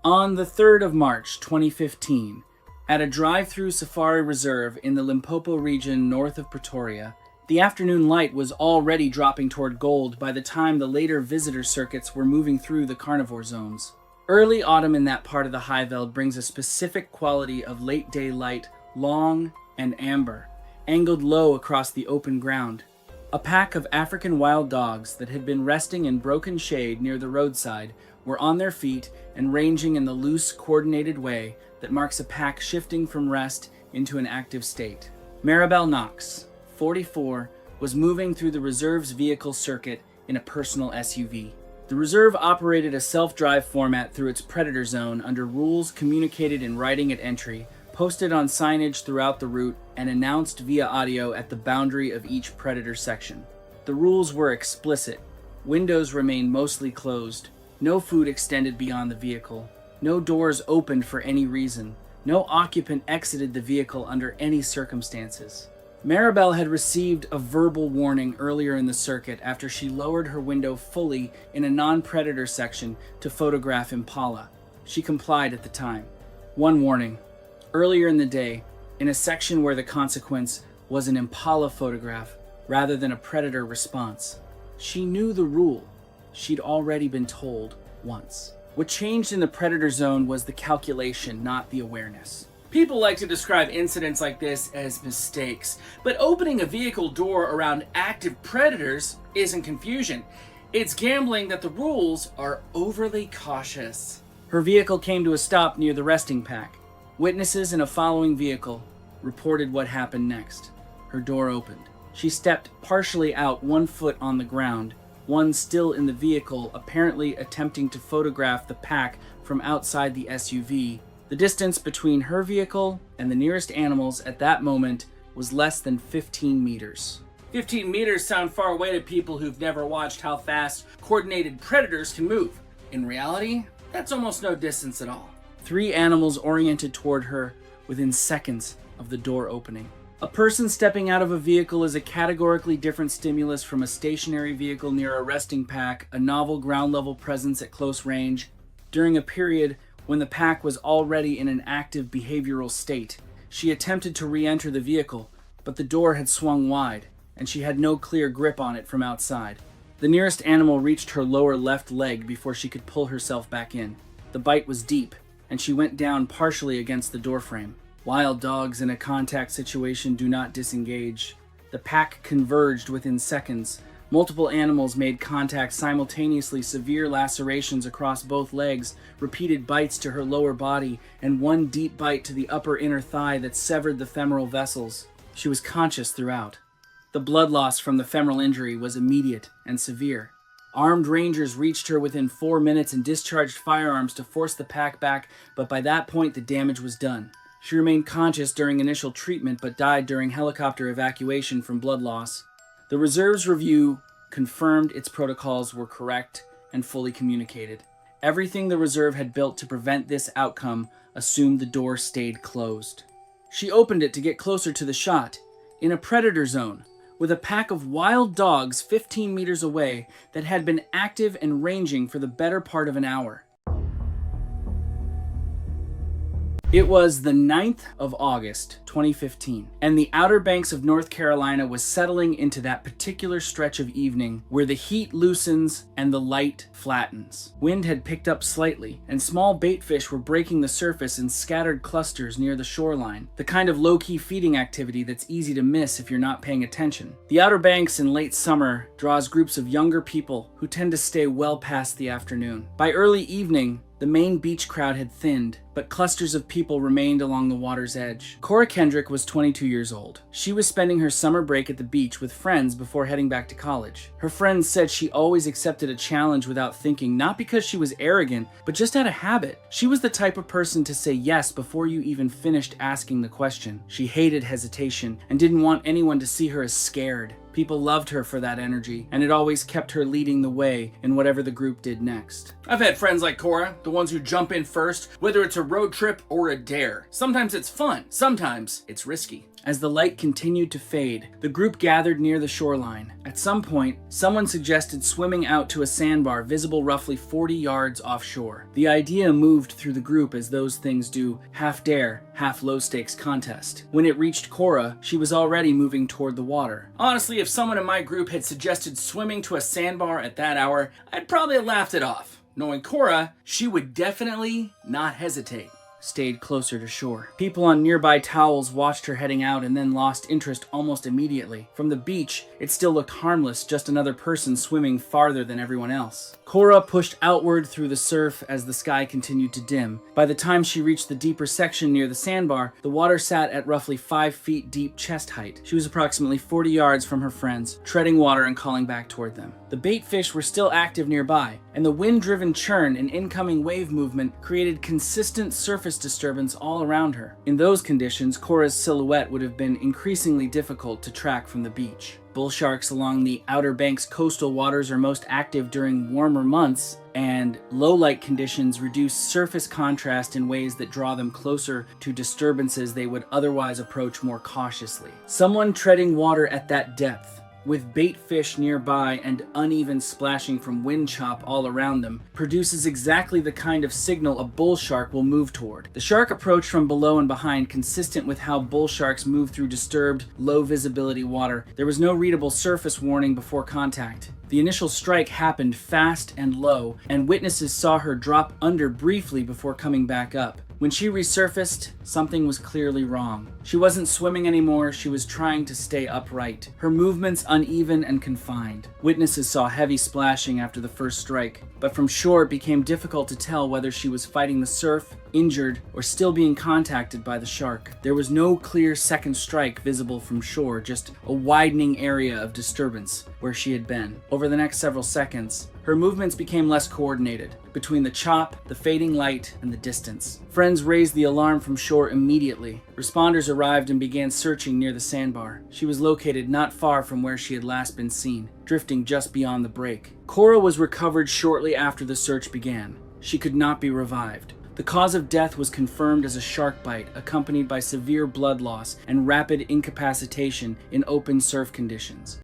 On the 3rd of March 2015, at a drive-through safari reserve in the Limpopo region north of Pretoria, the afternoon light was already dropping toward gold by the time the later visitor circuits were moving through the carnivore zones. Early autumn in that part of the Highveld brings a specific quality of late-day light, long and amber, angled low across the open ground. A pack of African wild dogs that had been resting in broken shade near the roadside were on their feet and ranging in the loose, coordinated way that marks a pack shifting from rest into an active state. Maribel Knox, 44, was moving through the reserve's vehicle circuit in a personal SUV. The reserve operated a self-drive format through its predator zone under rules communicated in writing at entry, posted on signage throughout the route, and announced via audio at the boundary of each predator section. The rules were explicit. Windows remained mostly closed. No food extended beyond the vehicle. No doors opened for any reason. No occupant exited the vehicle under any circumstances. Maribel had received a verbal warning earlier in the circuit after she lowered her window fully in a non-predator section to photograph Impala. She complied at the time. One warning. Earlier in the day, in a section where the consequence was an Impala photograph rather than a predator response. She knew the rule. She'd already been told once. What changed in the predator zone was the calculation, not the awareness. People like to describe incidents like this as mistakes, but opening a vehicle door around active predators isn't confusion. It's gambling that the rules are overly cautious. Her vehicle came to a stop near the resting pack. Witnesses in a following vehicle reported what happened next. Her door opened. She stepped partially out, 1 foot on the ground, one still in the vehicle, apparently attempting to photograph the pack from outside the SUV. The distance between her vehicle and the nearest animals at that moment was less than 15 meters. 15 meters sound far away to people who've never watched how fast coordinated predators can move. In reality, that's almost no distance at all. 3 animals oriented toward her within seconds of the door opening. A person stepping out of a vehicle is a categorically different stimulus from a stationary vehicle near a resting pack, a novel ground-level presence at close range, during a period when the pack was already in an active behavioral state. She attempted to re-enter the vehicle, but the door had swung wide, and she had no clear grip on it from outside. The nearest animal reached her lower left leg before she could pull herself back in. The bite was deep, and she went down partially against the doorframe. Wild dogs in a contact situation do not disengage. The pack converged within seconds. Multiple animals made contact simultaneously, severe lacerations across both legs, repeated bites to her lower body, and one deep bite to the upper inner thigh that severed the femoral vessels. She was conscious throughout. The blood loss from the femoral injury was immediate and severe. Armed rangers reached her within 4 minutes and discharged firearms to force the pack back, but by that point the damage was done. She remained conscious during initial treatment but died during helicopter evacuation from blood loss. The reserve's review confirmed its protocols were correct and fully communicated. Everything the reserve had built to prevent this outcome assumed the door stayed closed. She opened it to get closer to the shot, in a predator zone, with a pack of wild dogs 15 meters away that had been active and ranging for the better part of an hour. It was the 9th of August, 2015, and the Outer Banks of North Carolina was settling into that particular stretch of evening where the heat loosens and the light flattens. Wind had picked up slightly, and small baitfish were breaking the surface in scattered clusters near the shoreline, the kind of low-key feeding activity that's easy to miss if you're not paying attention. The Outer Banks in late summer draws groups of younger people who tend to stay well past the afternoon. By early evening, the main beach crowd had thinned, but clusters of people remained along the water's edge. Cora Kendrick was 22 years old. She was spending her summer break at the beach with friends before heading back to college. Her friends said she always accepted a challenge without thinking, not because she was arrogant, but just out of habit. She was the type of person to say yes before you even finished asking the question. She hated hesitation and didn't want anyone to see her as scared. People loved her for that energy, and it always kept her leading the way in whatever the group did next. I've had friends like Cora, the ones who jump in first, whether it's a road trip or a dare. Sometimes it's fun, sometimes it's risky. As the light continued to fade, the group gathered near the shoreline. At some point, someone suggested swimming out to a sandbar visible roughly 40 yards offshore. The idea moved through the group as those things do, half dare, half low-stakes contest. When it reached Cora, she was already moving toward the water. Honestly, if someone in my group had suggested swimming to a sandbar at that hour, I'd probably have laughed it off. Knowing Cora, she would definitely not hesitate. Stayed closer to shore. People on nearby towels watched her heading out and then lost interest almost immediately. From the beach, it still looked harmless, just another person swimming farther than everyone else. Cora pushed outward through the surf as the sky continued to dim. By the time she reached the deeper section near the sandbar, the water sat at roughly 5 feet deep chest height. She was approximately 40 yards from her friends, treading water and calling back toward them. The bait fish were still active nearby, and the wind-driven churn and incoming wave movement created consistent surface disturbance all around her. In those conditions, Cora's silhouette would have been increasingly difficult to track from the beach. Bull sharks along the Outer Banks coastal waters are most active during warmer months, and low light conditions reduce surface contrast in ways that draw them closer to disturbances they would otherwise approach more cautiously. Someone treading water at that depth, with bait fish nearby and uneven splashing from wind chop all around them, produces exactly the kind of signal a bull shark will move toward. The shark approached from below and behind, consistent with how bull sharks move through disturbed, low visibility water. There was no readable surface warning before contact. The initial strike happened fast and low, and witnesses saw her drop under briefly before coming back up. When she resurfaced, something was clearly wrong. She wasn't swimming anymore, she was trying to stay upright. Her movements uneven and confined. Witnesses saw heavy splashing after the first strike, but from shore it became difficult to tell whether she was fighting the surf, injured, or still being contacted by the shark. There was no clear second strike visible from shore, just a widening area of disturbance where she had been. Over the next several seconds, her movements became less coordinated, between the chop, the fading light, and the distance. Friends raised the alarm from shore immediately. Responders arrived and began searching near the sandbar. She was located not far from where she had last been seen, drifting just beyond the break. Cora was recovered shortly after the search began. She could not be revived. The cause of death was confirmed as a shark bite, accompanied by severe blood loss and rapid incapacitation in open surf conditions.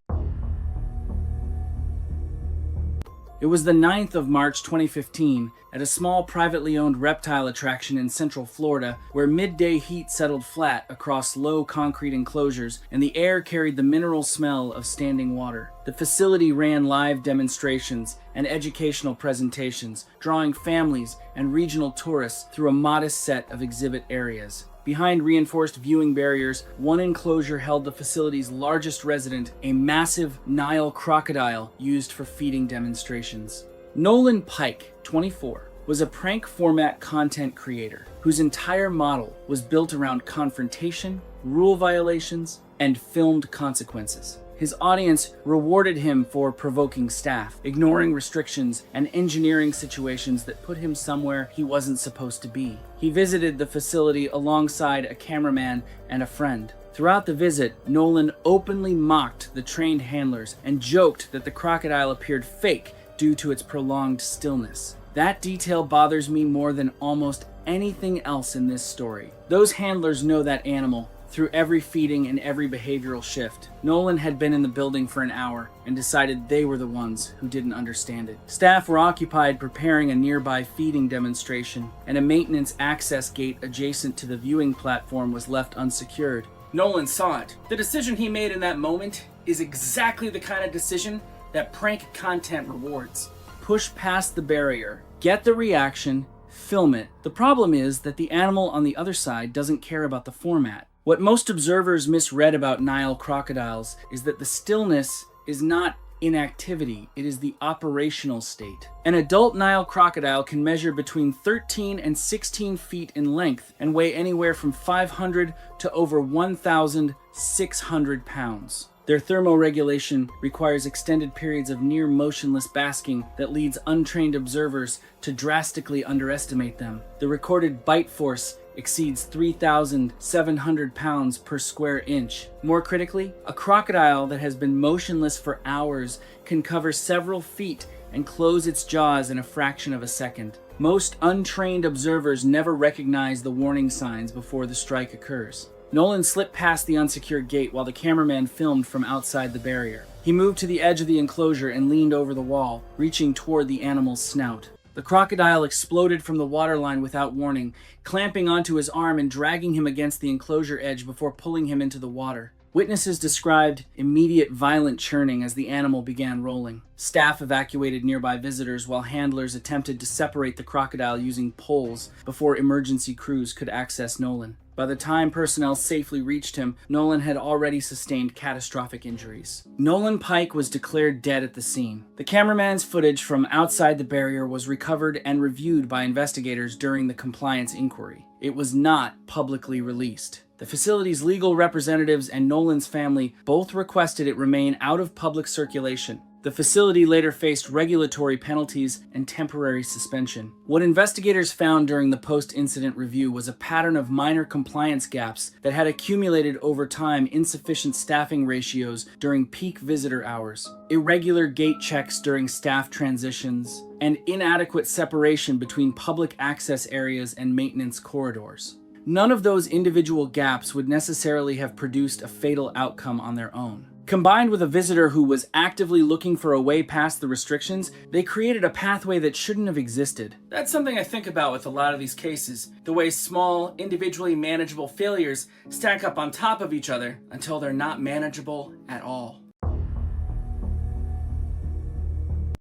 It was the 9th of March 2015 at a small privately owned reptile attraction in Central Florida where midday heat settled flat across low concrete enclosures and the air carried the mineral smell of standing water. The facility ran live demonstrations and educational presentations, drawing families and regional tourists through a modest set of exhibit areas. Behind reinforced viewing barriers, one enclosure held the facility's largest resident, a massive Nile crocodile used for feeding demonstrations. Nolan Pike, 24, was a prank format content creator whose entire model was built around confrontation, rule violations, and filmed consequences. His audience rewarded him for provoking staff, ignoring restrictions, and engineering situations that put him somewhere he wasn't supposed to be. He visited the facility alongside a cameraman and a friend. Throughout the visit, Nolan openly mocked the trained handlers and joked that the crocodile appeared fake due to its prolonged stillness. That detail bothers me more than almost anything else in this story. Those handlers know that animal through every feeding and every behavioral shift. Nolan had been in the building for an hour and decided they were the ones who didn't understand it. Staff were occupied preparing a nearby feeding demonstration, and a maintenance access gate adjacent to the viewing platform was left unsecured. Nolan saw it. The decision he made in that moment is exactly the kind of decision that prank content rewards. Push past the barrier, get the reaction, film it. The problem is that the animal on the other side doesn't care about the format. What most observers misread about Nile crocodiles is that the stillness is not inactivity, it is the operational state. An adult Nile crocodile can measure between 13 and 16 feet in length and weigh anywhere from 500 to over 1,600 pounds. Their thermoregulation requires extended periods of near motionless basking that leads untrained observers to drastically underestimate them. The recorded bite force exceeds 3,700 pounds per square inch. More critically, a crocodile that has been motionless for hours can cover several feet and close its jaws in a fraction of a second. Most untrained observers never recognize the warning signs before the strike occurs. Nolan slipped past the unsecured gate while the cameraman filmed from outside the barrier. He moved to the edge of the enclosure and leaned over the wall, reaching toward the animal's snout. The crocodile exploded from the waterline without warning, clamping onto his arm and dragging him against the enclosure edge before pulling him into the water. Witnesses described immediate violent churning as the animal began rolling. Staff evacuated nearby visitors while handlers attempted to separate the crocodile using poles before emergency crews could access Nolan. By the time personnel safely reached him, Nolan had already sustained catastrophic injuries. Nolan Pike was declared dead at the scene. The cameraman's footage from outside the barrier was recovered and reviewed by investigators during the compliance inquiry. It was not publicly released. The facility's legal representatives and Nolan's family both requested it remain out of public circulation. The facility later faced regulatory penalties and temporary suspension. What investigators found during the post-incident review was a pattern of minor compliance gaps that had accumulated over time insufficient staffing ratios during peak visitor hours, irregular gate checks during staff transitions, and inadequate separation between public access areas and maintenance corridors. None of those individual gaps would necessarily have produced a fatal outcome on their own. Combined with a visitor who was actively looking for a way past the restrictions, they created a pathway that shouldn't have existed. That's something I think about with a lot of these cases, the way small, individually manageable failures stack up on top of each other until they're not manageable at all.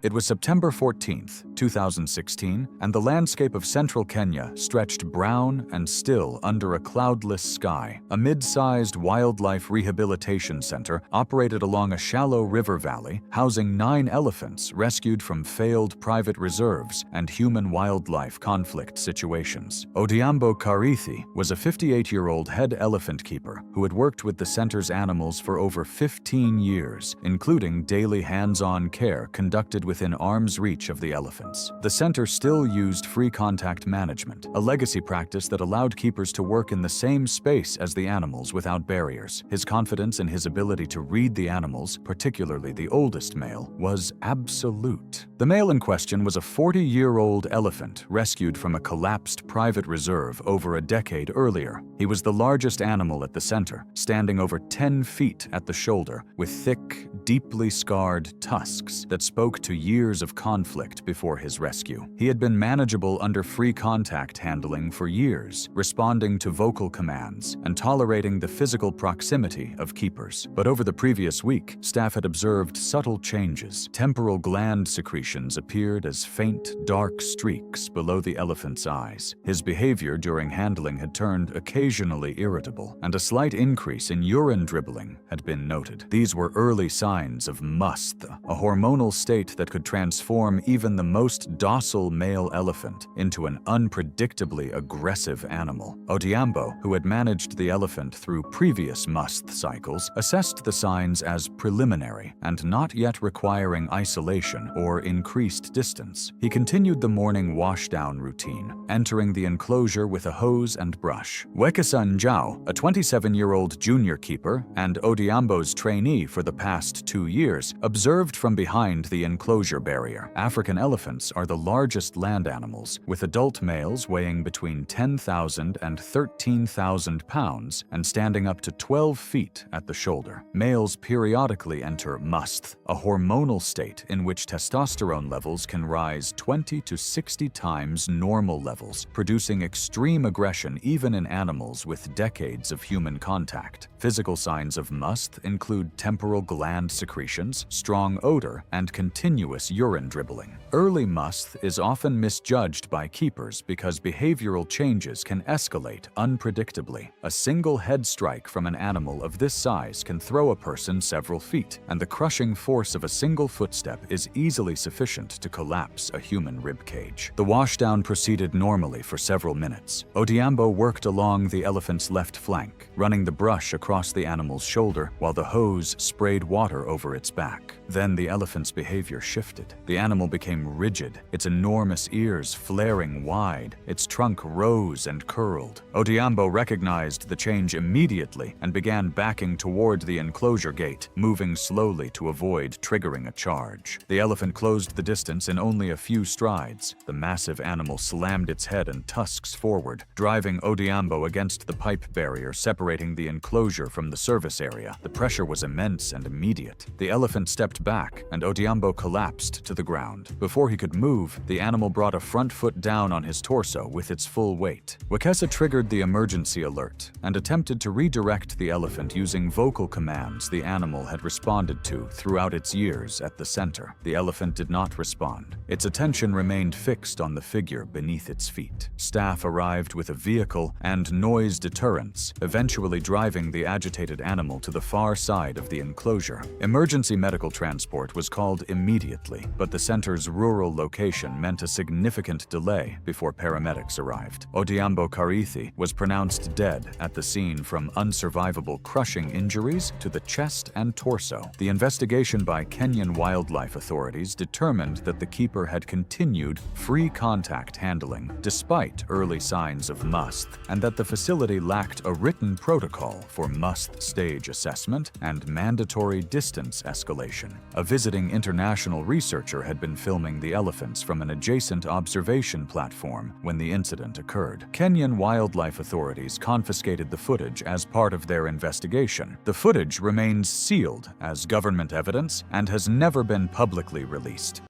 It was September 14th, 2016, and the landscape of central Kenya stretched brown and still under a cloudless sky. A mid-sized wildlife rehabilitation center operated along a shallow river valley, housing 9 elephants rescued from failed private reserves and human-wildlife conflict situations. Odhiambo Karithi was a 58-year-old head elephant keeper who had worked with the center's animals for over 15 years, including daily hands-on care conducted within arm's reach of the elephants. The center still used free contact management, a legacy practice that allowed keepers to work in the same space as the animals without barriers. His confidence in his ability to read the animals, particularly the oldest male, was absolute. The male in question was a 40-year-old elephant rescued from a collapsed private reserve over a decade earlier. He was the largest animal at the center, standing over 10 feet at the shoulder, with thick, deeply scarred tusks that spoke to years of conflict before his rescue. He had been manageable under free contact handling for years, responding to vocal commands and tolerating the physical proximity of keepers. But over the previous week, staff had observed subtle changes. Temporal gland secretions appeared as faint, dark streaks below the elephant's eyes. His behavior during handling had turned occasionally irritable, and a slight increase in urine dribbling had been noted. These were early signs of must, a hormonal state that could transform even the most docile male elephant into an unpredictably aggressive animal. Odhiambo, who had managed the elephant through previous must cycles, assessed the signs as preliminary and not yet requiring isolation or increased distance. He continued the morning washdown routine, entering the enclosure with a hose and brush. Wekasan Zhao, a 27-year-old junior keeper and Odhiambo's trainee for the past 2 years, observed from behind the enclosure barrier. African elephants are the largest land animals, with adult males weighing between 10,000 and 13,000 pounds and standing up to 12 feet at the shoulder. Males periodically enter must, a hormonal state in which testosterone levels can rise 20 to 60 times normal levels, producing extreme aggression even in animals with decades of human contact. Physical signs of must include temporal gland secretions, strong odor, and continuous urine dribbling. Early must is often misjudged by keepers because behavioral changes can escalate unpredictably. A single head strike from an animal of this size can throw a person several feet, and the crushing force of a single footstep is easily sufficient to collapse a human rib cage. The washdown proceeded normally for several minutes. Odhiambo worked along the elephant's left flank, running the brush across the animal's shoulder while the hose sprayed water over its back. Then the elephant's behavior shifted. The animal became rigid, its enormous ears flaring wide. Its trunk rose and curled. Odhiambo recognized the change immediately and began backing toward the enclosure gate, moving slowly to avoid triggering a charge. The elephant closed the distance in only a few strides. The massive animal slammed its head and tusks forward, driving Odhiambo against the pipe barrier separating the enclosure from the service area. The pressure was immense and immediate. The elephant stepped back, and Odhiambo collapsed to the ground. Before he could move, the animal brought a front foot down on his torso with its full weight. Wekesa triggered the emergency alert and attempted to redirect the elephant using vocal commands the animal had responded to throughout its years at the center. The elephant did not respond. Its attention remained fixed on the figure beneath its feet. Staff arrived with a vehicle and noise deterrents, eventually driving the agitated animal to the far side of the enclosure. Emergency medical transport was called immediately, but the center's rural location meant a significant delay before paramedics arrived. Odhiambo Karithi was pronounced dead at the scene from unsurvivable crushing injuries to the chest and torso. The investigation by Kenyan wildlife authorities determined that the keeper had continued free contact handling despite early signs of must, and that the facility lacked a written protocol for must stage assessment and mandatory distance escalation. A visiting international researcher had been filming the elephants from an adjacent observation platform when the incident occurred. Kenyan wildlife authorities confiscated the footage as part of their investigation. The footage remains sealed as government evidence and has never been publicly released.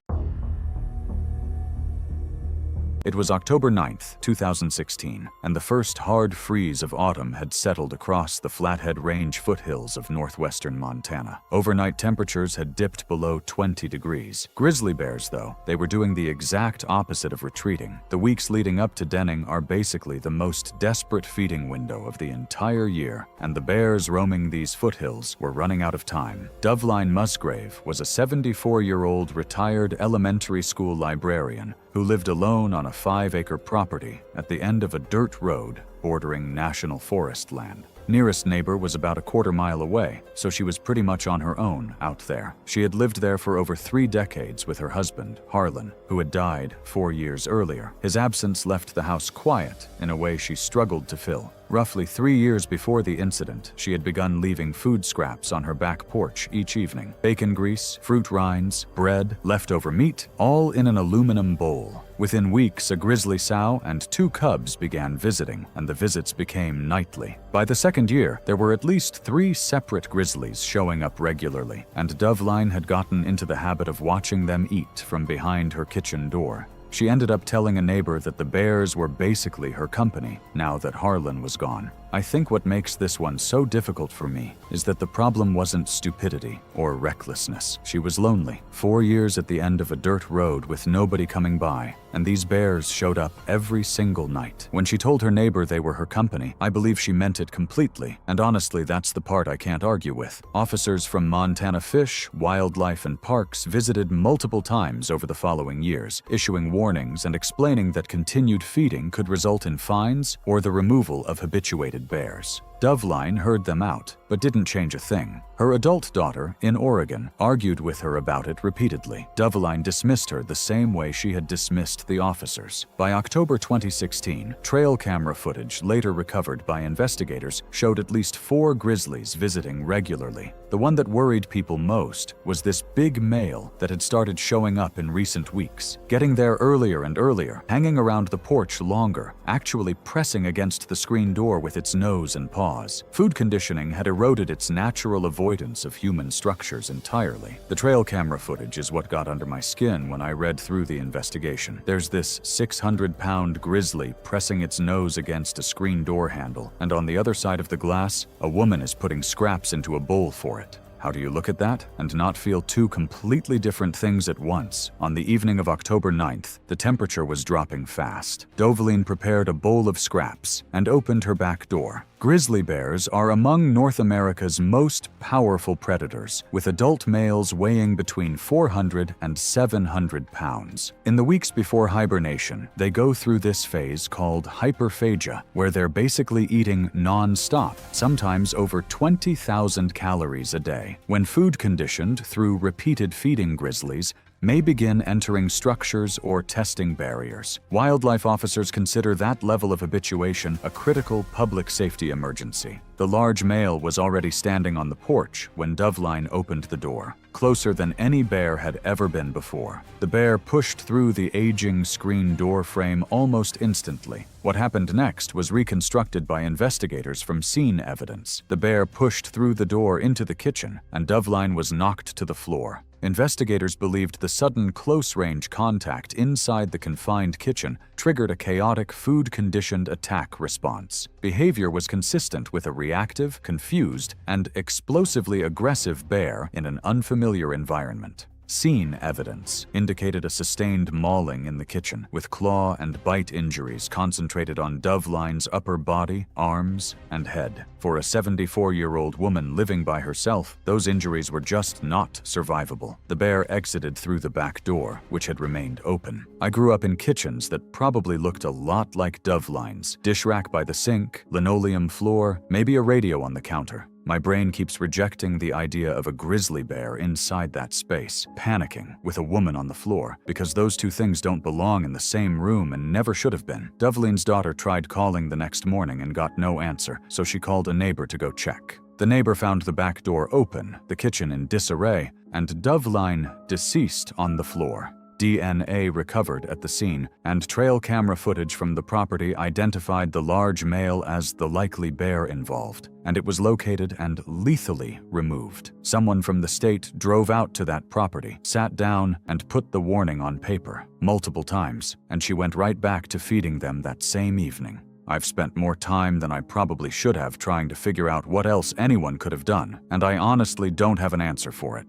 It was October 9th, 2016, and the first hard freeze of autumn had settled across the Flathead Range foothills of northwestern Montana. Overnight temperatures had dipped below 20 degrees. Grizzly bears, though, they were doing the exact opposite of retreating. The weeks leading up to denning are basically the most desperate feeding window of the entire year, and the bears roaming these foothills were running out of time. Doveline Musgrave was a 74-year-old retired elementary school librarian who lived alone on a 5-acre property at the end of a dirt road bordering national forest land. Nearest neighbor was about a quarter-mile away, so she was pretty much on her own out there. She had lived there for over 3 decades with her husband, Harlan, who had died 4 years earlier. His absence left the house quiet in a way she struggled to fill. Roughly 3 years before the incident, she had begun leaving food scraps on her back porch each evening. Bacon grease, fruit rinds, bread, leftover meat, all in an aluminum bowl. Within weeks, a grizzly sow and 2 cubs began visiting, and the visits became nightly. By the second year, there were at least 3 separate grizzlies showing up regularly, and Doveline had gotten into the habit of watching them eat from behind her kitchen door. She ended up telling a neighbor that the bears were basically her company now that Harlan was gone. I think what makes this one so difficult for me is that the problem wasn't stupidity or recklessness. She was lonely, 4 years at the end of a dirt road with nobody coming by, and these bears showed up every single night. When she told her neighbor they were her company, I believe she meant it completely, and honestly, that's the part I can't argue with. Officers from Montana Fish, Wildlife, and Parks visited multiple times over the following years, issuing warnings and explaining that continued feeding could result in fines or the removal of habituated bears. Doveline heard them out, but didn't change a thing. Her adult daughter, in Oregon, argued with her about it repeatedly. Doveline dismissed her the same way she had dismissed the officers. By October 2016, trail camera footage later recovered by investigators showed at least 4 grizzlies visiting regularly. The one that worried people most was this big male that had started showing up in recent weeks, getting there earlier and earlier, hanging around the porch longer, actually pressing against the screen door with its nose and paws. Food conditioning had eroded its natural avoidance of human structures entirely. The trail camera footage is what got under my skin when I read through the investigation. There's this 600-pound grizzly pressing its nose against a screen door handle, and on the other side of the glass, a woman is putting scraps into a bowl for it. How do you look at that and not feel 2 completely different things at once? On the evening of October 9th, the temperature was dropping fast. Doveline prepared a bowl of scraps and opened her back door. Grizzly bears are among North America's most powerful predators, with adult males weighing between 400 and 700 pounds. In the weeks before hibernation, they go through this phase called hyperphagia, where they're basically eating non-stop, sometimes over 20,000 calories a day. When food conditioned through repeated feeding, grizzlies may begin entering structures or testing barriers. Wildlife officers consider that level of habituation a critical public safety emergency. The large male was already standing on the porch when Doveline opened the door, closer than any bear had ever been before. The bear pushed through the aging screen door frame almost instantly. What happened next was reconstructed by investigators from scene evidence. The bear pushed through the door into the kitchen, and Doveline was knocked to the floor. Investigators believed the sudden close-range contact inside the confined kitchen triggered a chaotic food-conditioned attack response. Behavior was consistent with a reactive, confused, and explosively aggressive bear in an unfamiliar environment. Scene evidence indicated a sustained mauling in the kitchen, with claw and bite injuries concentrated on Doveline's upper body, arms, and head. For a 74-year-old woman living by herself, those injuries were just not survivable. The bear exited through the back door, which had remained open. I grew up in kitchens that probably looked a lot like Doveline's. Dish rack by the sink, linoleum floor, maybe a radio on the counter. My brain keeps rejecting the idea of a grizzly bear inside that space, panicking with a woman on the floor, because those 2 things don't belong in the same room and never should have been. Doveline's daughter tried calling the next morning and got no answer, so she called a neighbor to go check. The neighbor found the back door open, the kitchen in disarray, and Doveline deceased on the floor. DNA recovered at the scene, and trail camera footage from the property identified the large male as the likely bear involved, and it was located and lethally removed. Someone from the state drove out to that property, sat down, and put the warning on paper multiple times, and she went right back to feeding them that same evening. I've spent more time than I probably should have trying to figure out what else anyone could have done, and I honestly don't have an answer for it.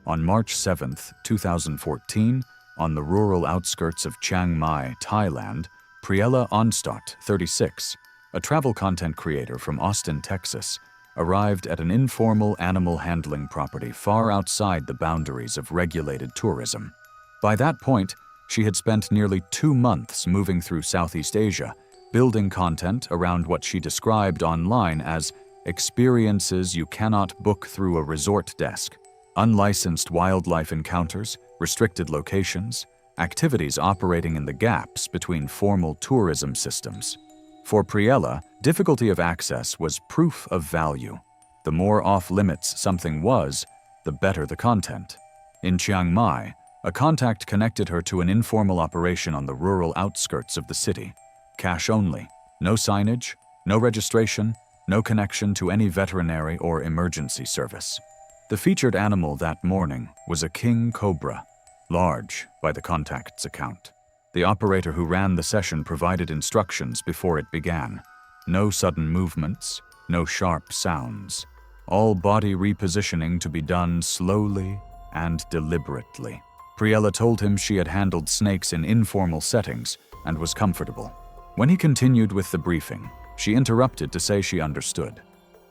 On March 7, 2014, on the rural outskirts of Chiang Mai, Thailand, Priella Onstott, 36, a travel content creator from Austin, Texas, arrived at an informal animal handling property far outside the boundaries of regulated tourism. By that point, she had spent nearly 2 months moving through Southeast Asia, building content around what she described online as experiences you cannot book through a resort desk. Unlicensed wildlife encounters, restricted locations, activities operating in the gaps between formal tourism systems. For Priella, difficulty of access was proof of value. The more off-limits something was, the better the content. In Chiang Mai, a contact connected her to an informal operation on the rural outskirts of the city. Cash only, no signage, no registration, no connection to any veterinary or emergency service. The featured animal that morning was a king cobra, large by the contact's account. The operator who ran the session provided instructions before it began. No sudden movements, no sharp sounds. All body repositioning to be done slowly and deliberately. Priella told him she had handled snakes in informal settings and was comfortable. When he continued with the briefing, she interrupted to say she understood.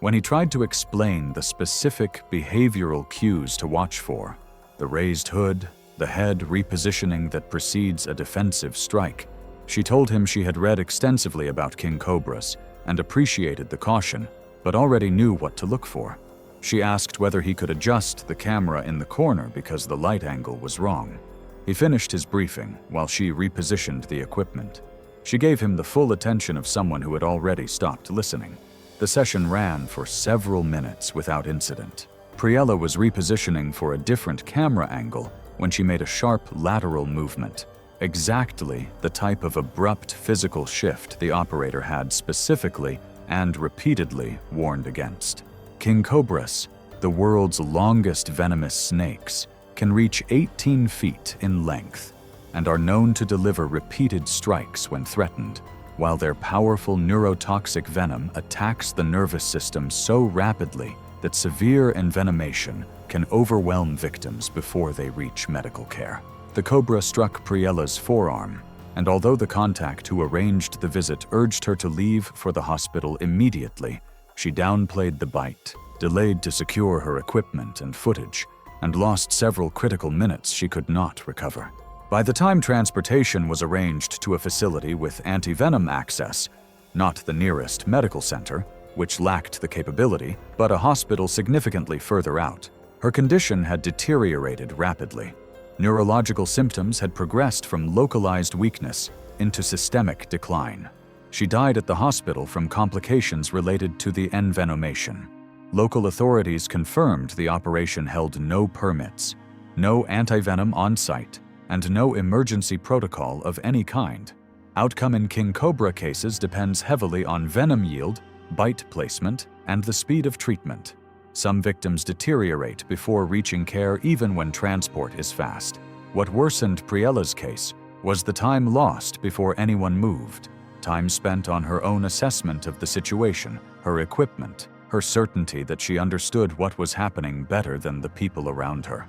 When he tried to explain the specific behavioral cues to watch for, the raised hood, the head repositioning that precedes a defensive strike, she told him she had read extensively about king cobras and appreciated the caution, but already knew what to look for. She asked whether he could adjust the camera in the corner because the light angle was wrong. He finished his briefing while she repositioned the equipment. She gave him the full attention of someone who had already stopped listening. The session ran for several minutes without incident. Priella was repositioning for a different camera angle when she made a sharp lateral movement, exactly the type of abrupt physical shift the operator had specifically and repeatedly warned against. King cobras, the world's longest venomous snakes, can reach 18 feet in length and are known to deliver repeated strikes when threatened, while their powerful neurotoxic venom attacks the nervous system so rapidly that severe envenomation can overwhelm victims before they reach medical care. The cobra struck Priella's forearm, and although the contact who arranged the visit urged her to leave for the hospital immediately, she downplayed the bite, delayed to secure her equipment and footage, and lost several critical minutes she could not recover. By the time transportation was arranged to a facility with anti-venom access, not the nearest medical center, which lacked the capability, but a hospital significantly further out, her condition had deteriorated rapidly. Neurological symptoms had progressed from localized weakness into systemic decline. She died at the hospital from complications related to the envenomation. Local authorities confirmed the operation held no permits, no anti-venom on site, and no emergency protocol of any kind. Outcome in king cobra cases depends heavily on venom yield, bite placement, and the speed of treatment. Some victims deteriorate before reaching care even when transport is fast. What worsened Priella's case was the time lost before anyone moved, time spent on her own assessment of the situation, her equipment, her certainty that she understood what was happening better than the people around her.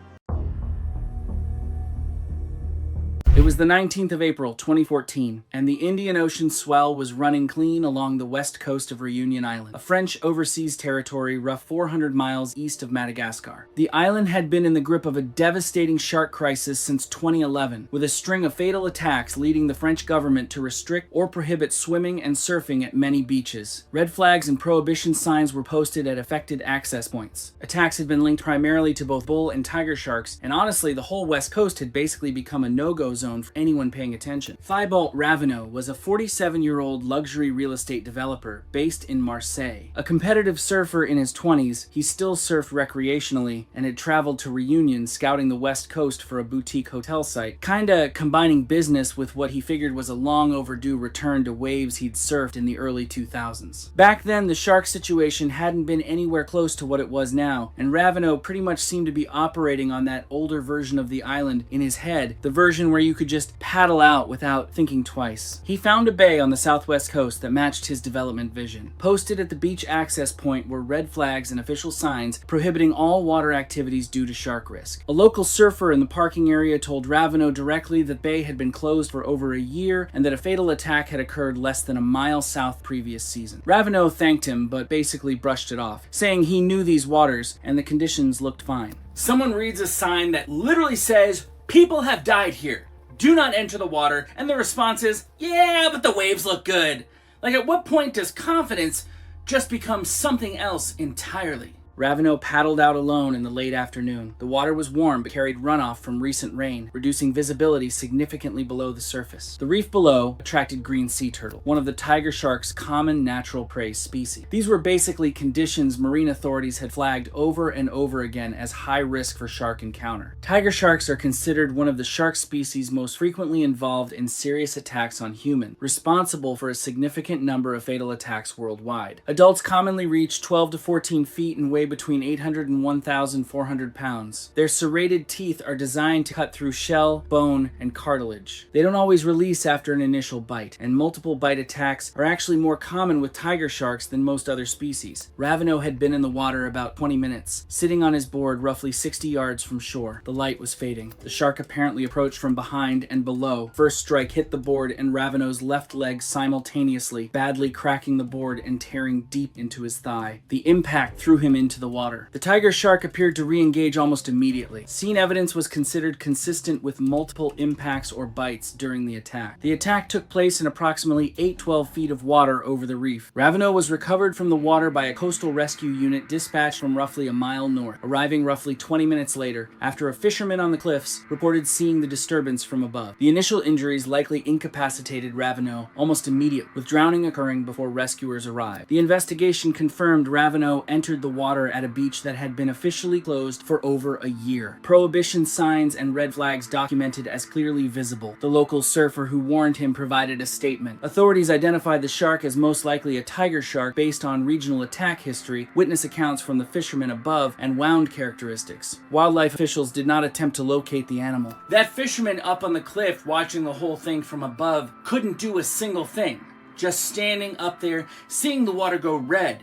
It was the 19th of April, 2014, and the Indian Ocean swell was running clean along the west coast of Reunion Island, a French overseas territory rough 400 miles east of Madagascar. The island had been in the grip of a devastating shark crisis since 2011, with a string of fatal attacks leading the French government to restrict or prohibit swimming and surfing at many beaches. Red flags and prohibition signs were posted at affected access points. Attacks had been linked primarily to both bull and tiger sharks, and honestly, the whole west coast had basically become a no-go zone for anyone paying attention. Thibault Ravenel was a 47-year-old luxury real estate developer based in Marseille. A competitive surfer in his 20s, he still surfed recreationally and had traveled to Reunion scouting the west coast for a boutique hotel site, kinda combining business with what he figured was a long overdue return to waves he'd surfed in the early 2000s. Back then, the shark situation hadn't been anywhere close to what it was now, and Ravenel pretty much seemed to be operating on that older version of the island in his head, the version where you could just paddle out without thinking twice. He found a bay on the southwest coast that matched his development vision. Posted at the beach access point were red flags and official signs prohibiting all water activities due to shark risk. A local surfer in the parking area told Ravenel directly that the bay had been closed for over a year and that a fatal attack had occurred less than a mile south previous season. Ravenel thanked him, but basically brushed it off, saying he knew these waters and the conditions looked fine. Someone reads a sign that literally says, "People have died here. Do not enter the water," and the response is, "Yeah, but the waves look good." Like, at what point does confidence just become something else entirely? Raveneau paddled out alone in the late afternoon. The water was warm but carried runoff from recent rain, reducing visibility significantly below the surface. The reef below attracted green sea turtle, one of the tiger shark's common natural prey species. These were basically conditions marine authorities had flagged over and over again as high risk for shark encounter. Tiger sharks are considered one of the shark species most frequently involved in serious attacks on humans, responsible for a significant number of fatal attacks worldwide. Adults commonly reach 12 to 14 feet and weigh between 800 and 1,400 pounds. Their serrated teeth are designed to cut through shell, bone, and cartilage. They don't always release after an initial bite, and multiple bite attacks are actually more common with tiger sharks than most other species. Raveneau had been in the water about 20 minutes, sitting on his board roughly 60 yards from shore. The light was fading. The shark apparently approached from behind and below. First strike hit the board and Raveneau's left leg simultaneously, badly cracking the board and tearing deep into his thigh. The impact threw him into the water. The tiger shark appeared to re-engage almost immediately. Scene evidence was considered consistent with multiple impacts or bites during the attack. The attack took place in approximately 8-12 feet of water over the reef. Raveneau was recovered from the water by a coastal rescue unit dispatched from roughly a mile north, arriving roughly 20 minutes later after a fisherman on the cliffs reported seeing the disturbance from above. The initial injuries likely incapacitated Raveneau almost immediately, with drowning occurring before rescuers arrived. The investigation confirmed Raveneau entered the water at a beach that had been officially closed for over a year. Prohibition signs and red flags documented as clearly visible. The local surfer who warned him provided a statement. Authorities identified the shark as most likely a tiger shark based on regional attack history, witness accounts from the fishermen above, and wound characteristics. Wildlife officials did not attempt to locate the animal. That fisherman up on the cliff watching the whole thing from above couldn't do a single thing. Just standing up there, seeing the water go red,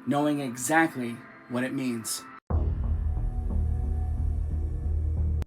knowing exactly what it means.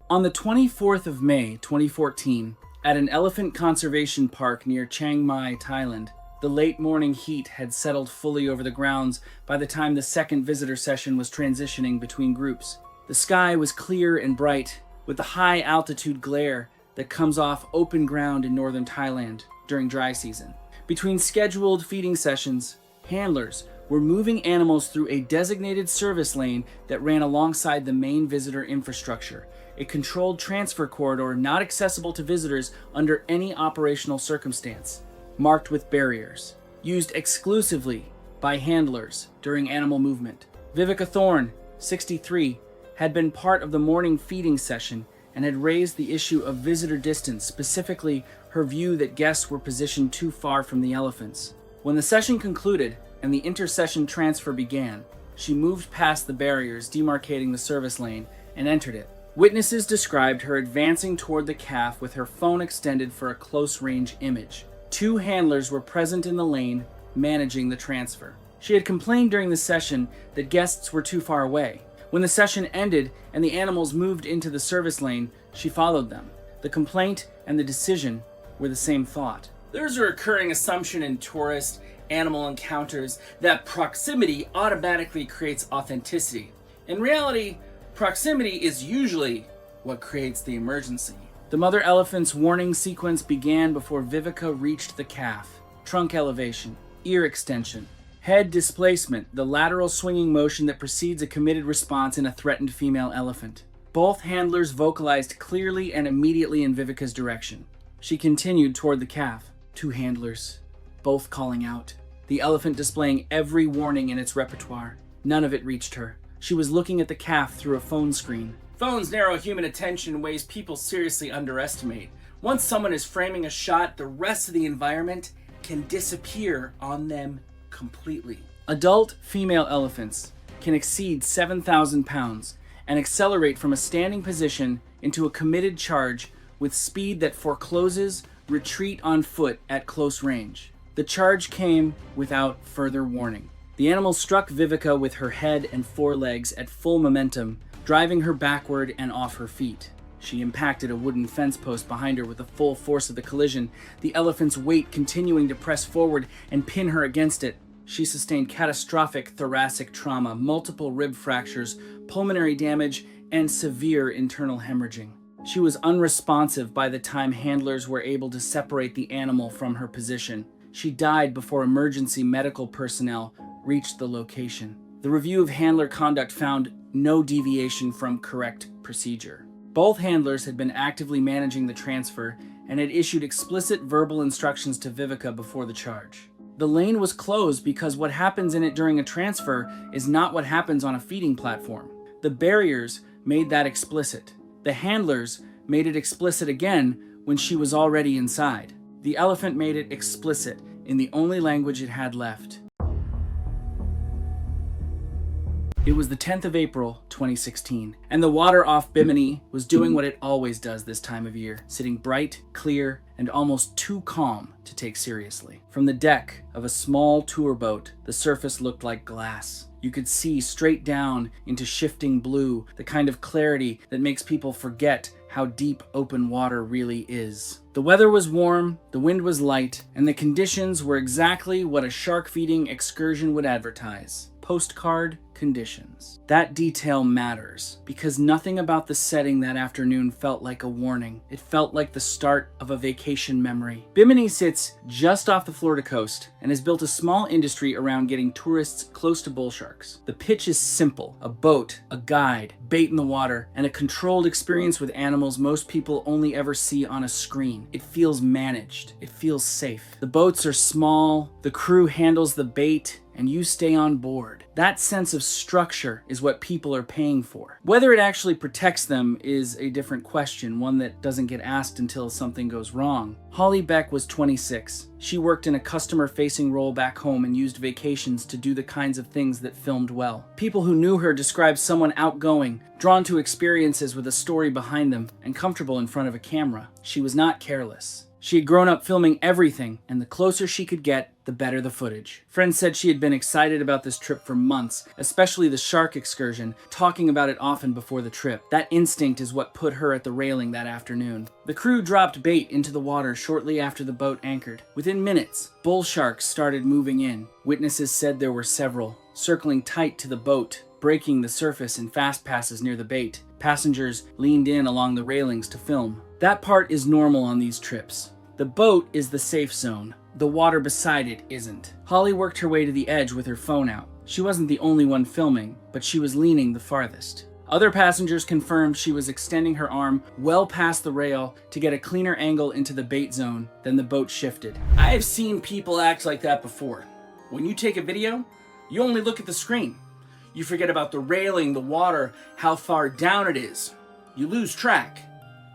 On the 24th of May, 2014, at an elephant conservation park near Chiang Mai, Thailand, the late morning heat had settled fully over the grounds by the time the second visitor session was transitioning between groups. The sky was clear and bright, with the high altitude glare that comes off open ground in northern Thailand during dry season. Between scheduled feeding sessions, handlers were moving animals through a designated service lane that ran alongside the main visitor infrastructure, a controlled transfer corridor not accessible to visitors under any operational circumstance, marked with barriers, used exclusively by handlers during animal movement. Vivica Thorne, 63, had been part of the morning feeding session and had raised the issue of visitor distance, specifically her view that guests were positioned too far from the elephants. When the session concluded and the inter-session transfer began, she moved past the barriers demarcating the service lane and entered it. Witnesses described her advancing toward the calf with her phone extended for a close-range image. 2 handlers were present in the lane, managing the transfer. She had complained during the session that guests were too far away. When the session ended and the animals moved into the service lane, she followed them. The complaint and the decision were the same thought. There's a recurring assumption in tourist animal encounters that proximity automatically creates authenticity. In reality, proximity is usually what creates the emergency. The mother elephant's warning sequence began before Vivica reached the calf. Trunk elevation, ear extension, head displacement, the lateral swinging motion that precedes a committed response in a threatened female elephant. Both handlers vocalized clearly and immediately in Vivica's direction. She continued toward the calf. 2 handlers, both calling out. The elephant displaying every warning in its repertoire. None of it reached her. She was looking at the calf through a phone screen. Phones narrow human attention in ways people seriously underestimate. Once someone is framing a shot, the rest of the environment can disappear on them completely. Adult female elephants can exceed 7,000 pounds and accelerate from a standing position into a committed charge with speed that forecloses retreat on foot at close range. The charge came without further warning. The animal struck Vivica with her head and forelegs at full momentum, driving her backward and off her feet. She impacted a wooden fence post behind her with the full force of the collision, the elephant's weight continuing to press forward and pin her against it. She sustained catastrophic thoracic trauma, multiple rib fractures, pulmonary damage, and severe internal hemorrhaging. She was unresponsive by the time handlers were able to separate the animal from her position. She died before emergency medical personnel reached the location. The review of handler conduct found no deviation from correct procedure. Both handlers had been actively managing the transfer and had issued explicit verbal instructions to Vivica before the charge. The lane was closed because what happens in it during a transfer is not what happens on a feeding platform. The barriers made that explicit. The handlers made it explicit again when she was already inside. The elephant made it explicit in the only language it had left. It was the 10th of April, 2016, and the water off Bimini was doing what it always does this time of year, sitting bright, clear, and almost too calm to take seriously. From the deck of a small tour boat, the surface looked like glass. You could see straight down into shifting blue, the kind of clarity that makes people forget how deep open water really is. The weather was warm, the wind was light, and the conditions were exactly what a shark feeding excursion would advertise. Postcard conditions. That detail matters because nothing about the setting that afternoon felt like a warning. It felt like the start of a vacation memory. Bimini sits just off the Florida coast and has built a small industry around getting tourists close to bull sharks. The pitch is simple: a boat, a guide, bait in the water, and a controlled experience with animals most people only ever see on a screen. It feels managed. It feels safe. The boats are small, the crew handles the bait, and you stay on board. That sense of structure is what people are paying for. Whether it actually protects them is a different question, one that doesn't get asked until something goes wrong. Holly Beck was 26. She worked in a customer-facing role back home and used vacations to do the kinds of things that filmed well. People who knew her described someone outgoing, drawn to experiences with a story behind them, and comfortable in front of a camera. She was not careless. She had grown up filming everything, and the closer she could get, the better the footage. Friends said she had been excited about this trip for months, especially the shark excursion, talking about it often before the trip. That instinct is what put her at the railing that afternoon. The crew dropped bait into the water shortly after the boat anchored. Within minutes, bull sharks started moving in. Witnesses said there were several, circling tight to the boat, breaking the surface in fast passes near the bait. Passengers leaned in along the railings to film. That part is normal on these trips. The boat is the safe zone. The water beside it isn't. Holly worked her way to the edge with her phone out. She wasn't the only one filming, but she was leaning the farthest. Other passengers confirmed she was extending her arm well past the rail to get a cleaner angle into the bait zone. Then the boat shifted. I've seen people act like that before. When you take a video, you only look at the screen. You forget about the railing, the water, how far down it is. You lose track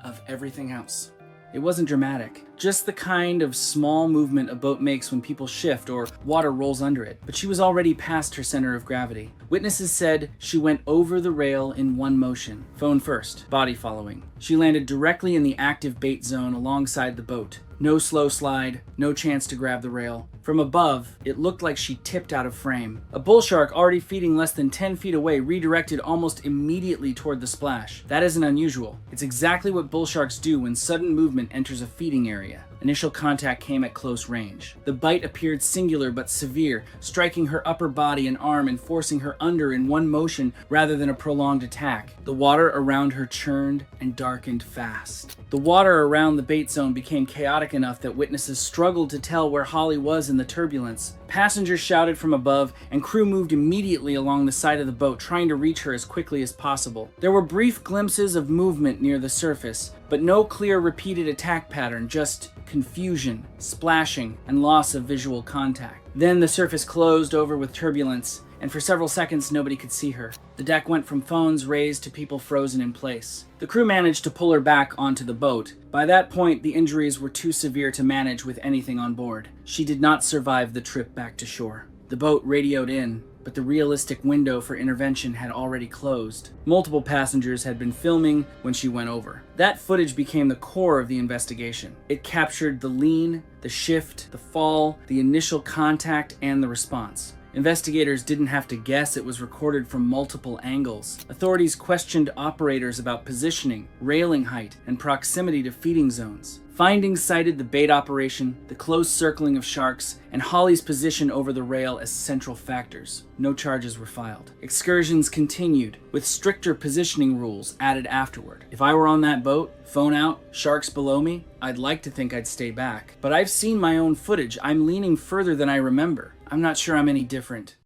of everything else. It wasn't dramatic, just the kind of small movement a boat makes when people shift or water rolls under it. But she was already past her center of gravity. Witnesses said she went over the rail in one motion, phone first, body following. She landed directly in the active bait zone alongside the boat. No slow slide, no chance to grab the rail. From above, it looked like she tipped out of frame. A bull shark already feeding less than 10 feet away redirected almost immediately toward the splash. That isn't unusual. It's exactly what bull sharks do when sudden movement enters a feeding area. Initial contact came at close range. The bite appeared singular but severe, striking her upper body and arm and forcing her under in one motion rather than a prolonged attack. The water around her churned and darkened fast. The water around the bait zone became chaotic enough that witnesses struggled to tell where Holly was in the turbulence. Passengers shouted from above, and crew moved immediately along the side of the boat, trying to reach her as quickly as possible. There were brief glimpses of movement near the surface, but no clear repeated attack pattern, just confusion, splashing, and loss of visual contact. Then the surface closed over with turbulence, and for several seconds nobody could see her. The deck went from phones raised to people frozen in place. The crew managed to pull her back onto the boat. By that point, the injuries were too severe to manage with anything on board. She did not survive the trip back to shore. The boat radioed in, but the realistic window for intervention had already closed. Multiple passengers had been filming when she went over. That footage became the core of the investigation. It captured the lean, the shift, the fall, the initial contact, and the response. Investigators didn't have to guess, it was recorded from multiple angles. Authorities questioned operators about positioning, railing height, and proximity to feeding zones. Findings cited the bait operation, the close circling of sharks, and Holly's position over the rail as central factors. No charges were filed. Excursions continued, with stricter positioning rules added afterward. If I were on that boat, phone out, sharks below me, I'd like to think I'd stay back. But I've seen my own footage. I'm leaning further than I remember. I'm not sure I'm any different.